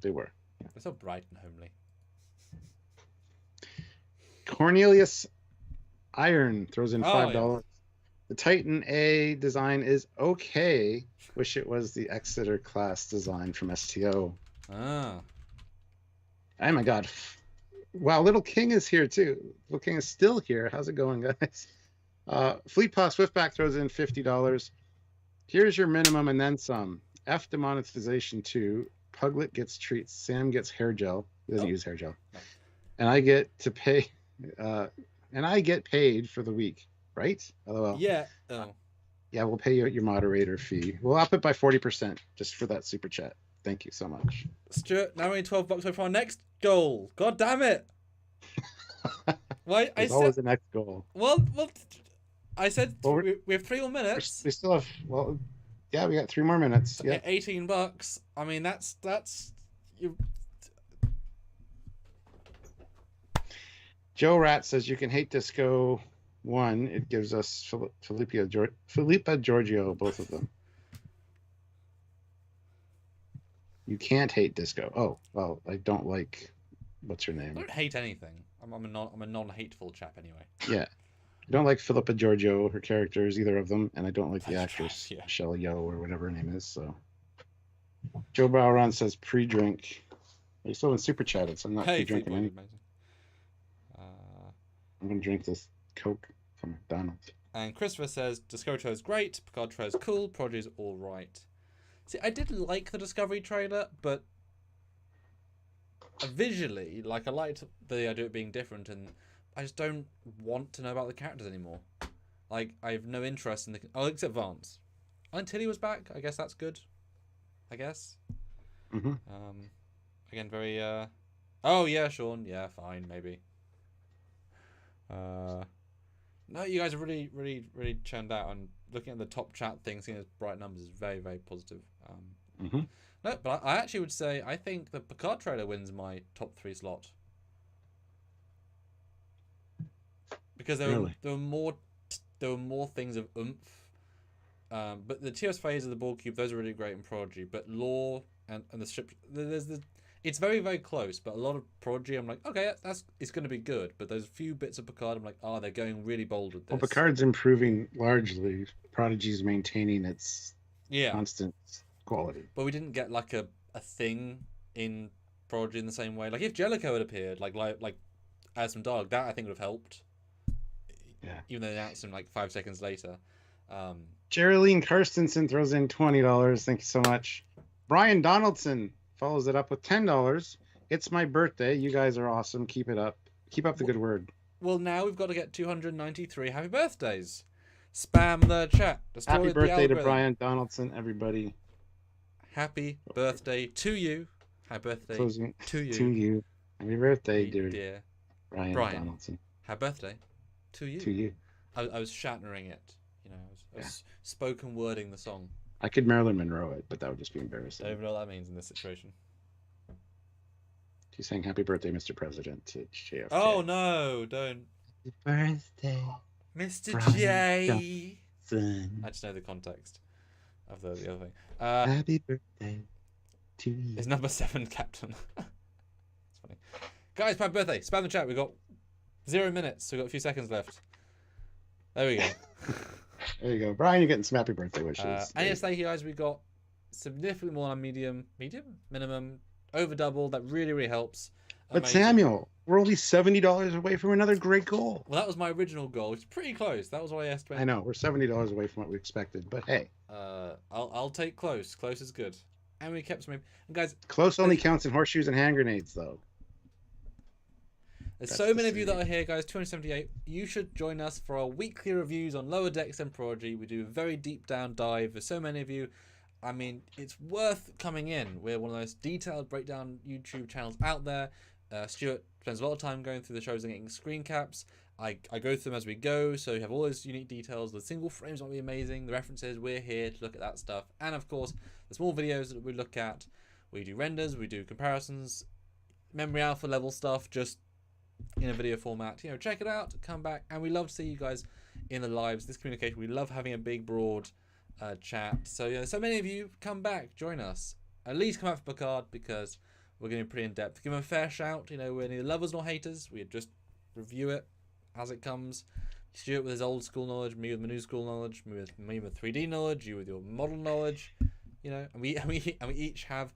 They were. They're so bright and homely. Cornelius Iron throws in Oh, $5. The Titan A design is okay. Wish it was the Exeter class design from STO. Ah, Oh my god. Wow, Little King is here too. Little King is still here. How's it going, guys? Fleet Paw Swiftback throws in $50. Here's your minimum and then some. F demonetization 2. Puglet gets treats. Sam gets hair gel. He doesn't use hair gel. No. And I get to pay and I get paid for the week, right? LOL. yeah. Oh, Yeah, we'll pay you your moderator fee. We'll up it by 40% just for that super chat. Thank you so much. Stuart, now we're only $12 away from our next goal. God damn it! Why? I There's always said. the next goal. Well. I said Well, we have 3 more minutes. We still have, well, yeah, we got 3 more minutes. Yeah, Yeah. $18. I mean, that's you. Joe Rat says you can hate Disco 1. It gives us Philippa Giorgio, both of them. You can't hate Disco. Oh, well, I don't like, what's her I name? don't hate anything. I'm a non-hateful chap anyway. Yeah. I don't like Philippa Giorgio, her characters, either of them, and I don't like the That's actress, right, yeah. Michelle Yeoh, or whatever her name is. So, Joe Bowron says pre-drink. You still haven't super chatted, so I'm not Hey, pre-drinking Fleetwood, anything. amazing. I'm gonna drink this Coke from McDonald's. And Christopher says Discovery trailer is great, Picard trailer is cool, Prodigy is all right. See, I did like the Discovery trailer, but visually, like, I liked the idea of it being different, and I just don't want to know about the characters anymore. Like, I have no interest in the. Oh, except Vance. And Tilly was back. I guess that's good. I guess. Mm-hmm. Again, very. Oh yeah, Sean. Yeah, fine, maybe. No, you guys are really, really, really churned out, and looking at the top chat thing, seeing those bright numbers is very, very positive. Mm-hmm. No, but I actually would say I think the Picard trailer wins my top 3 slot because there were more things of oomph. But the TOS phase of the Borg Cube, those are really great in Prodigy. But lore and the ship, it's very, very close. But a lot of Prodigy, I'm like, okay, it's going to be good. But there's a few bits of Picard, I'm like, oh, they're going really bold with this. Well, Picard's improving largely. Prodigy's maintaining its constant quality. But we didn't get like a thing in Prodigy in the same way. Like if Jellicoe had appeared, like as some dialogue, that I think would have helped. Yeah. Even though they announced him like 5 seconds later. Geraldine Karstensen throws in $20. Thank you so much. Brian Donaldson follows it up with $10. It's my birthday. You guys are awesome. Keep it up. Keep up the good word. Well, now we've got to get 293 happy birthdays. Spam the chat. Happy birthday to Brian Donaldson, everybody. Happy birthday to you. Happy birthday to you. To you. Happy birthday, dear Brian Donaldson. Happy birthday to you. To you. I was Shatnering it. You know, I was spoken wording the song. I could Marilyn Monroe it, but that would just be embarrassing. I don't even know what that means in this situation. She's saying happy birthday, Mr. President, to JFK. Oh, no, don't. Happy birthday, Mr. Brian J. Johnson. I just know the context of the other thing. Happy birthday to you. Is number 7 Captain. It's funny. Guys, my birthday. Spam the chat. We've got 0 minutes. So we've got a few seconds left. There we go. There you go. Brian, you're getting some happy birthday wishes. And yes, thank you guys. We got significantly more on medium, minimum, over double. That really, really helps. But Samuel, we're only $70 away from another great goal. Well, that was my original goal, which is pretty close. That was what I estimated. I know, we're $70 away from what we expected, but hey. I'll take close. Close is good. And we kept some. And guys, close only counts in horseshoes and hand grenades, though. There's so many of you that are here, guys. 278. You should join us for our weekly reviews on Lower Decks and Prodigy. We do a very deep down dive. There's so many of you. I mean, it's worth coming in. We're one of the most detailed breakdown YouTube channels out there. Stuart spends a lot of time going through the shows and getting screen caps. I go through them as we go, so you have all those unique details. The single frames might be amazing. The references, we're here to look at that stuff. And of course, the small videos that we look at, we do renders, we do comparisons, memory alpha level stuff, just in a video format. You know, check it out, come back, and we love to see you guys in the lives. This communication, we love having a big, broad chat. So, you know, so many of you come back, join us. At least come out for Picard, because we're going to be pretty in depth. Give them a fair shout. You know, we're neither lovers nor haters. We just review it as it comes. Stuart with his old school knowledge, me with my new school knowledge, me with 3D knowledge, you with your model knowledge. You know, and we each have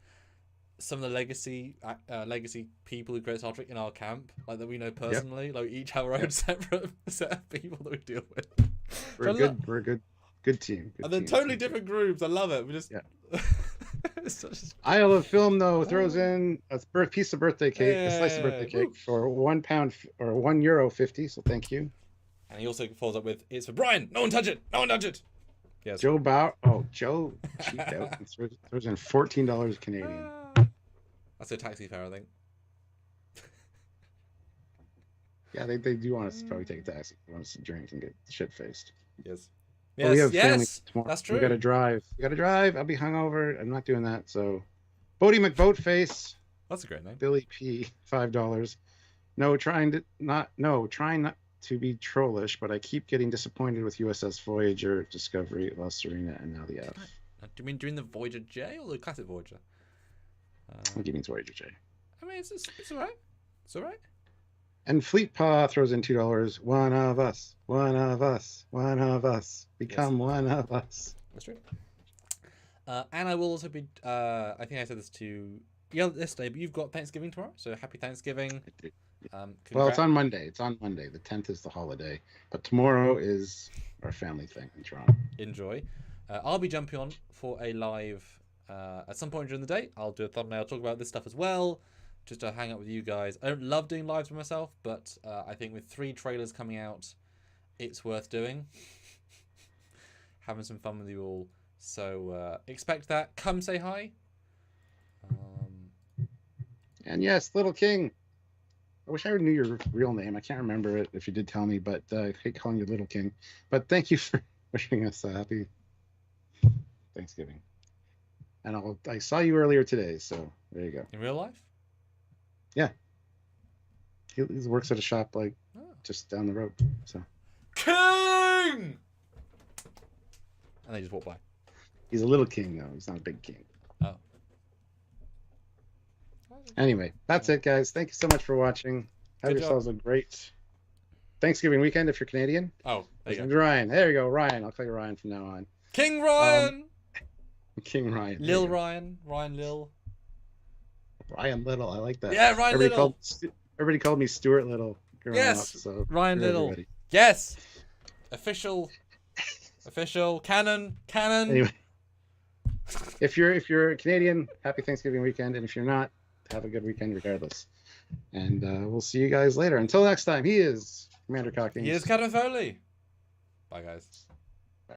some of the legacy people who create Star Trek in our camp, like that we know personally. Yep. Like we each have our own separate set of people that we deal with. We're a good team. And then totally different groups. I love it. We just Isle of Film though throws in a piece of birthday cake, a slice of birthday cake for £1 or €1.50. So thank you. And he also follows up with, "It's for Brian. No one touch it. No one touch it." Yes. Joe cheaped out and throws in $14 Canadian. That's a taxi fare, I think. Yeah, they do want us to probably take a taxi. They want us to drink and get shit faced. Yes. Well, we have family tomorrow. That's true. We gotta drive. I'll be hungover. I'm not doing that. So, Bodie McBoatface. That's a great name. Billy P. $5. Trying not to be trollish, but I keep getting disappointed with USS Voyager, Discovery, La Serena, and now the F. Do you mean during the Voyager J or the classic Voyager? I think he means Voyager J. I mean, it's alright. It's alright. And Fleet Paw throws in $2. One of us. One of us. One of us. Become one of us. That's true. And I will also be. I think I said this to you yesterday, but you've got Thanksgiving tomorrow, so happy Thanksgiving. Well, it's on Monday. The 10th is the holiday, but tomorrow is our family thing in Toronto. Enjoy. I'll be jumping on for a live at some point during the day. I'll do a thumbnail, talk about this stuff as well, just to hang out with you guys. I don't love doing lives with myself, but I think with 3 trailers coming out, it's worth doing. Having some fun with you all. So expect that. Come say hi. And yes, Little King. I wish I knew your real name. I can't remember it if you did tell me, but I hate calling you Little King. But thank you for wishing us a happy Thanksgiving. And I saw you earlier today, so there you go. In real life? Yeah. He works at a shop just down the road. So. King! And they just walk by. He's a little king, though. He's not a big king. Oh. Anyway, that's it, guys. Thank you so much for watching. Have yourselves a great Thanksgiving weekend if you're Canadian. Oh, there you go. Ryan. There you go, Ryan. I'll call you Ryan from now on. King Ryan! King Ryan. Lil Ryan. Ryan Lil. Ryan Little. I like that. Yeah, Ryan Little. Everybody called me Stuart Little. Yes, up, so Ryan Little. Everybody. Yes. Official. Canon. Anyway, if you're Canadian, happy Thanksgiving weekend, and if you're not, have a good weekend regardless. And we'll see you guys later. Until next time, he is Commander Cockings. He is Captain Foley. Bye, guys.